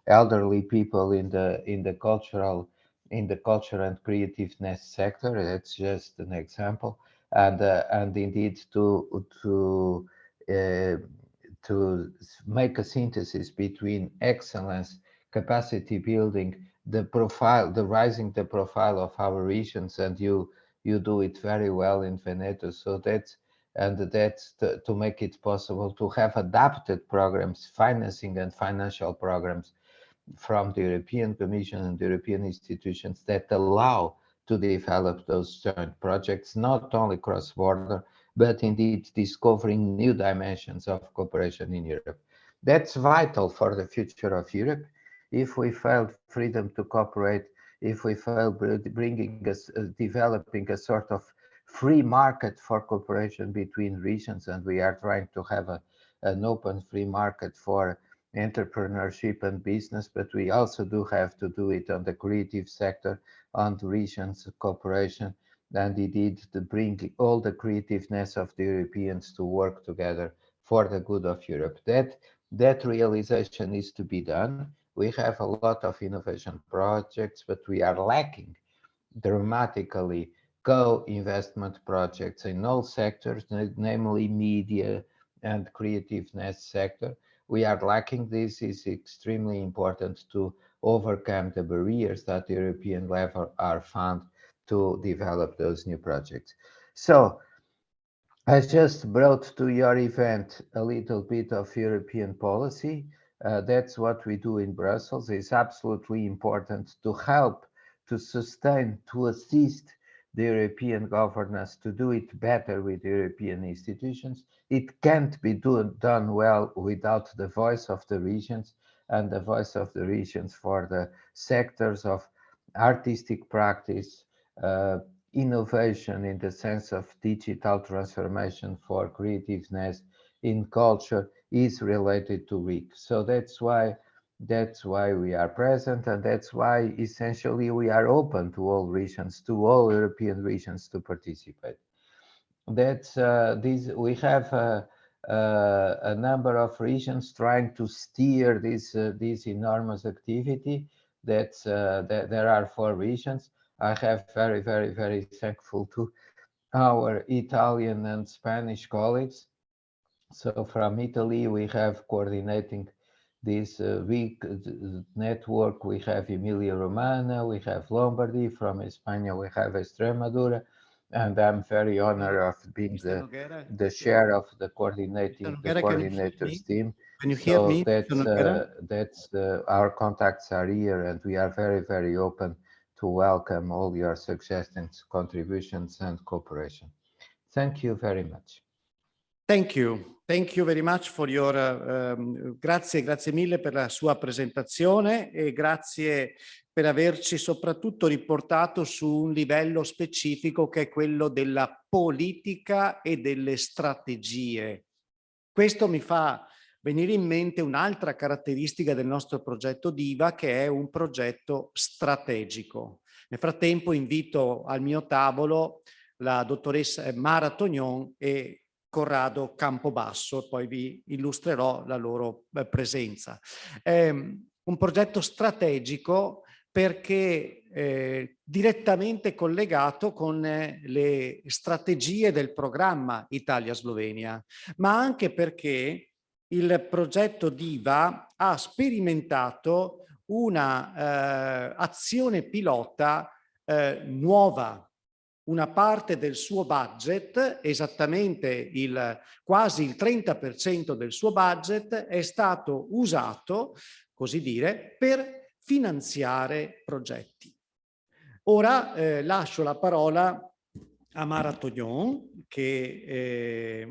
elderly people in the culture and creativeness sector. That's just an example, and indeed to make a synthesis between excellence, capacity building, rising the profile of our regions, and you do it very well in Veneto. So that's to make it possible to have adapted programs, financing and financial programs from the European Commission and the European institutions that allow to develop those joint projects, not only cross-border, but indeed discovering new dimensions of cooperation in Europe. That's vital for the future of Europe. If we fail freedom to cooperate, if we fail developing a sort of free market for cooperation between regions, and we are trying to have an open free market for entrepreneurship and business, but we also do have to do it on the creative sector, on the regions cooperation, and indeed to bring all the creativeness of the Europeans to work together for the good of Europe. That realization is to be done. We have a lot of innovation projects, but we are lacking dramatically co-investment projects in all sectors, namely media and creativeness sector. We are lacking this. Is extremely important to overcome the barriers that the European level are found to develop those new projects. So I just brought to your event a little bit of European policy. That's what we do in Brussels. It's absolutely important to help, to sustain, to assist the European governance to do it better with European institutions. It can't be done well without the voice of the regions, and the voice of the regions for the sectors of artistic practice, innovation in the sense of digital transformation for creativeness in culture is related to WIC. So that's why we are present, and that's why essentially we are open to all regions, to all European regions to participate. That's we have a number of regions trying to steer this enormous activity. That there are 4 regions. I have very thankful to our Italian and Spanish colleagues. So from Italy, we have coordinating this WIC network. We have Emilia-Romagna, we have Lombardy. From Spain, we have Extremadura. And I'm very honored of being the chair of the coordinators team. Can you hear me? That's our contacts are here, and we are very open to welcome all your suggestions, contributions, and cooperation. Thank you very much. Thank you very much for your grazie mille per la sua presentazione, e grazie per averci soprattutto riportato su un livello specifico che è quello della politica e delle strategie. Questo mi fa venire in mente un'altra caratteristica del nostro progetto DIVA, che è un progetto strategico. Nel frattempo invito al mio tavolo la dottoressa Mara Tognon e Corrado Campobasso, poi vi illustrerò la loro presenza. È un progetto strategico perché direttamente collegato con le strategie del programma Italia-Slovenia, ma anche perché il progetto DIVA ha sperimentato una azione pilota nuova una parte del suo budget, esattamente quasi il 30% del suo budget, è stato usato, così dire, per finanziare progetti. Ora lascio la parola a Mara Tognon, che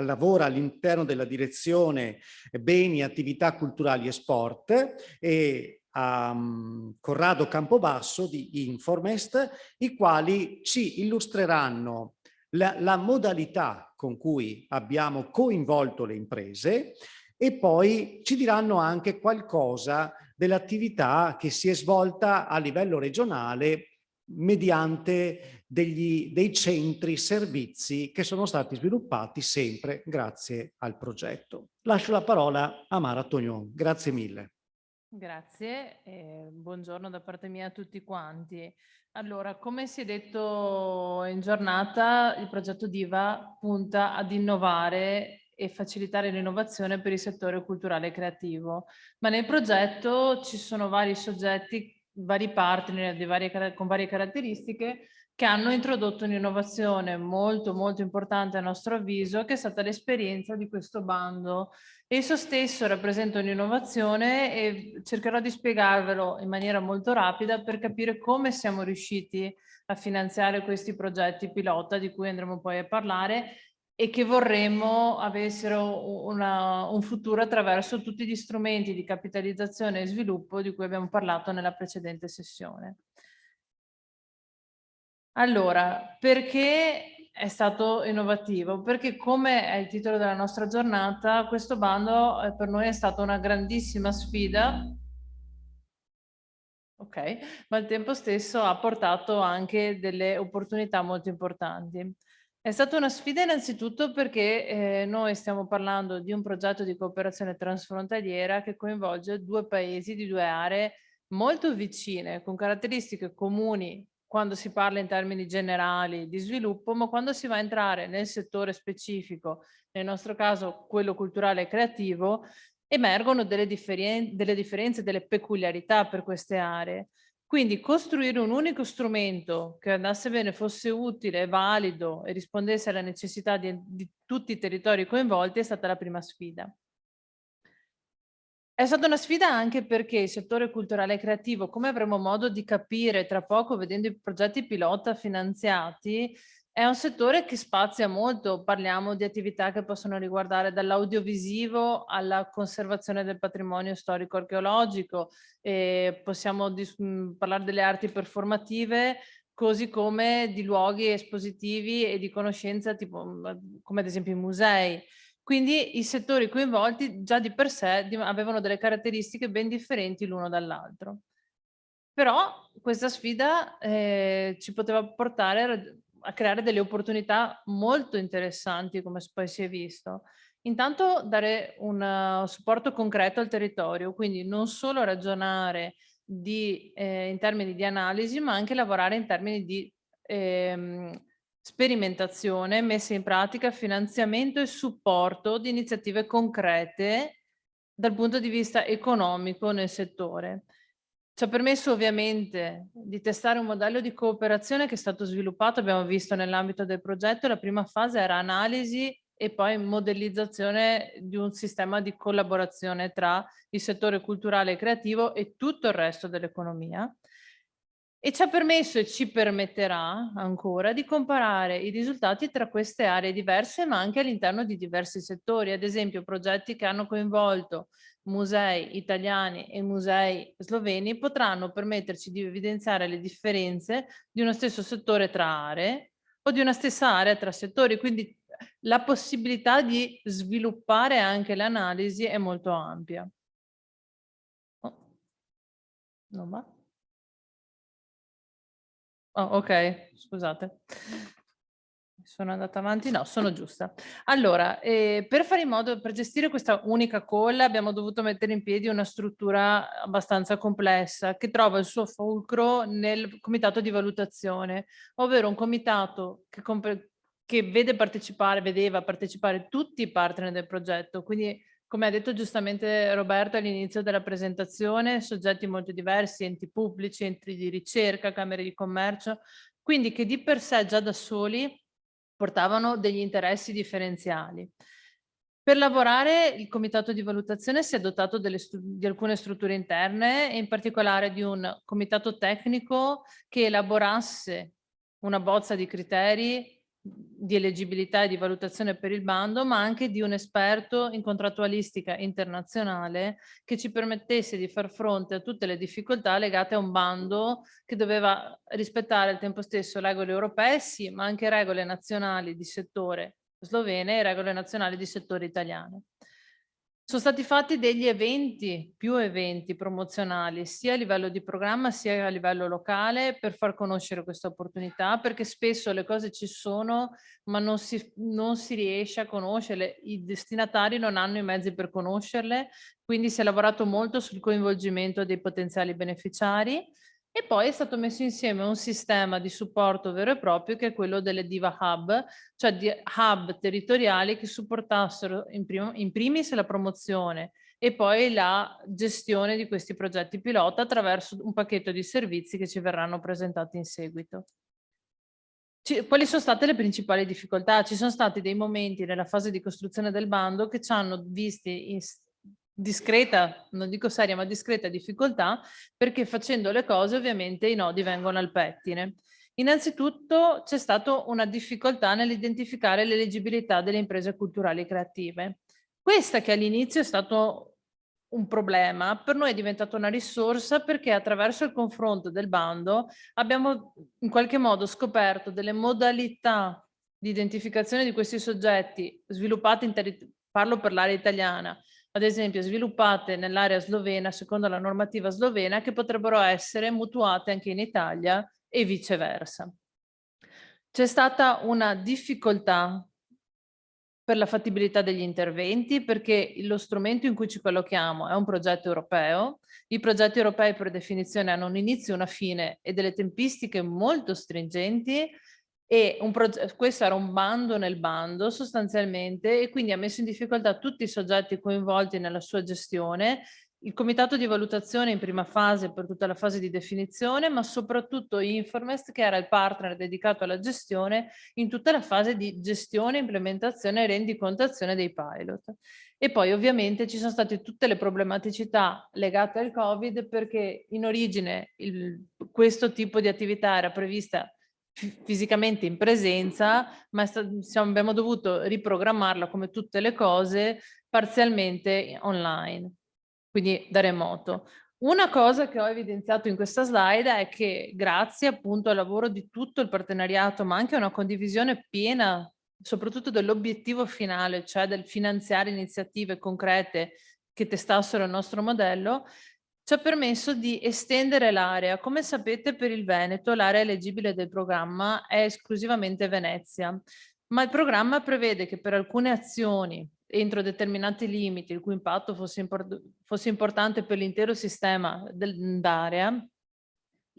lavora all'interno della direzione Beni, Attività Culturali e Sport, e a Corrado Campobasso di Informest, i quali ci illustreranno la modalità con cui abbiamo coinvolto le imprese e poi ci diranno anche qualcosa dell'attività che si è svolta a livello regionale mediante dei centri servizi che sono stati sviluppati sempre grazie al progetto. Lascio la parola a Mara Tognon. Grazie mille. Grazie e buongiorno da parte mia a tutti quanti. Allora, come si è detto in giornata, il progetto DIVA punta ad innovare e facilitare l'innovazione per il settore culturale e creativo, ma nel progetto ci sono vari soggetti, vari partner con varie caratteristiche che hanno introdotto un'innovazione molto importante a nostro avviso, che è stata l'esperienza di questo bando. Esso stesso rappresenta un'innovazione e cercherò di spiegarvelo in maniera molto rapida per capire come siamo riusciti a finanziare questi progetti pilota di cui andremo poi a parlare e che vorremmo avessero un futuro attraverso tutti gli strumenti di capitalizzazione e sviluppo di cui abbiamo parlato nella precedente sessione. Allora, perché è stato innovativo? Perché, come è il titolo della nostra giornata, questo bando per noi è stata una grandissima sfida, ma al tempo stesso ha portato anche delle opportunità molto importanti. È stata una sfida innanzitutto perché noi stiamo parlando di un progetto di cooperazione transfrontaliera che coinvolge due paesi di due aree molto vicine, con caratteristiche comuni quando si parla in termini generali di sviluppo, ma quando si va a entrare nel settore specifico, nel nostro caso quello culturale e creativo, emergono delle differenze, delle peculiarità per queste aree. Quindi costruire un unico strumento che andasse bene, fosse utile, valido e rispondesse alle necessità di tutti i territori coinvolti è stata la prima sfida. È stata una sfida anche perché il settore culturale e creativo, come avremo modo di capire tra poco vedendo i progetti pilota finanziati, è un settore che spazia molto. Parliamo di attività che possono riguardare dall'audiovisivo alla conservazione del patrimonio storico-archeologico, possiamo parlare delle arti performative, così come di luoghi espositivi e di conoscenza, tipo, come ad esempio i musei. Quindi i settori coinvolti già di per sé avevano delle caratteristiche ben differenti l'uno dall'altro. Però questa sfida ci poteva portare a creare delle opportunità molto interessanti, come poi si è visto. Intanto dare un supporto concreto al territorio, quindi non solo ragionare in termini di analisi, ma anche lavorare in termini di sperimentazione, messa in pratica, finanziamento e supporto di iniziative concrete dal punto di vista economico nel settore. Ci ha permesso ovviamente di testare un modello di cooperazione che è stato sviluppato, abbiamo visto nell'ambito del progetto. La prima fase era analisi e poi modellizzazione di un sistema di collaborazione tra il settore culturale e creativo e tutto il resto dell'economia. E ci ha permesso e ci permetterà ancora di comparare i risultati tra queste aree diverse, ma anche all'interno di diversi settori. Ad esempio, progetti che hanno coinvolto musei italiani e musei sloveni potranno permetterci di evidenziare le differenze di uno stesso settore tra aree o di una stessa area tra settori. Quindi la possibilità di sviluppare anche l'analisi è molto ampia. Oh, non va? Oh, ok, scusate. Sono andata avanti? No, sono giusta. Allora, per gestire questa unica call abbiamo dovuto mettere in piedi una struttura abbastanza complessa che trova il suo fulcro nel comitato di valutazione, ovvero un comitato che vedeva partecipare tutti i partner del progetto, quindi come ha detto giustamente Roberto all'inizio della presentazione, soggetti molto diversi, enti pubblici, enti di ricerca, camere di commercio, quindi che di per sé già da soli portavano degli interessi differenziali. Per lavorare il comitato di valutazione si è dotato di alcune strutture interne e in particolare di un comitato tecnico che elaborasse una bozza di criteri di eleggibilità e di valutazione per il bando, ma anche di un esperto in contrattualistica internazionale che ci permettesse di far fronte a tutte le difficoltà legate a un bando che doveva rispettare al tempo stesso regole europee, sì, ma anche regole nazionali di settore slovene e regole nazionali di settore italiane. Sono stati fatti degli eventi, più eventi promozionali, sia a livello di programma sia a livello locale, per far conoscere questa opportunità, perché spesso le cose ci sono, ma non si riesce a conoscerle, i destinatari non hanno i mezzi per conoscerle, quindi si è lavorato molto sul coinvolgimento dei potenziali beneficiari. E poi è stato messo insieme un sistema di supporto vero e proprio che è quello delle Diva Hub, cioè di hub territoriali che supportassero in primis la promozione e poi la gestione di questi progetti pilota attraverso un pacchetto di servizi che ci verranno presentati in seguito. Quali sono state le principali difficoltà? Ci sono stati dei momenti nella fase di costruzione del bando che ci hanno visti in discreta, non dico seria, ma discreta difficoltà, perché facendo le cose ovviamente i nodi vengono al pettine. Innanzitutto c'è stata una difficoltà nell'identificare l'eleggibilità delle imprese culturali e creative. Questa che all'inizio è stato un problema, per noi è diventata una risorsa perché attraverso il confronto del bando abbiamo in qualche modo scoperto delle modalità di identificazione di questi soggetti sviluppati parlo per l'area italiana, ad esempio sviluppate nell'area slovena secondo la normativa slovena, che potrebbero essere mutuate anche in Italia e viceversa. C'è stata una difficoltà per la fattibilità degli interventi, perché lo strumento in cui ci collochiamo è un progetto europeo. I progetti europei per definizione hanno un inizio e una fine e delle tempistiche molto stringenti, e questo era un bando nel bando sostanzialmente, e quindi ha messo in difficoltà tutti i soggetti coinvolti nella sua gestione, il comitato di valutazione in prima fase per tutta la fase di definizione, ma soprattutto Informest, che era il partner dedicato alla gestione in tutta la fase di gestione, implementazione e rendicontazione dei pilot. E poi ovviamente ci sono state tutte le problematicità legate al Covid, perché in origine questo tipo di attività era prevista fisicamente in presenza, ma abbiamo dovuto riprogrammarla come tutte le cose parzialmente online, quindi da remoto. Una cosa che ho evidenziato in questa slide è che grazie appunto al lavoro di tutto il partenariato, ma anche a una condivisione piena, soprattutto dell'obiettivo finale, cioè del finanziare iniziative concrete che testassero il nostro modello, ci ha permesso di estendere l'area. Come sapete, per il Veneto l'area eleggibile del programma è esclusivamente Venezia, ma il programma prevede che per alcune azioni entro determinati limiti, il cui impatto fosse importante per l'intero sistema dell'area,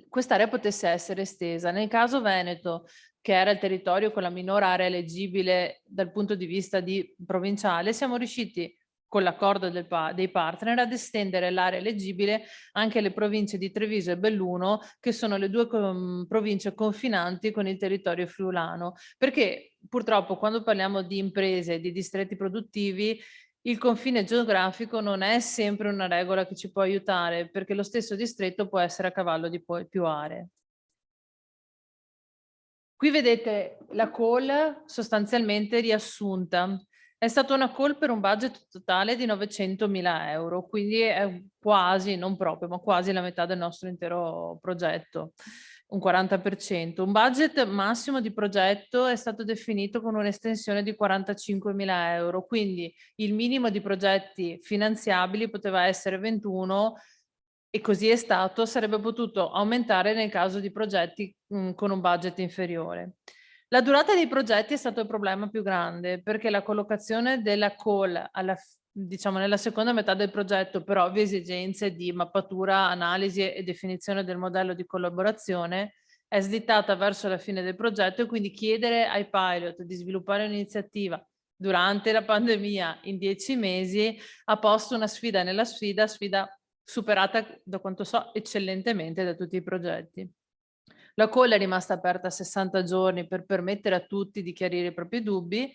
quest'area potesse essere estesa. Nel caso Veneto, che era il territorio con la minore area eleggibile dal punto di vista provinciale, siamo riusciti con l'accordo dei partner ad estendere l'area eleggibile anche alle province di Treviso e Belluno, che sono le due province confinanti con il territorio friulano, perché purtroppo quando parliamo di imprese, di distretti produttivi, il confine geografico non è sempre una regola che ci può aiutare, perché lo stesso distretto può essere a cavallo di più aree. Qui vedete la call sostanzialmente riassunta. È stata una call per un budget totale di 900.000 euro, quindi è quasi, non proprio, ma quasi la metà del nostro intero progetto, un 40%. Un budget massimo di progetto è stato definito con un'estensione di 45.000 euro, quindi il minimo di progetti finanziabili poteva essere 21, e così è stato, sarebbe potuto aumentare nel caso di progetti con un budget inferiore. La durata dei progetti è stato il problema più grande, perché la collocazione della call diciamo nella seconda metà del progetto, per ovvie esigenze di mappatura, analisi e definizione del modello di collaborazione, è slittata verso la fine del progetto, e quindi chiedere ai pilot di sviluppare un'iniziativa durante la pandemia in 10 mesi ha posto una sfida nella sfida superata, da quanto so, eccellentemente da tutti i progetti. La call è rimasta aperta 60 giorni per permettere a tutti di chiarire i propri dubbi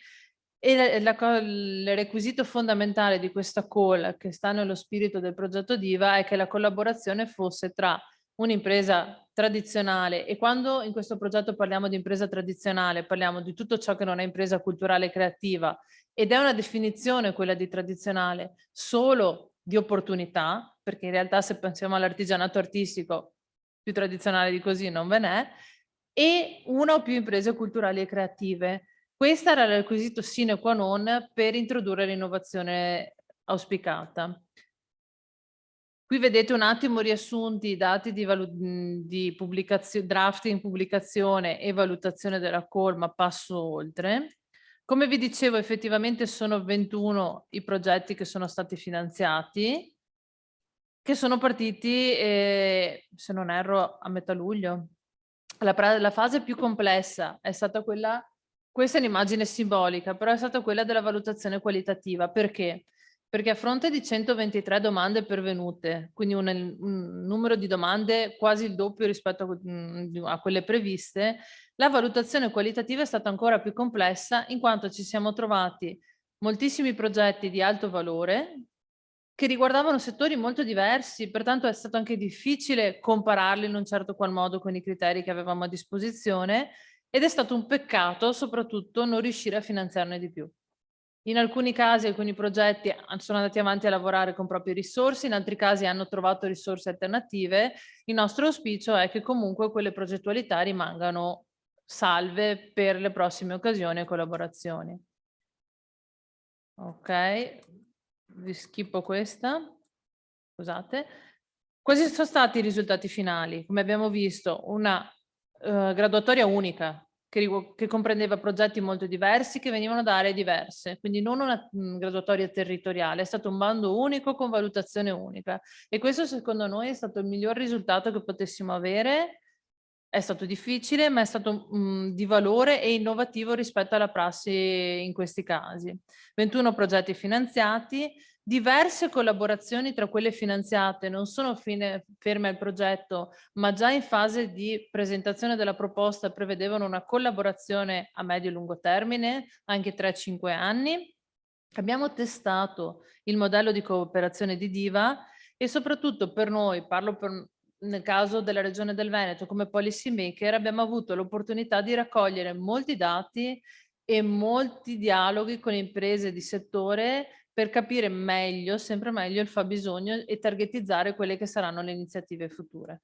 e il requisito fondamentale di questa call, che sta nello spirito del progetto DIVA, è che la collaborazione fosse tra un'impresa tradizionale, e quando in questo progetto parliamo di impresa tradizionale parliamo di tutto ciò che non è impresa culturale e creativa, ed è una definizione quella di tradizionale solo di opportunità, perché in realtà se pensiamo all'artigianato artistico più tradizionale di così non ve n'è, e una o più imprese culturali e creative. Questo era il requisito sine qua non per introdurre l'innovazione auspicata. Qui vedete un attimo riassunti i dati di drafting, pubblicazione e valutazione della call, ma passo oltre. Come vi dicevo, effettivamente sono 21 i progetti che sono stati finanziati, che sono partiti, se non erro, a metà luglio. La fase più complessa è stata quella, questa è un'immagine simbolica, però è stata quella della valutazione qualitativa. Perché? Perché a fronte di 123 domande pervenute, quindi un numero di domande quasi il doppio rispetto a quelle previste, la valutazione qualitativa è stata ancora più complessa, in quanto ci siamo trovati moltissimi progetti di alto valore che riguardavano settori molto diversi, pertanto è stato anche difficile compararli in un certo qual modo con i criteri che avevamo a disposizione, ed è stato un peccato soprattutto non riuscire a finanziarne di più. In alcuni casi alcuni progetti sono andati avanti a lavorare con proprie risorse, in altri casi hanno trovato risorse alternative. Il nostro auspicio è che comunque quelle progettualità rimangano salve per le prossime occasioni e collaborazioni. Ok, vi schippo questa. Scusate. Questi sono stati i risultati finali. Come abbiamo visto, una graduatoria unica che comprendeva progetti molto diversi che venivano da aree diverse, quindi non una graduatoria territoriale, è stato un bando unico con valutazione unica, e questo secondo noi è stato il miglior risultato che potessimo avere. È stato difficile, ma è stato di valore e innovativo rispetto alla prassi in questi casi. 21 progetti finanziati, diverse collaborazioni tra quelle finanziate non sono ferme al progetto, ma già in fase di presentazione della proposta prevedevano una collaborazione a medio e lungo termine, anche 3-5 anni. Abbiamo testato il modello di cooperazione di DIVA e soprattutto per noi, parlo nel caso della Regione del Veneto come policy maker, abbiamo avuto l'opportunità di raccogliere molti dati e molti dialoghi con imprese di settore per capire meglio, sempre meglio, il fabbisogno e targetizzare quelle che saranno le iniziative future.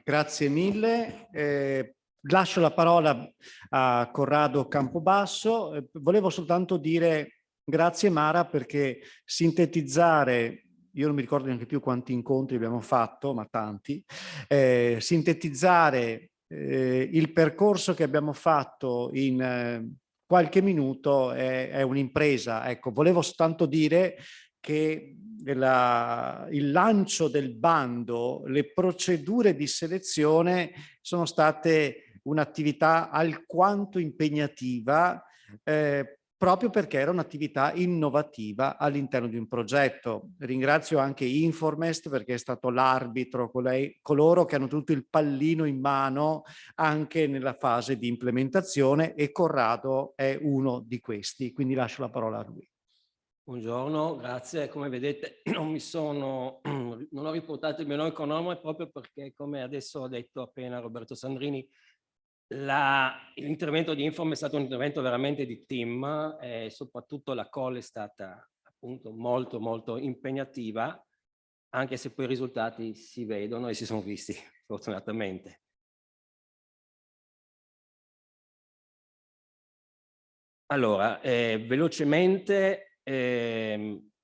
Grazie mille. Lascio la parola a Corrado Campobasso. Volevo soltanto dire grazie Mara, perché sintetizzare, io non mi ricordo neanche più quanti incontri abbiamo fatto, ma tanti, sintetizzare il percorso che abbiamo fatto in qualche minuto è un'impresa. Ecco, volevo soltanto dire che il lancio del bando, le procedure di selezione sono state un'attività alquanto impegnativa, proprio perché era un'attività innovativa all'interno di un progetto. Ringrazio anche Informest perché è stato l'arbitro, coloro che hanno tutto il pallino in mano anche nella fase di implementazione, e Corrado è uno di questi, quindi lascio la parola a lui. Buongiorno, grazie. Come vedete non ho riportato il mio nome con nome proprio perché, come adesso ha detto appena Roberto Sandrini, l'intervento di Inform è stato un intervento veramente di team, e soprattutto la call è stata appunto molto molto impegnativa, anche se poi i risultati si vedono e si sono visti fortunatamente. Allora, velocemente,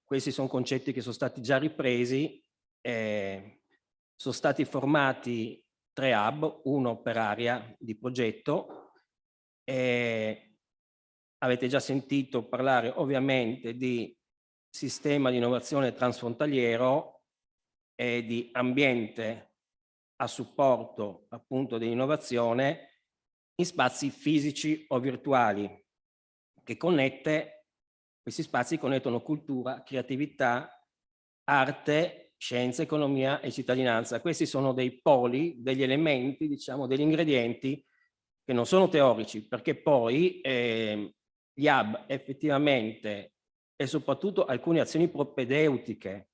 questi sono concetti che sono stati già ripresi, sono stati formati 3 hub, uno per area di progetto. Avete già sentito parlare ovviamente di sistema di innovazione transfrontaliero e di ambiente a supporto appunto dell'innovazione in spazi fisici o virtuali, che questi spazi connettono cultura, creatività, arte scienza, economia e cittadinanza. Questi sono dei poli, degli elementi, diciamo, degli ingredienti che non sono teorici, perché poi gli hub effettivamente e soprattutto alcune azioni propedeutiche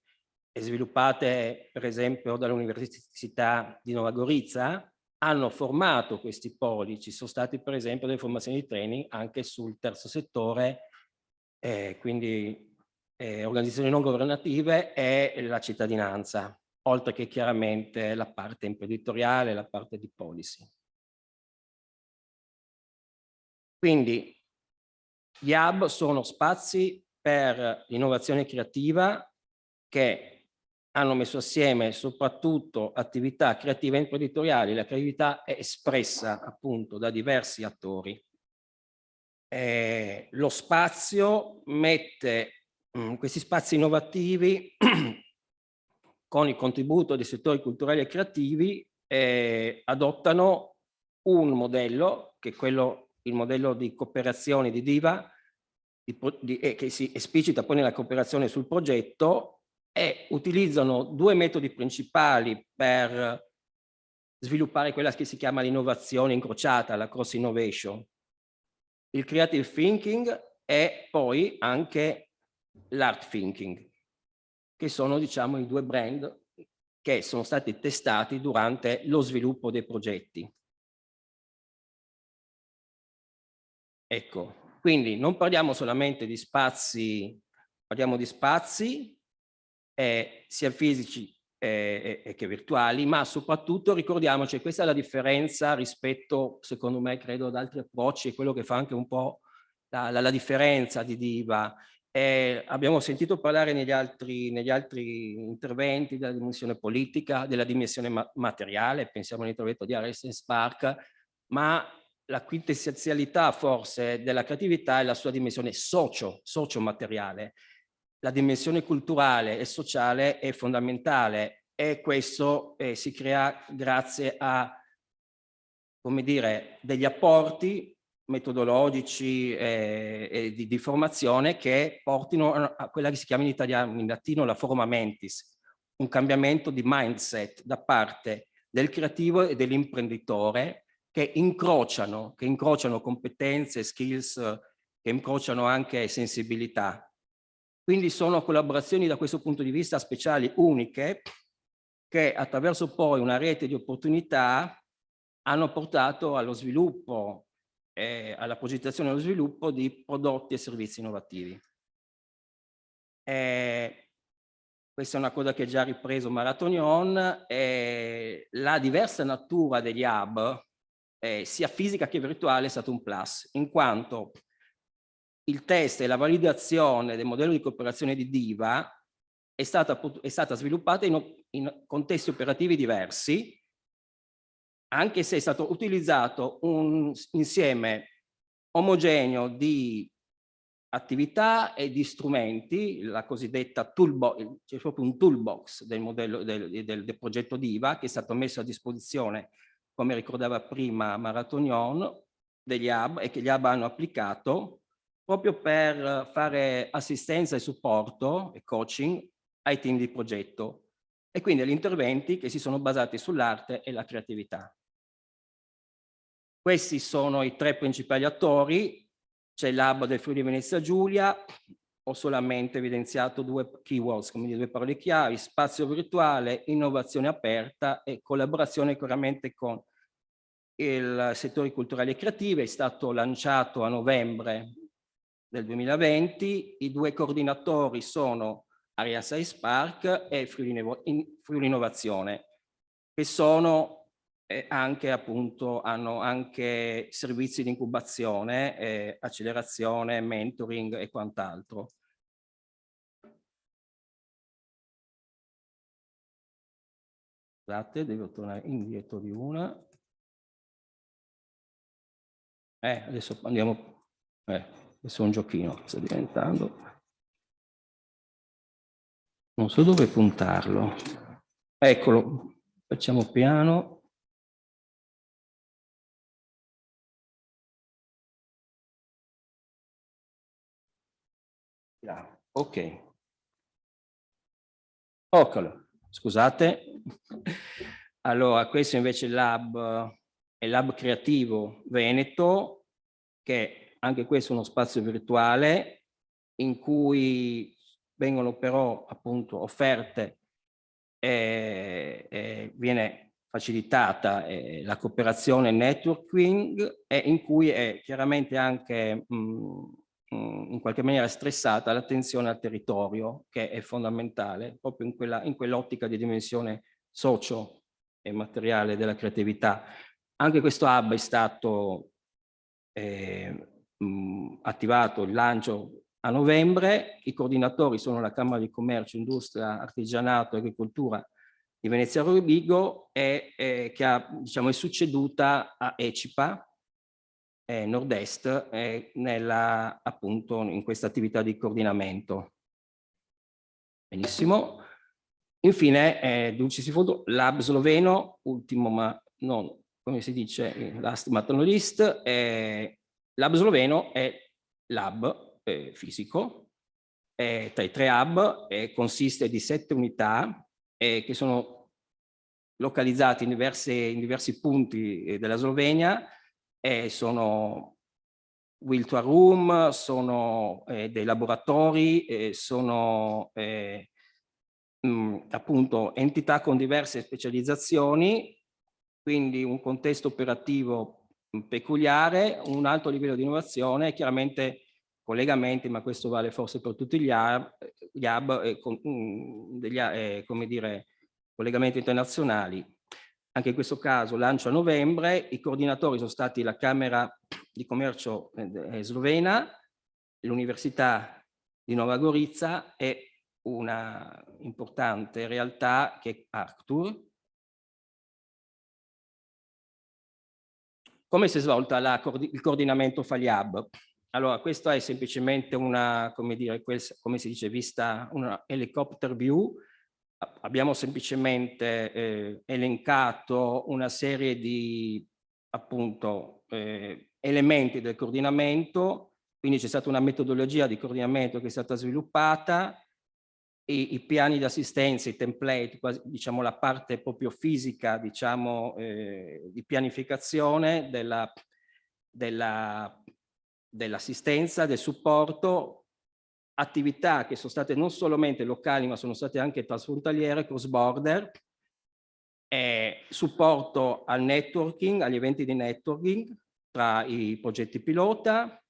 sviluppate per esempio dall'Università di Nova Gorica hanno formato questi poli. Ci sono stati per esempio delle formazioni di training anche sul terzo settore, quindi organizzazioni non governative e la cittadinanza, oltre che chiaramente la parte imprenditoriale, la parte di policy. Quindi gli hub sono spazi per l'innovazione creativa che hanno messo assieme soprattutto attività creative e imprenditoriali. La creatività è espressa appunto da diversi attori. Lo spazio mette questi spazi innovativi con il contributo dei settori culturali e creativi adottano un modello che è il modello di cooperazione di DIVA che si esplicita poi nella cooperazione sul progetto e utilizzano due metodi principali per sviluppare quella che si chiama l'innovazione incrociata, la cross innovation. Il creative thinking e poi anche l'art thinking, che sono diciamo i due brand che sono stati testati durante lo sviluppo dei progetti. Ecco, quindi non parliamo solamente di spazi, parliamo di spazi sia fisici che virtuali, ma soprattutto ricordiamoci, questa è la differenza rispetto, secondo me, credo ad altri approcci, è quello che fa anche un po' la differenza di DIVA. Abbiamo sentito parlare negli altri interventi della dimensione politica, della dimensione materiale, pensiamo all'intervento di Ares Spark, ma la quintessenzialità forse della creatività è la sua dimensione socio-materiale. La dimensione culturale e sociale è fondamentale e questo si crea grazie a, come dire, degli apporti metodologici e di formazione che portino a quella che si chiama in italiano, in latino, la forma mentis, un cambiamento di mindset da parte del creativo e dell'imprenditore che incrociano competenze, skills, che incrociano anche sensibilità. Quindi sono collaborazioni da questo punto di vista speciali, uniche, che attraverso poi una rete di opportunità hanno portato allo sviluppo e alla progettazione e allo sviluppo di prodotti e servizi innovativi. Questa è una cosa che ha già ripreso Marathonion. La diversa natura degli hub, sia fisica che virtuale, è stato un plus, in quanto il test e la validazione del modello di cooperazione di DIVA è stata sviluppata in contesti operativi diversi, anche se è stato utilizzato un insieme omogeneo di attività e di strumenti, la cosiddetta toolbox, c'è proprio un toolbox del modello del progetto DIVA che è stato messo a disposizione, come ricordava prima Marathonion, degli hub e che gli hub hanno applicato proprio per fare assistenza e supporto e coaching ai team di progetto e quindi agli interventi che si sono basati sull'arte e la creatività. Questi sono i tre principali attori. C'è il Hub del Friuli Venezia Giulia, ho solamente evidenziato due keywords, come dire, due parole chiavi: spazio virtuale, innovazione aperta e collaborazione chiaramente con il settore culturali e creativi. È stato lanciato a novembre del 2020, i due coordinatori sono Arias Spark e Friuli Innovazione, che sono anche appunto, hanno anche servizi di incubazione, accelerazione, mentoring e quant'altro. Scusate, devo tornare indietro di una. Adesso andiamo, adesso è un giochino che sta diventando. Non so dove puntarlo. Eccolo, facciamo piano. Ok. Eccolo. scusate. Allora, questo invece è il Lab Creativo Veneto, che anche questo è uno spazio virtuale in cui vengono però appunto offerte, viene facilitata la cooperazione networking e in cui è chiaramente anche in qualche maniera stressata l'attenzione al territorio, che è fondamentale proprio in quell'ottica di dimensione socio e materiale della creatività. Anche questo hub è stato attivato, il lancio a novembre. I coordinatori sono la Camera di Commercio, Industria, Artigianato e Agricoltura di Venezia Rovigo e che diciamo, è succeduta a ECIPA Nord-Est appunto in questa attività di coordinamento. Benissimo. Infine, Dulcis in fondo, Lab Sloveno, ultimo ma non, come si dice, last but not least. Lab Sloveno è lab fisico, tra i 3 hub, consiste di 7 unità che sono localizzati in diversi punti della Slovenia, sono virtual room, sono dei laboratori, sono appunto entità con diverse specializzazioni, quindi un contesto operativo peculiare, un alto livello di innovazione, chiaramente collegamenti, ma questo vale forse per tutti gli hub, come dire, collegamenti internazionali. Anche in questo caso lancio a novembre, i coordinatori sono stati la Camera di Commercio slovena, l'Università di Nova Gorica e una importante realtà che è Arctur. Come si è svolta il coordinamento fra gli hub? Allora, questo è semplicemente una, come dire, come si dice, vista una helicopter view. Abbiamo semplicemente elencato una serie di, appunto, elementi del coordinamento, quindi c'è stata una metodologia di coordinamento che è stata sviluppata, i piani di assistenza, i template, diciamo la parte proprio fisica, diciamo, di pianificazione dell'assistenza, del supporto, attività che sono state non solamente locali, ma sono state anche transfrontaliere, cross border, supporto al networking, agli eventi di networking tra i progetti pilota.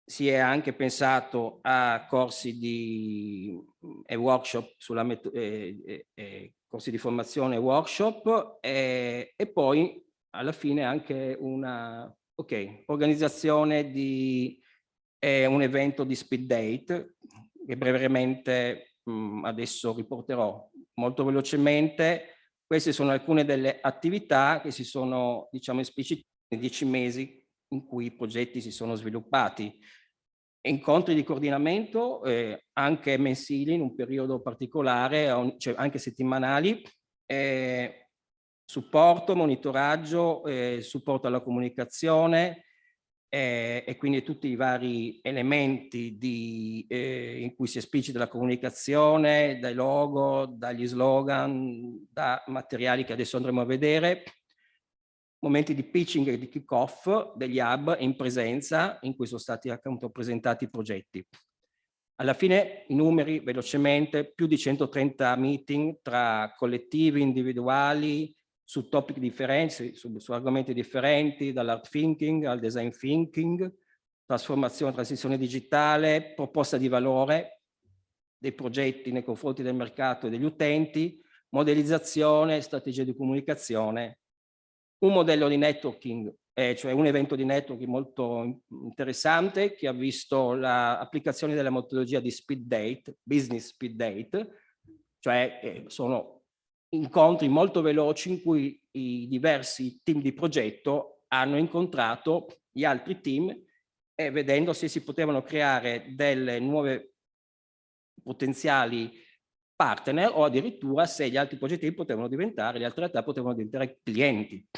Si è anche pensato a corsi e workshop corsi di formazione e workshop e poi alla fine anche una organizzazione di un evento di speed date che brevemente adesso riporterò molto velocemente. Queste sono alcune delle attività che si sono, diciamo, esplicitate nei 10 mesi in cui i progetti si sono sviluppati. Incontri di coordinamento anche mensili in un periodo particolare, cioè anche settimanali, supporto, monitoraggio, supporto alla comunicazione e quindi tutti i vari elementi in cui si esplicita la comunicazione, dai logo, dagli slogan, da materiali che adesso andremo a vedere. Momenti di pitching e di kick-off degli hub in presenza in cui sono stati appunto presentati i progetti. Alla fine i numeri velocemente, più di 130 meeting tra collettivi, individuali, su topic differenti, su argomenti differenti, dall'art thinking al design thinking, trasformazione, transizione digitale, proposta di valore dei progetti nei confronti del mercato e degli utenti, modellizzazione, strategie di comunicazione. Un modello di networking, cioè un evento di networking molto interessante che ha visto l'applicazione della metodologia di speed date, business speed date, cioè sono incontri molto veloci in cui i diversi team di progetto hanno incontrato gli altri team e vedendo se si potevano creare delle nuove potenziali partner o addirittura se gli altri progetti potevano diventare, le altre realtà potevano diventare clienti.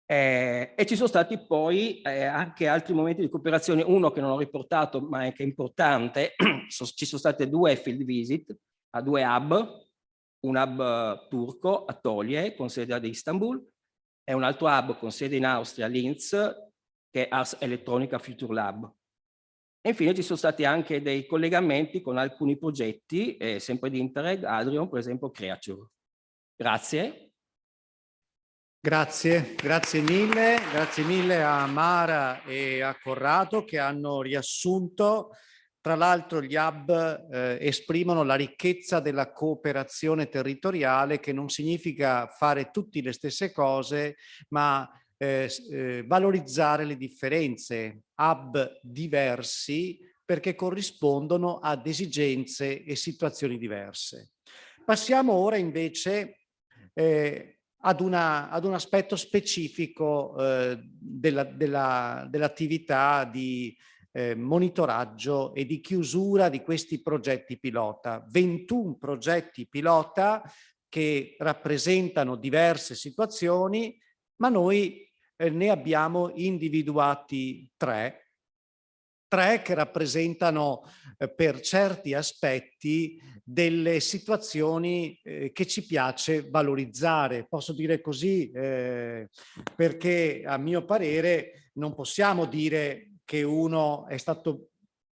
E ci sono stati poi anche altri momenti di cooperazione, uno che non ho riportato ma è anche importante. Ci sono state 2 field visit a 2 hub, un hub turco a Tolje con sede ad Istanbul e un altro hub con sede in Austria, Linz, che è Ars Electronica Future Lab. E infine ci sono stati anche dei collegamenti con alcuni progetti, sempre di Interreg, Adrian, per esempio Creature. Grazie. Grazie mille a Mara e a Corrado che hanno riassunto. Tra l'altro gli hub esprimono la ricchezza della cooperazione territoriale, che non significa fare tutti le stesse cose, ma valorizzare le differenze. Hub diversi perché corrispondono ad esigenze e situazioni diverse. Passiamo ora invece ad un aspetto specifico dell'attività di monitoraggio e di chiusura di questi progetti pilota. 21 progetti pilota che rappresentano diverse situazioni, ma noi ne abbiamo individuati 3 che rappresentano per certi aspetti delle situazioni che ci piace valorizzare. Posso dire così perché a mio parere non possiamo dire che uno è stato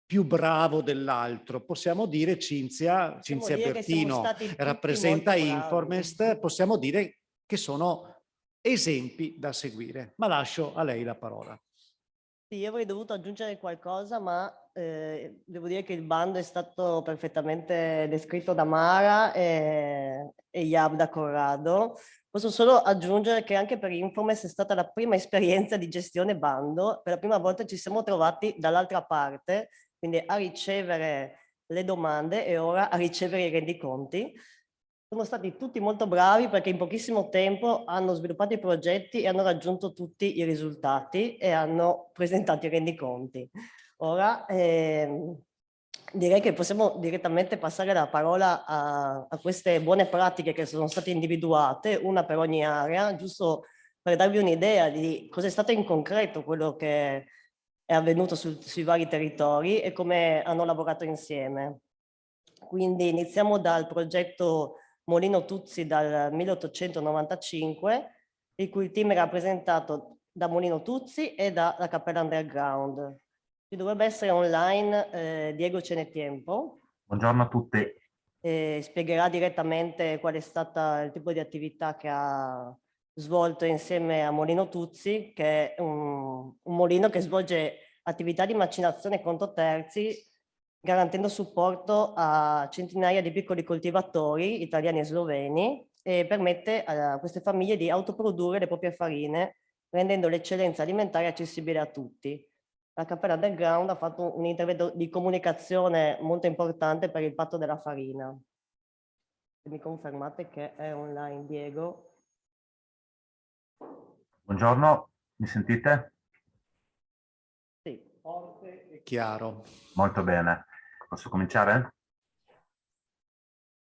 più bravo dell'altro. Possiamo dire Cinzia Bertino rappresenta Informest, possiamo dire che sono esempi da seguire. Ma lascio a lei la parola. Sì, io avrei dovuto aggiungere qualcosa, ma devo dire che il bando è stato perfettamente descritto da Mara e Iab da Corrado. Posso solo aggiungere che anche per Infomest è stata la prima esperienza di gestione bando. Per la prima volta ci siamo trovati dall'altra parte, quindi a ricevere le domande e ora a ricevere i rendiconti. Sono stati tutti molto bravi perché in pochissimo tempo hanno sviluppato i progetti e hanno raggiunto tutti i risultati e hanno presentato i rendiconti. Ora direi che possiamo direttamente passare la parola a queste buone pratiche che sono state individuate, una per ogni area, giusto per darvi un'idea di cosa è stato in concreto quello che è avvenuto sui vari territori e come hanno lavorato insieme. Quindi iniziamo dal progetto Molino Tuzzi dal 1895, il cui team è rappresentato da Molino Tuzzi e dalla Cappella Underground. Ci dovrebbe essere online Diego Cenetiempo. Buongiorno a tutti. Spiegherà direttamente qual è stata il tipo di attività che ha svolto insieme a Molino Tuzzi, che è un mulino che svolge attività di macinazione conto terzi, garantendo supporto a centinaia di piccoli coltivatori italiani e sloveni e permette a queste famiglie di autoprodurre le proprie farine, rendendo l'eccellenza alimentare accessibile a tutti. La Cappella Underground ha fatto un intervento di comunicazione molto importante per il patto della farina. Se mi confermate che è online, Diego. Buongiorno, mi sentite? Sì. Forte e chiaro. Molto bene. Posso cominciare?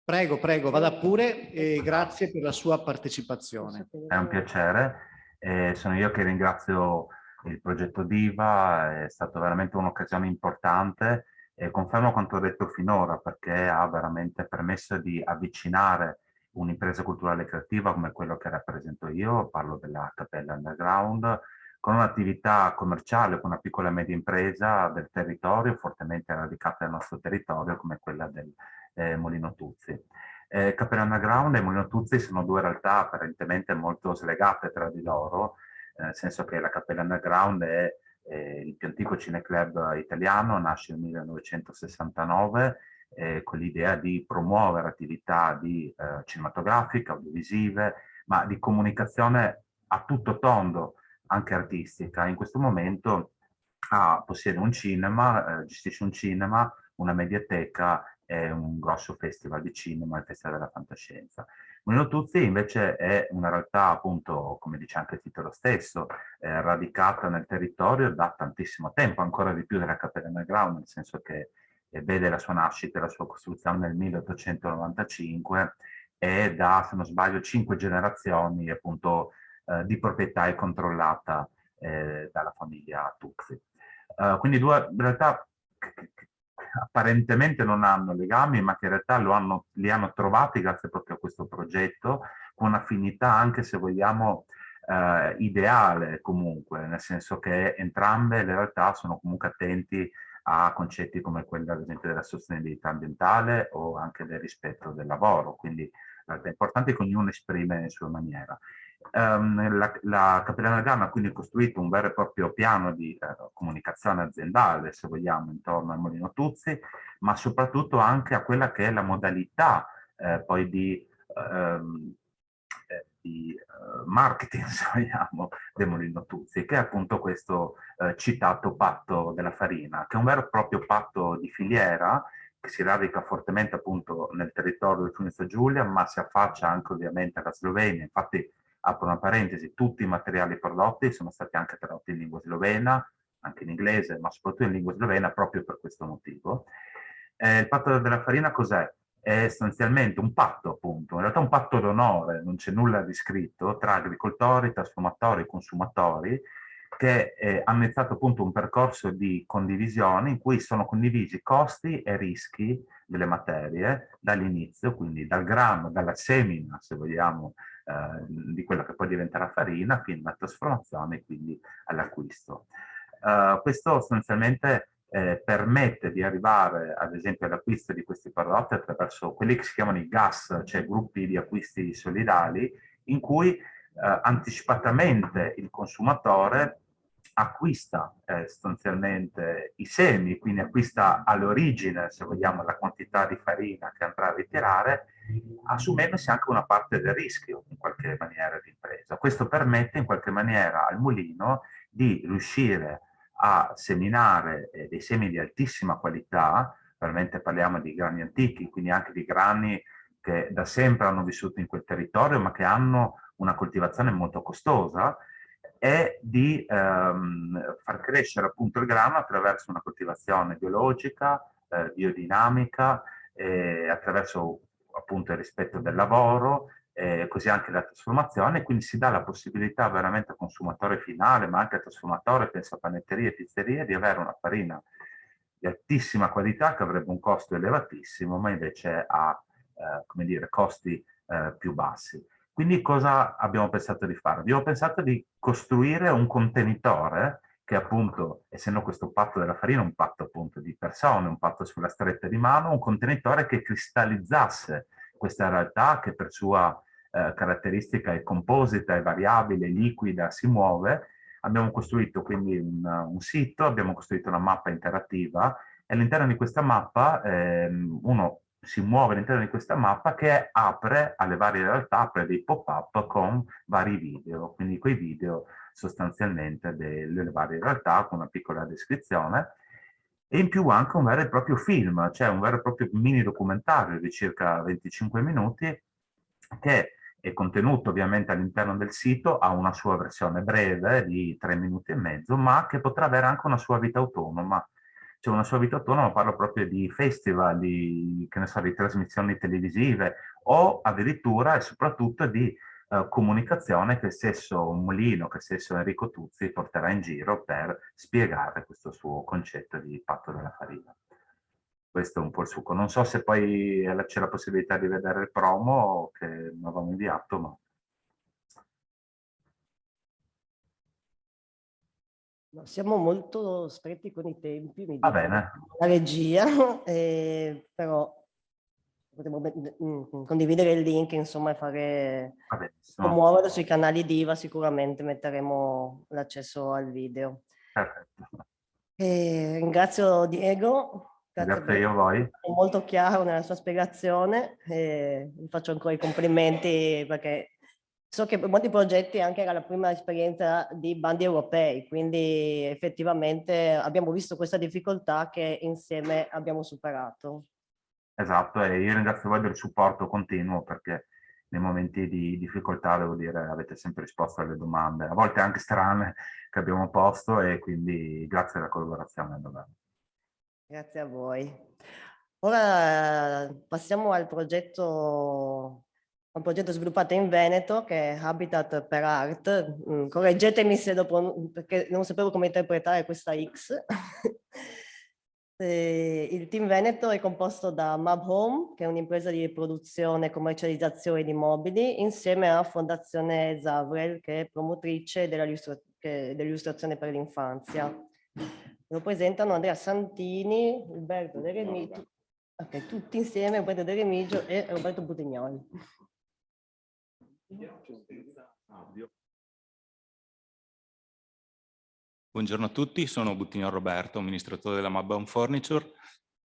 Prego, vada pure e grazie per la sua partecipazione. È un piacere. Sono io che ringrazio il progetto DIVA, è stata veramente un'occasione importante e confermo quanto ho detto finora perché ha veramente permesso di avvicinare un'impresa culturale e creativa come quello che rappresento io, parlo della Cappella Underground, con un'attività commerciale, con una piccola e media impresa del territorio, fortemente radicata nel nostro territorio, come quella del Molino Tuzzi. Cappella Underground e Molino Tuzzi sono 2 realtà apparentemente molto slegate tra di loro, nel senso che la Cappella Underground è il più antico cineclub italiano, nasce nel 1969 con l'idea di promuovere attività cinematografiche, audiovisive, ma di comunicazione a tutto tondo, anche artistica. In questo momento possiede un cinema, gestisce un cinema, una mediateca e un grosso festival di cinema, il Festival della Fantascienza. Molino Tuzzi invece è una realtà, appunto, come dice anche il titolo stesso, radicata nel territorio da tantissimo tempo, ancora di più della Cappella Underground, nel senso che vede la sua nascita e la sua costruzione nel 1895 e da, se non sbaglio, 5 generazioni appunto di proprietà e controllata dalla famiglia Tuzzi. Quindi due realtà che apparentemente non hanno legami, ma che in realtà li hanno trovati grazie proprio a questo progetto, con un'affinità anche, se vogliamo, ideale comunque, nel senso che entrambe le realtà sono comunque attenti a concetti come quelli ad esempio della sostenibilità ambientale o anche del rispetto del lavoro, quindi è importante che ognuno esprime nella sua maniera. La Capitale Margana ha quindi costruito un vero e proprio piano di comunicazione aziendale, se vogliamo, intorno al Molino Tuzzi, ma soprattutto anche a quella che è la modalità poi di marketing, se vogliamo, del Molino Tuzzi, che è appunto questo citato patto della farina, che è un vero e proprio patto di filiera che si radica fortemente appunto nel territorio del Friuli Giulia, ma si affaccia anche ovviamente alla Slovenia. Infatti, apro una parentesi, tutti i materiali prodotti sono stati anche tradotti in lingua slovena, anche in inglese, ma soprattutto in lingua slovena proprio per questo motivo. Il patto della farina cos'è? È sostanzialmente un patto, appunto, in realtà un patto d'onore, non c'è nulla di scritto, tra agricoltori, trasformatori e consumatori, che hanno iniziato appunto un percorso di condivisione in cui sono condivisi costi e rischi delle materie dall'inizio, quindi dal grano, dalla semina, se vogliamo, di quella che poi diventerà farina, fino alla trasformazione e quindi all'acquisto. Questo sostanzialmente permette di arrivare ad esempio all'acquisto di questi prodotti attraverso quelli che si chiamano i GAS, cioè gruppi di acquisti solidali, in cui anticipatamente il consumatore acquista sostanzialmente i semi, quindi acquista all'origine, se vogliamo, la quantità di farina che andrà a ritirare, assumendosi anche una parte del rischio in qualche maniera di impresa. Questo permette in qualche maniera al mulino di riuscire a seminare dei semi di altissima qualità, veramente parliamo di grani antichi, quindi anche di grani che da sempre hanno vissuto in quel territorio, ma che hanno una coltivazione molto costosa, e di far crescere appunto il grano attraverso una coltivazione biologica, biodinamica, attraverso appunto il rispetto del lavoro, così anche la trasformazione, quindi si dà la possibilità veramente al consumatore finale, ma anche al trasformatore, penso a panetterie e pizzerie, di avere una farina di altissima qualità che avrebbe un costo elevatissimo, ma invece ha come dire, costi più bassi. Quindi cosa abbiamo pensato di fare? Abbiamo pensato di costruire un contenitore che appunto, essendo questo patto della farina un patto appunto di persone, un patto sulla stretta di mano, un contenitore che cristallizzasse questa realtà che per sua caratteristica è composita, è variabile, liquida, si muove. Abbiamo costruito quindi un sito, abbiamo costruito una mappa interattiva e all'interno di questa mappa uno si muove all'interno di questa mappa che apre alle varie realtà, apre dei pop-up con vari video, quindi quei video sostanzialmente delle varie realtà con una piccola descrizione e in più anche un vero e proprio film, cioè un vero e proprio mini documentario di circa 25 minuti che è contenuto ovviamente all'interno del sito, ha una sua versione breve di 3 minuti e mezzo, ma che potrà avere anche una sua vita autonoma. Cioè una sua vita autonoma, parlo proprio di festival, che ne so, di trasmissioni televisive o addirittura e soprattutto di comunicazione che stesso Mulino, che stesso Enrico Tuzzi porterà in giro per spiegare questo suo concetto di patto della farina. Questo è un po' il succo. Non so se poi c'è la possibilità di vedere il promo che mi avevamo inviato, ma... No, siamo molto stretti con i tempi, mi Va dica bene. la regia, però potremmo condividere il link, insomma, e promuoverlo sui canali Diva, sicuramente metteremo l'accesso al video. Perfetto. Ringrazio Diego. Grazie io a voi. È molto chiaro nella sua spiegazione, vi faccio ancora i complimenti perché so che per molti progetti anche era la prima esperienza di bandi europei, quindi effettivamente abbiamo visto questa difficoltà che insieme abbiamo superato. Esatto, e io ringrazio voi del supporto continuo perché nei momenti di difficoltà, devo dire, avete sempre risposto alle domande, a volte anche strane, che abbiamo posto e quindi grazie alla collaborazione. Davvero. Grazie a voi. Ora passiamo al progetto un progetto sviluppato in Veneto che è Habitat per Art. Correggetemi se dopo, perché non sapevo come interpretare questa X. Il team Veneto è composto da Mab Home, che è un'impresa di produzione e commercializzazione di mobili, insieme a Fondazione Zavrel, che è promotrice dell'illustrazione per l'infanzia. Lo presentano Andrea Santini, Roberto De Remigio, ok, tutti insieme, Roberto De Remigio e Roberto Butignoli. Buongiorno a tutti, sono Buttignol Roberto, amministratore della Mab Home Furniture.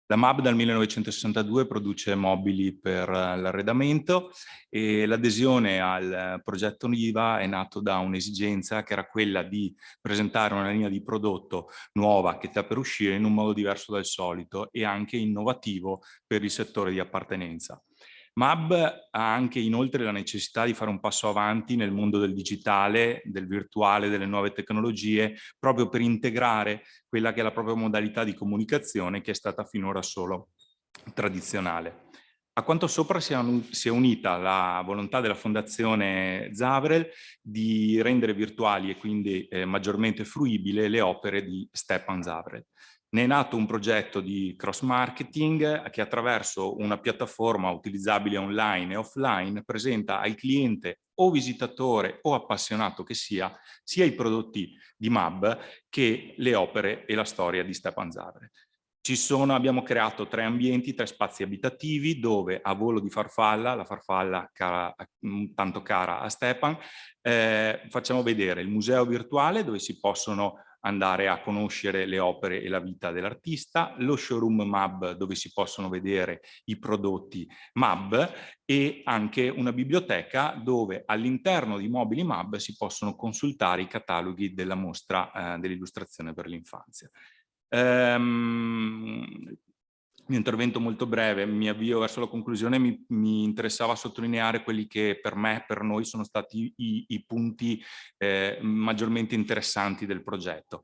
La Mab dal 1962 produce mobili per l'arredamento e l'adesione al progetto NIVA è nato da un'esigenza che era quella di presentare una linea di prodotto nuova che sta per uscire in un modo diverso dal solito e anche innovativo per il settore di appartenenza. Mab ha anche inoltre la necessità di fare un passo avanti nel mondo del digitale, del virtuale, delle nuove tecnologie, proprio per integrare quella che è la propria modalità di comunicazione che è stata finora solo tradizionale. A quanto sopra si è unita la volontà della Fondazione Zavrel di rendere virtuali e quindi maggiormente fruibili le opere di Stepan Zavrel. Ne è nato un progetto di cross-marketing che attraverso una piattaforma utilizzabile online e offline presenta al cliente o visitatore o appassionato che sia i prodotti di Mab che le opere e la storia di Stepan Zavrel. Abbiamo creato 3 ambienti, 3 spazi abitativi dove a Volo di Farfalla, la farfalla tanto cara a Stepan, facciamo vedere il museo virtuale dove si possono andare a conoscere le opere e la vita dell'artista, lo showroom Mab dove si possono vedere i prodotti Mab e anche una biblioteca dove all'interno di mobili Mab si possono consultare i cataloghi della mostra dell'illustrazione per l'infanzia. Mio intervento molto breve, mi avvio verso la conclusione, mi interessava sottolineare quelli che per noi sono stati i punti maggiormente interessanti del progetto.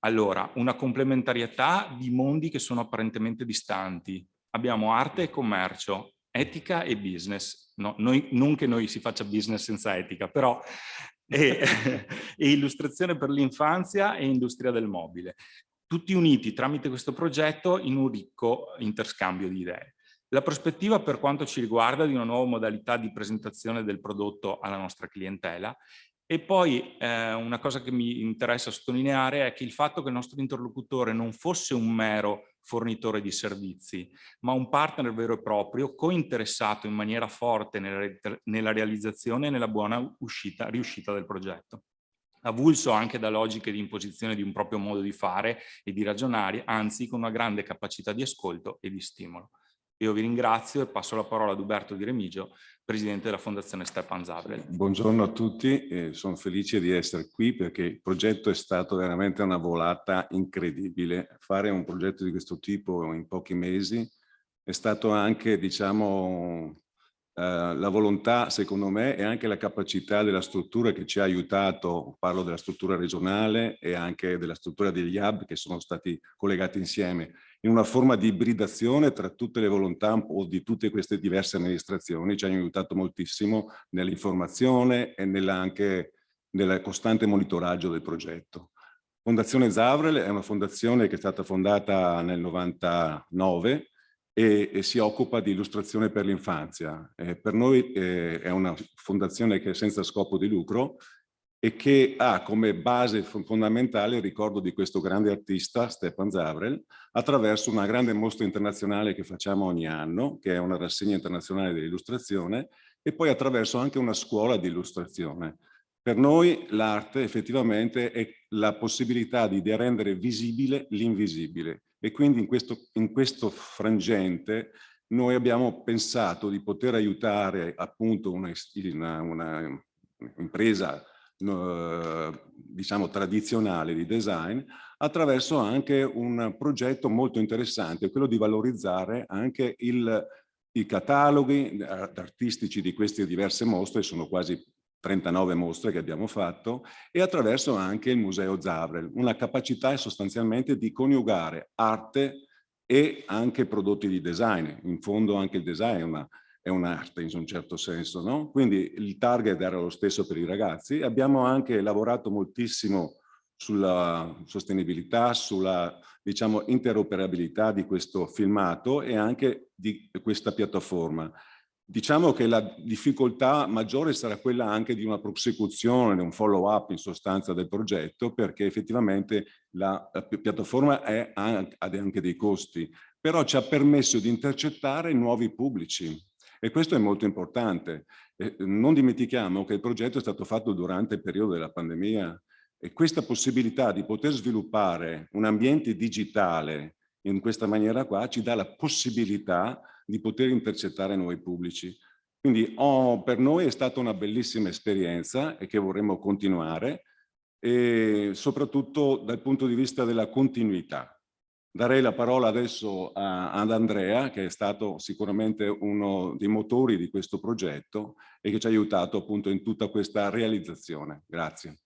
Allora, una complementarietà di mondi che sono apparentemente distanti. Abbiamo arte e commercio, etica e business. No, non che noi si faccia business senza etica, però e illustrazione per l'infanzia e industria del mobile. Tutti uniti tramite questo progetto in un ricco interscambio di idee. La prospettiva per quanto ci riguarda di una nuova modalità di presentazione del prodotto alla nostra clientela e poi una cosa che mi interessa sottolineare è che il fatto che il nostro interlocutore non fosse un mero fornitore di servizi, ma un partner vero e proprio, cointeressato in maniera forte nella realizzazione e nella buona riuscita del progetto. Avulso anche da logiche di imposizione di un proprio modo di fare e di ragionare, anzi con una grande capacità di ascolto e di stimolo. Io vi ringrazio e passo la parola ad Uberto Di Remigio, Presidente della Fondazione Stepan Zavrel. Buongiorno a tutti, sono felice di essere qui perché il progetto è stato veramente una volata incredibile. Fare un progetto di questo tipo in pochi mesi è stato anche, diciamo, la volontà, secondo me, e anche la capacità della struttura che ci ha aiutato, parlo della struttura regionale e anche della struttura degli hub che sono stati collegati insieme, in una forma di ibridazione tra tutte le volontà o di tutte queste diverse amministrazioni, ci hanno aiutato moltissimo nell'informazione e anche nel costante monitoraggio del progetto. Fondazione Zavrel è una fondazione che è stata fondata nel 99 e si occupa di illustrazione per l'infanzia. Per noi è una fondazione che è senza scopo di lucro e che ha come base fondamentale il ricordo di questo grande artista, Stepan Zavrel, attraverso una grande mostra internazionale che facciamo ogni anno, che è una rassegna internazionale dell'illustrazione, e poi attraverso anche una scuola di illustrazione. Per noi l'arte effettivamente è la possibilità di rendere visibile l'invisibile. E quindi in questo frangente noi abbiamo pensato di poter aiutare appunto una impresa diciamo tradizionale di design attraverso anche un progetto molto interessante, quello di valorizzare anche i cataloghi artistici di queste diverse mostre, sono quasi 39 mostre che abbiamo fatto, e attraverso anche il Museo Zavrel, una capacità sostanzialmente di coniugare arte e anche prodotti di design. In fondo anche il design è un'arte in un certo senso, no? Quindi il target era lo stesso per i ragazzi. Abbiamo anche lavorato moltissimo sulla sostenibilità, sulla, diciamo, interoperabilità di questo filmato e anche di questa piattaforma. Diciamo che la difficoltà maggiore sarà quella anche di una prosecuzione, un follow up in sostanza del progetto, perché effettivamente la piattaforma ha anche dei costi, però ci ha permesso di intercettare nuovi pubblici e questo è molto importante. Non dimentichiamo che il progetto è stato fatto durante il periodo della pandemia e questa possibilità di poter sviluppare un ambiente digitale in questa maniera qua ci dà la possibilità di poter intercettare nuovi pubblici. Quindi per noi è stata una bellissima esperienza e che vorremmo continuare, e soprattutto dal punto di vista della continuità. Darei la parola adesso ad Andrea, che è stato sicuramente uno dei motori di questo progetto e che ci ha aiutato appunto in tutta questa realizzazione. Grazie.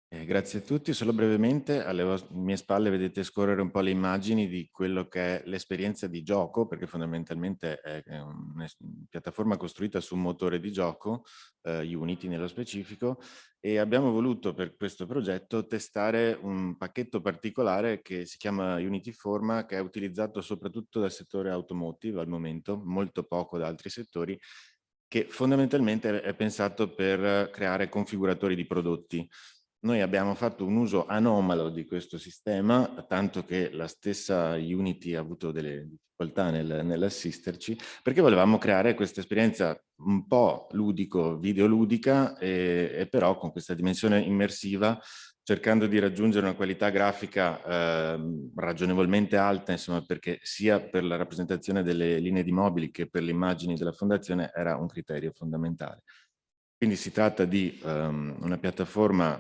Grazie a tutti. Solo brevemente, alle mie spalle vedete scorrere un po' le immagini di quello che è l'esperienza di gioco, perché fondamentalmente è una piattaforma costruita su un motore di gioco, Unity nello specifico, e abbiamo voluto per questo progetto testare un pacchetto particolare che si chiama Unity Forma, che è utilizzato soprattutto dal settore automotive al momento, molto poco da altri settori, che fondamentalmente è pensato per creare configuratori di prodotti. Noi abbiamo fatto un uso anomalo di questo sistema, tanto che la stessa Unity ha avuto delle difficoltà nell'assisterci, perché volevamo creare questa esperienza un po' videoludica, e però con questa dimensione immersiva, cercando di raggiungere una qualità grafica ragionevolmente alta, insomma, perché sia per la rappresentazione delle linee di mobili che per le immagini della fondazione era un criterio fondamentale. Quindi si tratta di una piattaforma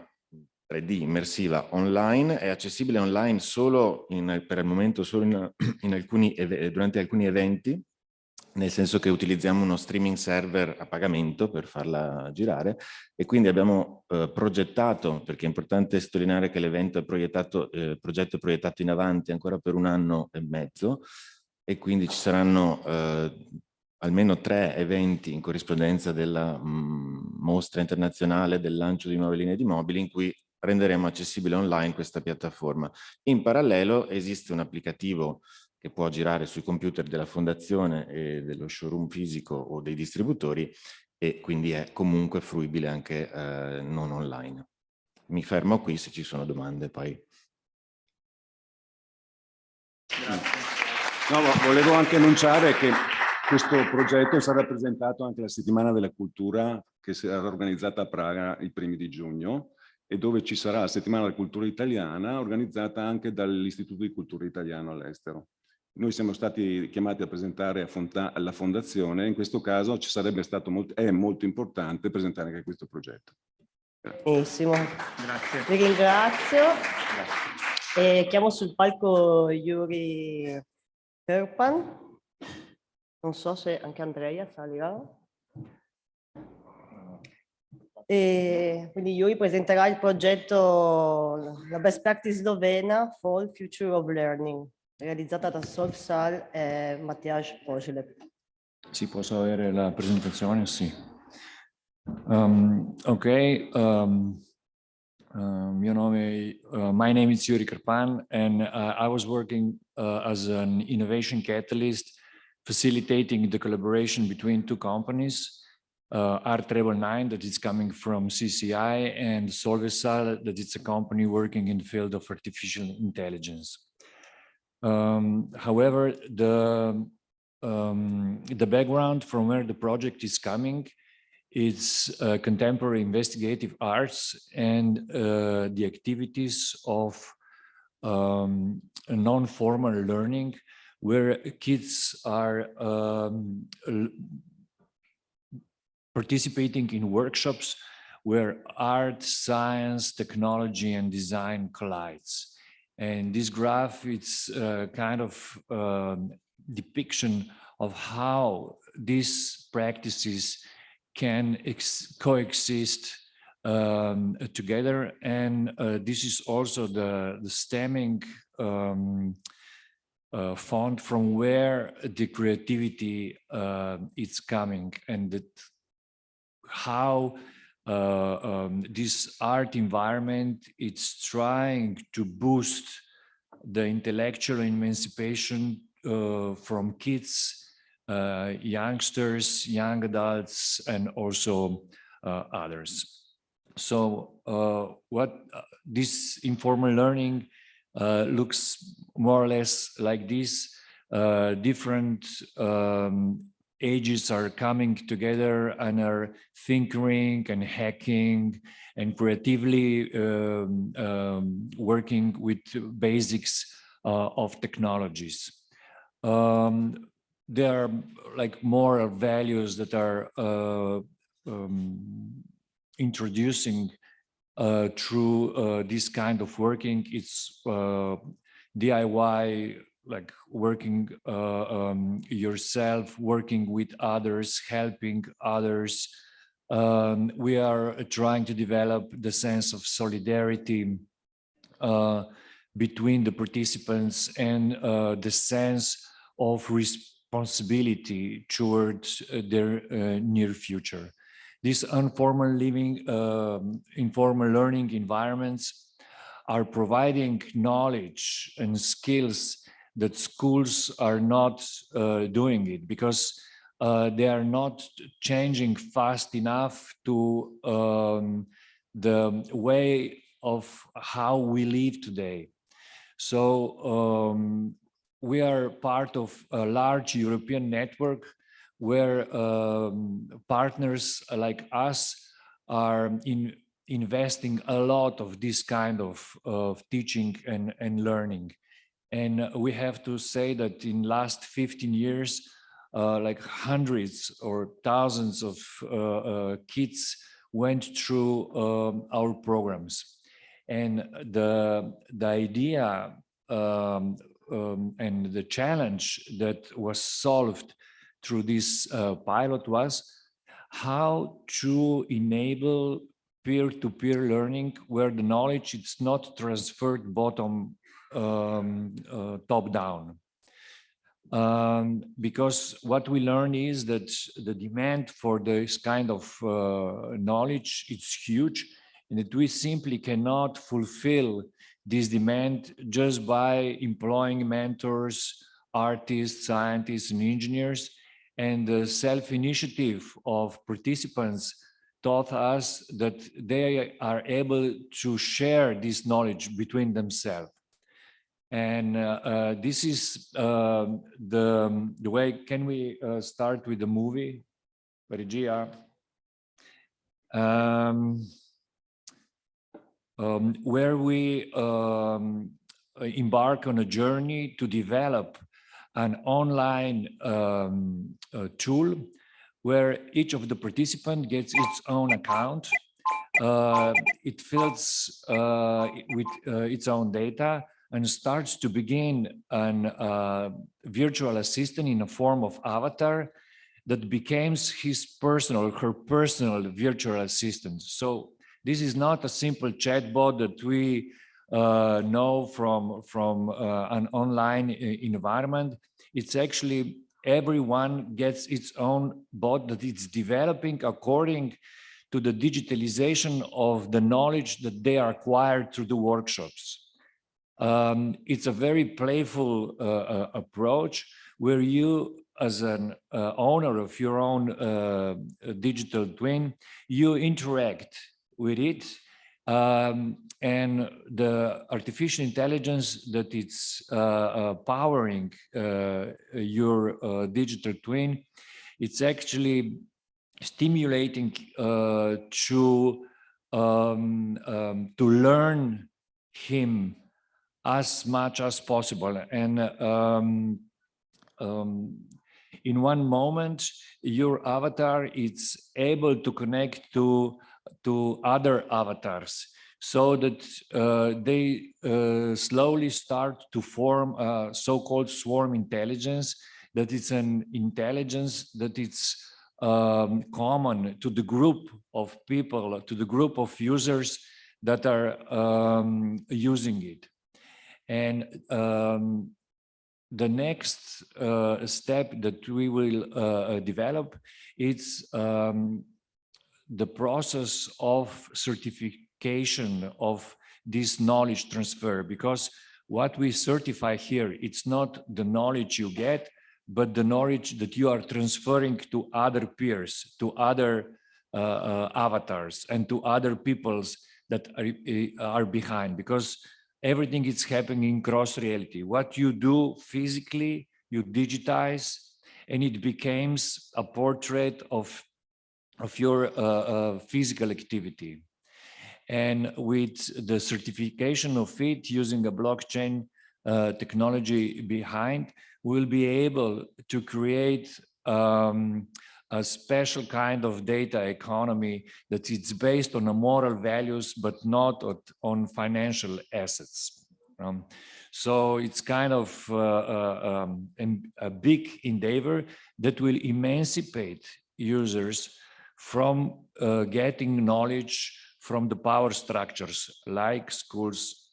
3D immersiva online, è accessibile online solo per il momento solo durante alcuni eventi, nel senso che utilizziamo uno streaming server a pagamento per farla girare, e quindi abbiamo progettato, perché è importante sottolineare che l'evento è progetto in avanti ancora per 1 anno e mezzo, e quindi ci saranno almeno 3 eventi in corrispondenza della mostra internazionale del lancio di nuove linee di mobili, in cui renderemo accessibile online questa piattaforma. In parallelo esiste un applicativo che può girare sui computer della fondazione e dello showroom fisico o dei distributori, e quindi è comunque fruibile anche non online. Mi fermo qui, se ci sono domande poi. Grazie. No, volevo anche annunciare che questo progetto sarà presentato anche alla Settimana della Cultura, che sarà organizzata a Praga i primi di giugno, e dove ci sarà la Settimana della Cultura Italiana, organizzata anche dall'Istituto di Cultura Italiano all'estero. Noi siamo stati chiamati a presentare alla Fondazione, in questo caso è molto importante presentare anche questo progetto. Benissimo, Grazie. vi ringrazio. E chiamo sul palco Yuri Kerpan. Non so se anche Andrea salirà. E quindi Yuri presenterà il progetto La Best Practice Slovena for Future of Learning, realizzata da Solvsal e Matjaž Poželep. Sì, posso avere la presentazione? Sì. My name is Yuri Kerpan, and I was working as an innovation catalyst, facilitating the collaboration between 2 companies, R999, that is coming from CCI, and Solvsal, that is a company working in the field of artificial intelligence. However, the background from where the project is coming is contemporary investigative arts and the activities of non-formal learning, where kids are participating in workshops where art, science, technology, and design collides. And this graph, it's kind of depiction of how these practices can coexist together. And this is also the stemming found from where the creativity is coming, and that how this art environment is trying to boost the intellectual emancipation from kids, youngsters, young adults, and also others. So what this informal learning looks more or less like this. Different ages are coming together and are thinking and hacking and creatively working with basics of technologies. There are like more values that are introducing through this kind of working. It's DIY, like working yourself, working with others, helping others. We are trying to develop the sense of solidarity between the participants and the sense of responsibility towards their near future. These informal living, informal learning environments are providing knowledge and skills that schools are not doing it, because they are not changing fast enough to the way of how we live today. So we are part of a large European network where partners like us are investing a lot of this kind of teaching and learning. And we have to say that in last 15 years, like hundreds or thousands of kids went through our programs. And the idea and the challenge that was solved through this pilot was how to enable peer-to-peer learning where the knowledge is not transferred top down. Because what we learn is that the demand for this kind of knowledge is huge, and that we simply cannot fulfill this demand just by employing mentors, artists, scientists, and engineers. And the self-initiative of participants taught us that they are able to share this knowledge between themselves. And this is the way. Can we start with the movie, Regia? Where we embark on a journey to develop an online tool where each of the participants gets its own account. It fills with its own data and starts to begin a virtual assistant in a form of avatar that becomes her personal virtual assistant. So this is not a simple chatbot that we know from an online environment. It's actually everyone gets its own bot that it's developing according to the digitalization of the knowledge that they are acquired through the workshops. It's a very playful approach where you, as an owner of your own digital twin, you interact with it. And the artificial intelligence that it's powering your digital twin, it's actually stimulating to learn him as much as possible. And in one moment, your avatar is able to connect to other avatars, so that they slowly start to form a so-called swarm intelligence, that it's an intelligence that it's common to the group of people, to the group of users that are using it. And the next step that we will develop is the process of certification of this knowledge transfer, because what we certify here, it's not the knowledge you get, but the knowledge that you are transferring to other peers, to other avatars, and to other peoples that are behind, because everything is happening in cross reality. What you do physically, you digitize, and it becomes a portrait of your physical activity. And with the certification of it using a blockchain technology behind, we'll be able to create a special kind of data economy that is based on the moral values, but not on financial assets. So it's kind of a big endeavor that will emancipate users from getting knowledge from the power structures like schools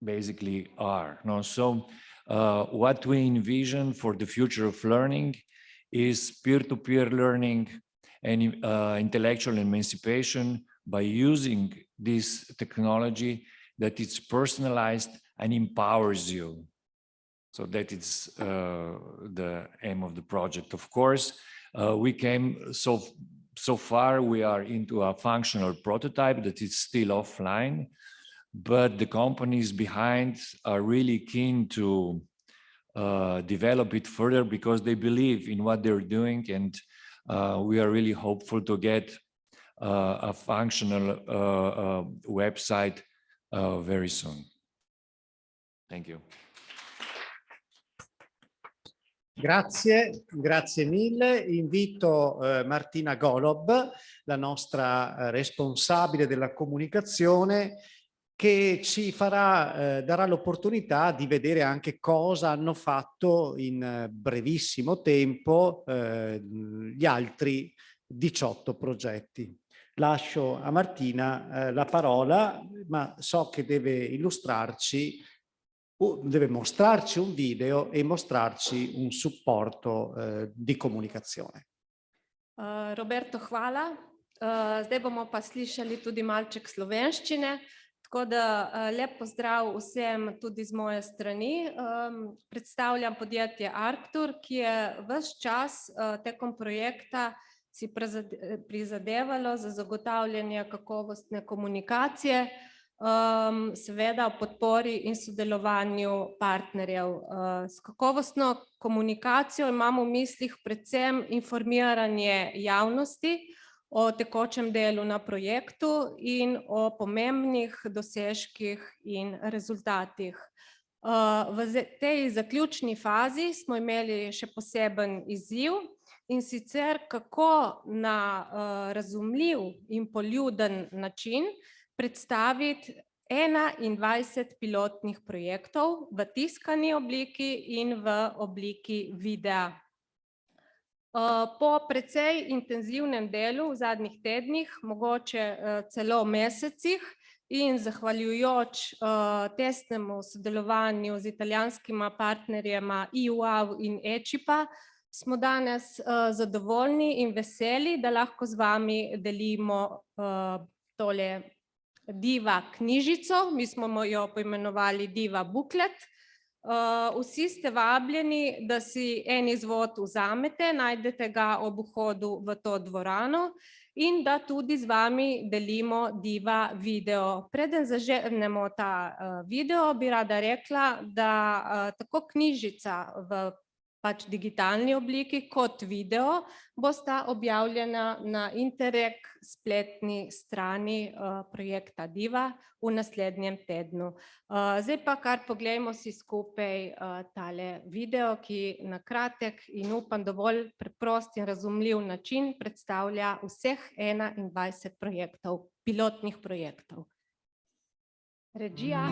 basically are. So what we envision for the future of learning is peer-to-peer learning and intellectual emancipation by using this technology that it's personalized and empowers you. So that is the aim of the project. Of course, we came so far we are into a functional prototype that is still offline, but the companies behind are really keen to develop it further because they believe in what they're doing, and we are really hopeful to get a functional website very soon. Thank you. Grazie, grazie mille. Invito Martina Golob, la nostra responsabile della comunicazione, che ci darà l'opportunità di vedere anche cosa hanno fatto in brevissimo tempo gli altri 18 progetti. Lascio a Martina la parola, ma so che deve mostrarci un video e mostrarci un supporto di comunicazione. Roberto, hvala. Zdaj bomo pa slišali tudi malček slovenščine. Tako da lep pozdrav vsem tudi z moje strani. Predstavljam podjetje Arctur, ki je ves čas tekom projekta si prizadevalo za zagotavljanje kakovostne komunikacije, seveda v podpori in sodelovanju partnerjev. S kakovostno komunikacijo imamo v mislih predvsem informiranje javnosti o tekočem delu na projektu in o pomembnih dosežkih in rezultatih. V tej zaključni fazi smo imeli še poseben izziv, in sicer kako na razumljiv in poljuden način predstaviti 21 pilotnih projektov v tiskani obliki in v obliki videa. Po precej intenzivnem delu v zadnjih tednih, mogoče celo mesecih, in zahvaljujoč tesnemu sodelovanju z italijanskima partnerjema IUAV in ECIPA, smo danes zadovoljni in veseli, da lahko z vami delimo tole Diva knjižico. Mi smo jo poimenovali Diva Booklet. Vsi ste vabljeni, da si en izvod vzamete, najdete ga ob vhodu v to dvorano in da tudi z vami delimo Diva video. Preden zaženemo ta video, bi rada rekla, da tako knjižica v digitalni obliki kot video bosta objavljena na Interreg spletni strani projekta Diva v naslednjem tednu. Zdaj pa kar poglejmo si skupaj tale video, ki na kratek in upam dovolj preprost in razumljiv način predstavlja vseh 21 projektov, pilotnih projektov. Režija.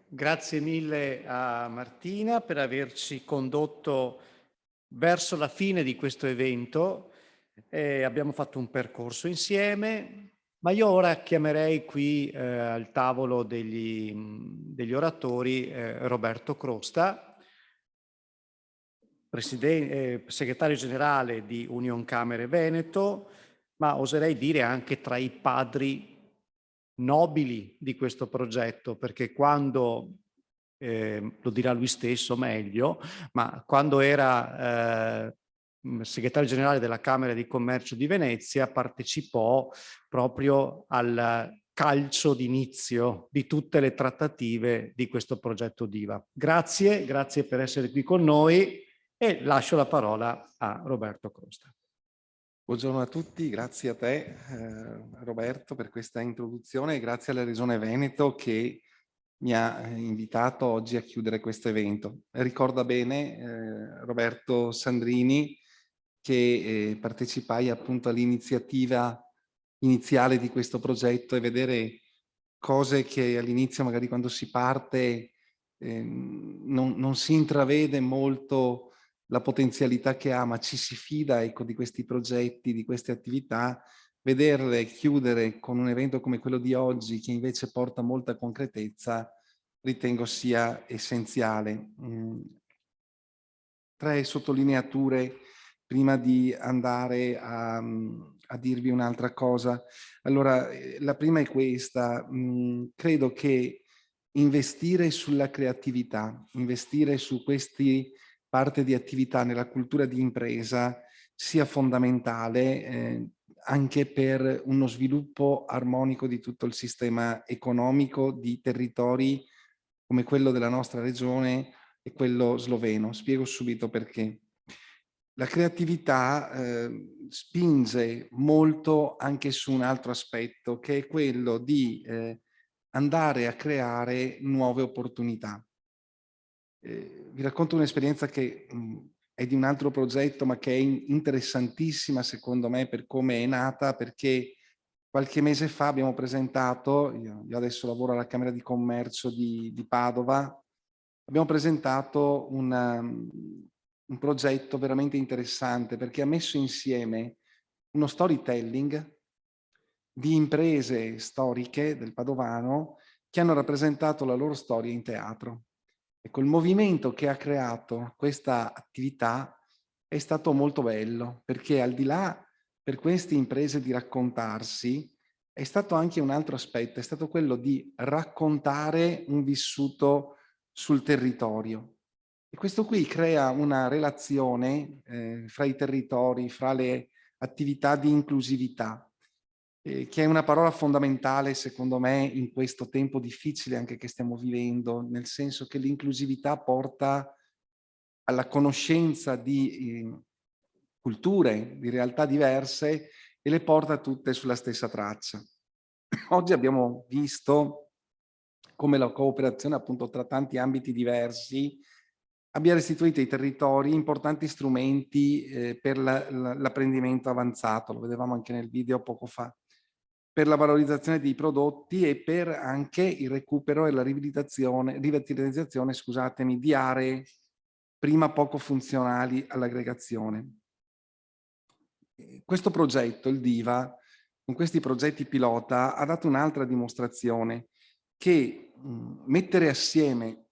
Grazie mille a Martina per averci condotto verso la fine di questo evento. Abbiamo fatto un percorso insieme, ma io ora chiamerei qui al tavolo degli oratori Roberto Crosta, segretario generale di Union Camere Veneto, ma oserei dire anche tra i padri nobili di questo progetto, perché quando, lo dirà lui stesso meglio, ma quando era segretario generale della Camera di Commercio di Venezia partecipò proprio al calcio d'inizio di tutte le trattative di questo progetto DIVA. Grazie per essere qui con noi e lascio la parola a Roberto Crosta. Buongiorno a tutti, grazie a te Roberto per questa introduzione e grazie alla Regione Veneto che mi ha invitato oggi a chiudere questo evento. Ricorda bene Roberto Sandrini che partecipai appunto all'iniziativa iniziale di questo progetto e vedere cose che all'inizio magari quando si parte non si intravede molto la potenzialità che ha, ma ci si fida, ecco, di questi progetti, di queste attività, vederle chiudere con un evento come quello di oggi, che invece porta molta concretezza, ritengo sia essenziale. 3 sottolineature prima di andare a dirvi un'altra cosa. Allora, la prima è questa. Credo che investire sulla creatività, investire su questi parte di attività nella cultura di impresa sia fondamentale anche per uno sviluppo armonico di tutto il sistema economico di territori come quello della nostra regione e quello sloveno. Spiego subito perché. La creatività spinge molto anche su un altro aspetto, che è quello di andare a creare nuove opportunità. Vi racconto un'esperienza che è di un altro progetto, ma che è interessantissima secondo me per come è nata, perché qualche mese fa abbiamo presentato, io adesso lavoro alla Camera di Commercio di Padova, abbiamo presentato un progetto veramente interessante perché ha messo insieme uno storytelling di imprese storiche del Padovano che hanno rappresentato la loro storia in teatro. Ecco, il movimento che ha creato questa attività è stato molto bello, perché al di là per queste imprese di raccontarsi, è stato anche un altro aspetto, è stato quello di raccontare un vissuto sul territorio. E questo qui crea una relazione fra i territori, fra le attività di inclusività, che è una parola fondamentale secondo me in questo tempo difficile anche che stiamo vivendo, nel senso che l'inclusività porta alla conoscenza di culture, di realtà diverse e le porta tutte sulla stessa traccia. Oggi abbiamo visto come la cooperazione appunto tra tanti ambiti diversi abbia restituito ai territori importanti strumenti per l'apprendimento avanzato, lo vedevamo anche nel video poco fa, per la valorizzazione dei prodotti e per anche il recupero e la rivitalizzazione, scusatemi, di aree prima poco funzionali all'aggregazione. Questo progetto, il DIVA, con questi progetti pilota, ha dato un'altra dimostrazione che mettere assieme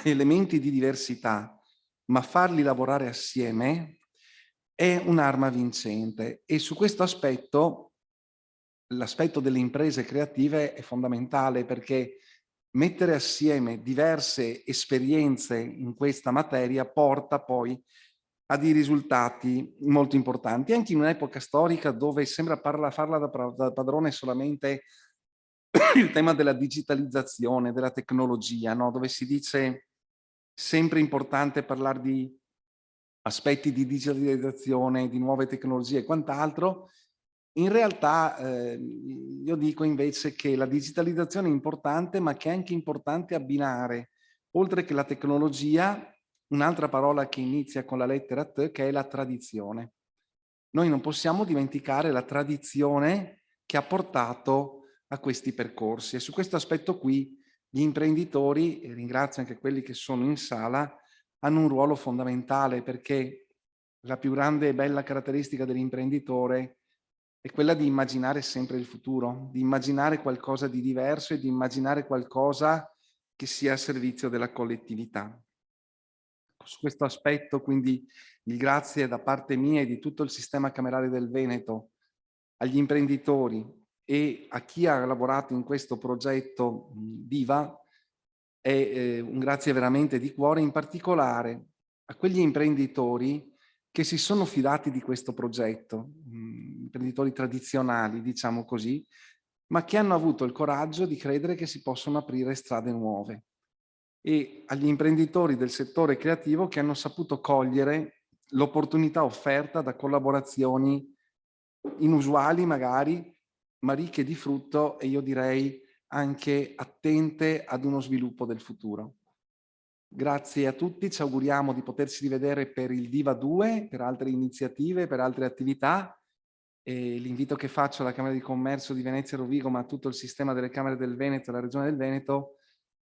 elementi di diversità, ma farli lavorare assieme, è un'arma vincente. E su questo aspetto, l'aspetto delle imprese creative è fondamentale perché mettere assieme diverse esperienze in questa materia porta poi a dei risultati molto importanti, anche in un'epoca storica dove sembra farla da padrone solamente il tema della digitalizzazione, della tecnologia, no? Dove si dice sempre importante parlare di aspetti di digitalizzazione, di nuove tecnologie e quant'altro. In realtà io dico invece che la digitalizzazione è importante, ma che è anche importante abbinare, oltre che la tecnologia, un'altra parola che inizia con la lettera T, che è la tradizione. Noi non possiamo dimenticare la tradizione che ha portato a questi percorsi e su questo aspetto qui Gli imprenditori, e ringrazio anche quelli che sono in sala, hanno un ruolo fondamentale, perché la più grande e bella caratteristica dell'imprenditore è quella di immaginare sempre il futuro, di immaginare qualcosa di diverso e di immaginare qualcosa che sia a servizio della collettività. Su questo aspetto, quindi, il grazie da parte mia e di tutto il sistema camerale del Veneto agli imprenditori e a chi ha lavorato in questo progetto Viva è un grazie veramente di cuore, in particolare a quegli imprenditori che si sono fidati di questo progetto, imprenditori tradizionali, diciamo così, ma che hanno avuto il coraggio di credere che si possono aprire strade nuove, e agli imprenditori del settore creativo che hanno saputo cogliere l'opportunità offerta da collaborazioni inusuali magari, ma ricche di frutto e io direi anche attente ad uno sviluppo del futuro. Grazie a tutti, ci auguriamo di poterci rivedere per il Viva 2, per altre iniziative, per altre attività. E l'invito che faccio alla Camera di Commercio di Venezia Rovigo, ma a tutto il sistema delle Camere del Veneto e alla Regione del Veneto,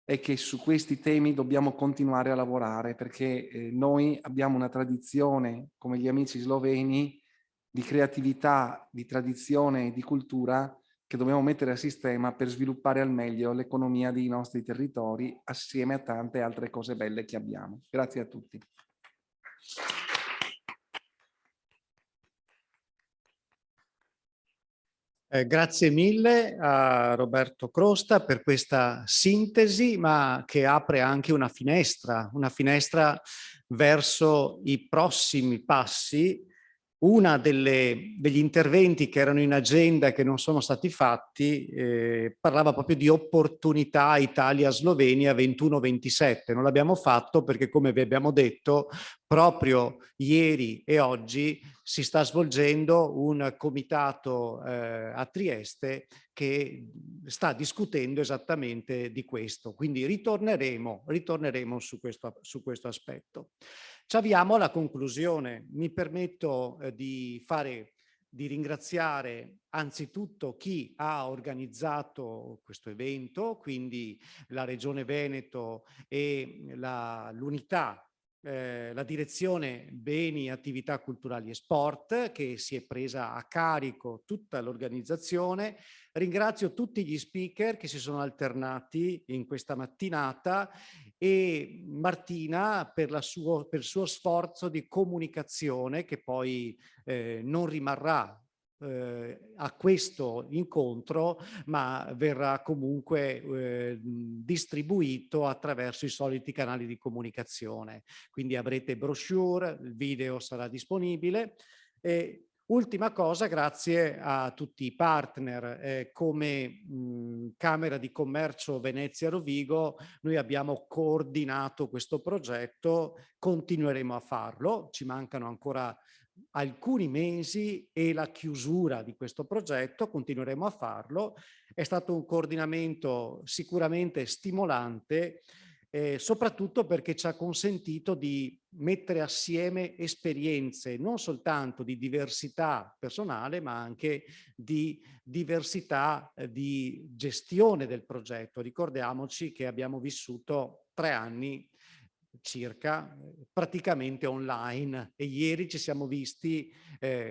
è che su questi temi dobbiamo continuare a lavorare, perché noi abbiamo una tradizione, come gli amici sloveni, di creatività, di tradizione e di cultura che dobbiamo mettere a sistema per sviluppare al meglio l'economia dei nostri territori, assieme a tante altre cose belle che abbiamo. Grazie a tutti. Grazie mille a Roberto Crosta per questa sintesi, ma che apre anche una finestra verso i prossimi passi. Una degli interventi che erano in agenda e che non sono stati fatti parlava proprio di opportunità Italia-Slovenia 21-27. Non l'abbiamo fatto perché, come vi abbiamo detto, proprio ieri e oggi si sta svolgendo un comitato a Trieste che sta discutendo esattamente di questo. Quindi ritorneremo su questo aspetto. Ci avviamo alla conclusione. Mi permetto di ringraziare anzitutto chi ha organizzato questo evento, quindi la Regione Veneto e l'unità, la direzione Beni, Attività Culturali e Sport, che si è presa a carico tutta l'organizzazione. Ringrazio tutti gli speaker che si sono alternati in questa mattinata e Martina per il suo sforzo di comunicazione, che poi non rimarrà a questo incontro, ma verrà comunque distribuito attraverso i soliti canali di comunicazione. Quindi avrete brochure, il video sarà disponibile. Ultima cosa, grazie a tutti i partner. Come Camera di Commercio Venezia Rovigo noi abbiamo coordinato questo progetto, continueremo a farlo, ci mancano ancora alcuni mesi e la chiusura di questo progetto, continueremo a farlo. È stato un coordinamento sicuramente stimolante, soprattutto perché ci ha consentito di mettere assieme esperienze non soltanto di diversità personale, ma anche di diversità di gestione del progetto. Ricordiamoci che abbiamo vissuto 3 anni circa praticamente online e ieri ci siamo visti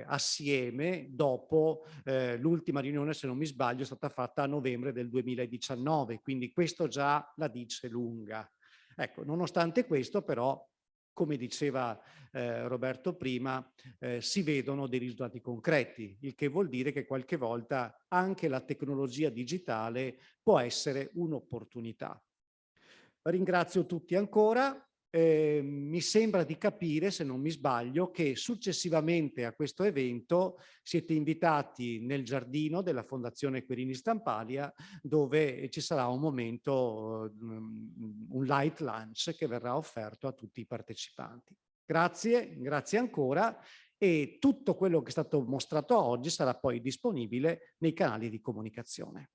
assieme dopo l'ultima riunione, se non mi sbaglio, è stata fatta a novembre del 2019, quindi questo già la dice lunga. Ecco, nonostante questo però, come diceva Roberto prima, si vedono dei risultati concreti, il che vuol dire che qualche volta anche la tecnologia digitale può essere un'opportunità. Ringrazio tutti ancora. Mi sembra di capire, se non mi sbaglio, che successivamente a questo evento siete invitati nel giardino della Fondazione Querini Stampalia, dove ci sarà un momento, un light lunch che verrà offerto a tutti i partecipanti. Grazie ancora, e tutto quello che è stato mostrato oggi sarà poi disponibile nei canali di comunicazione.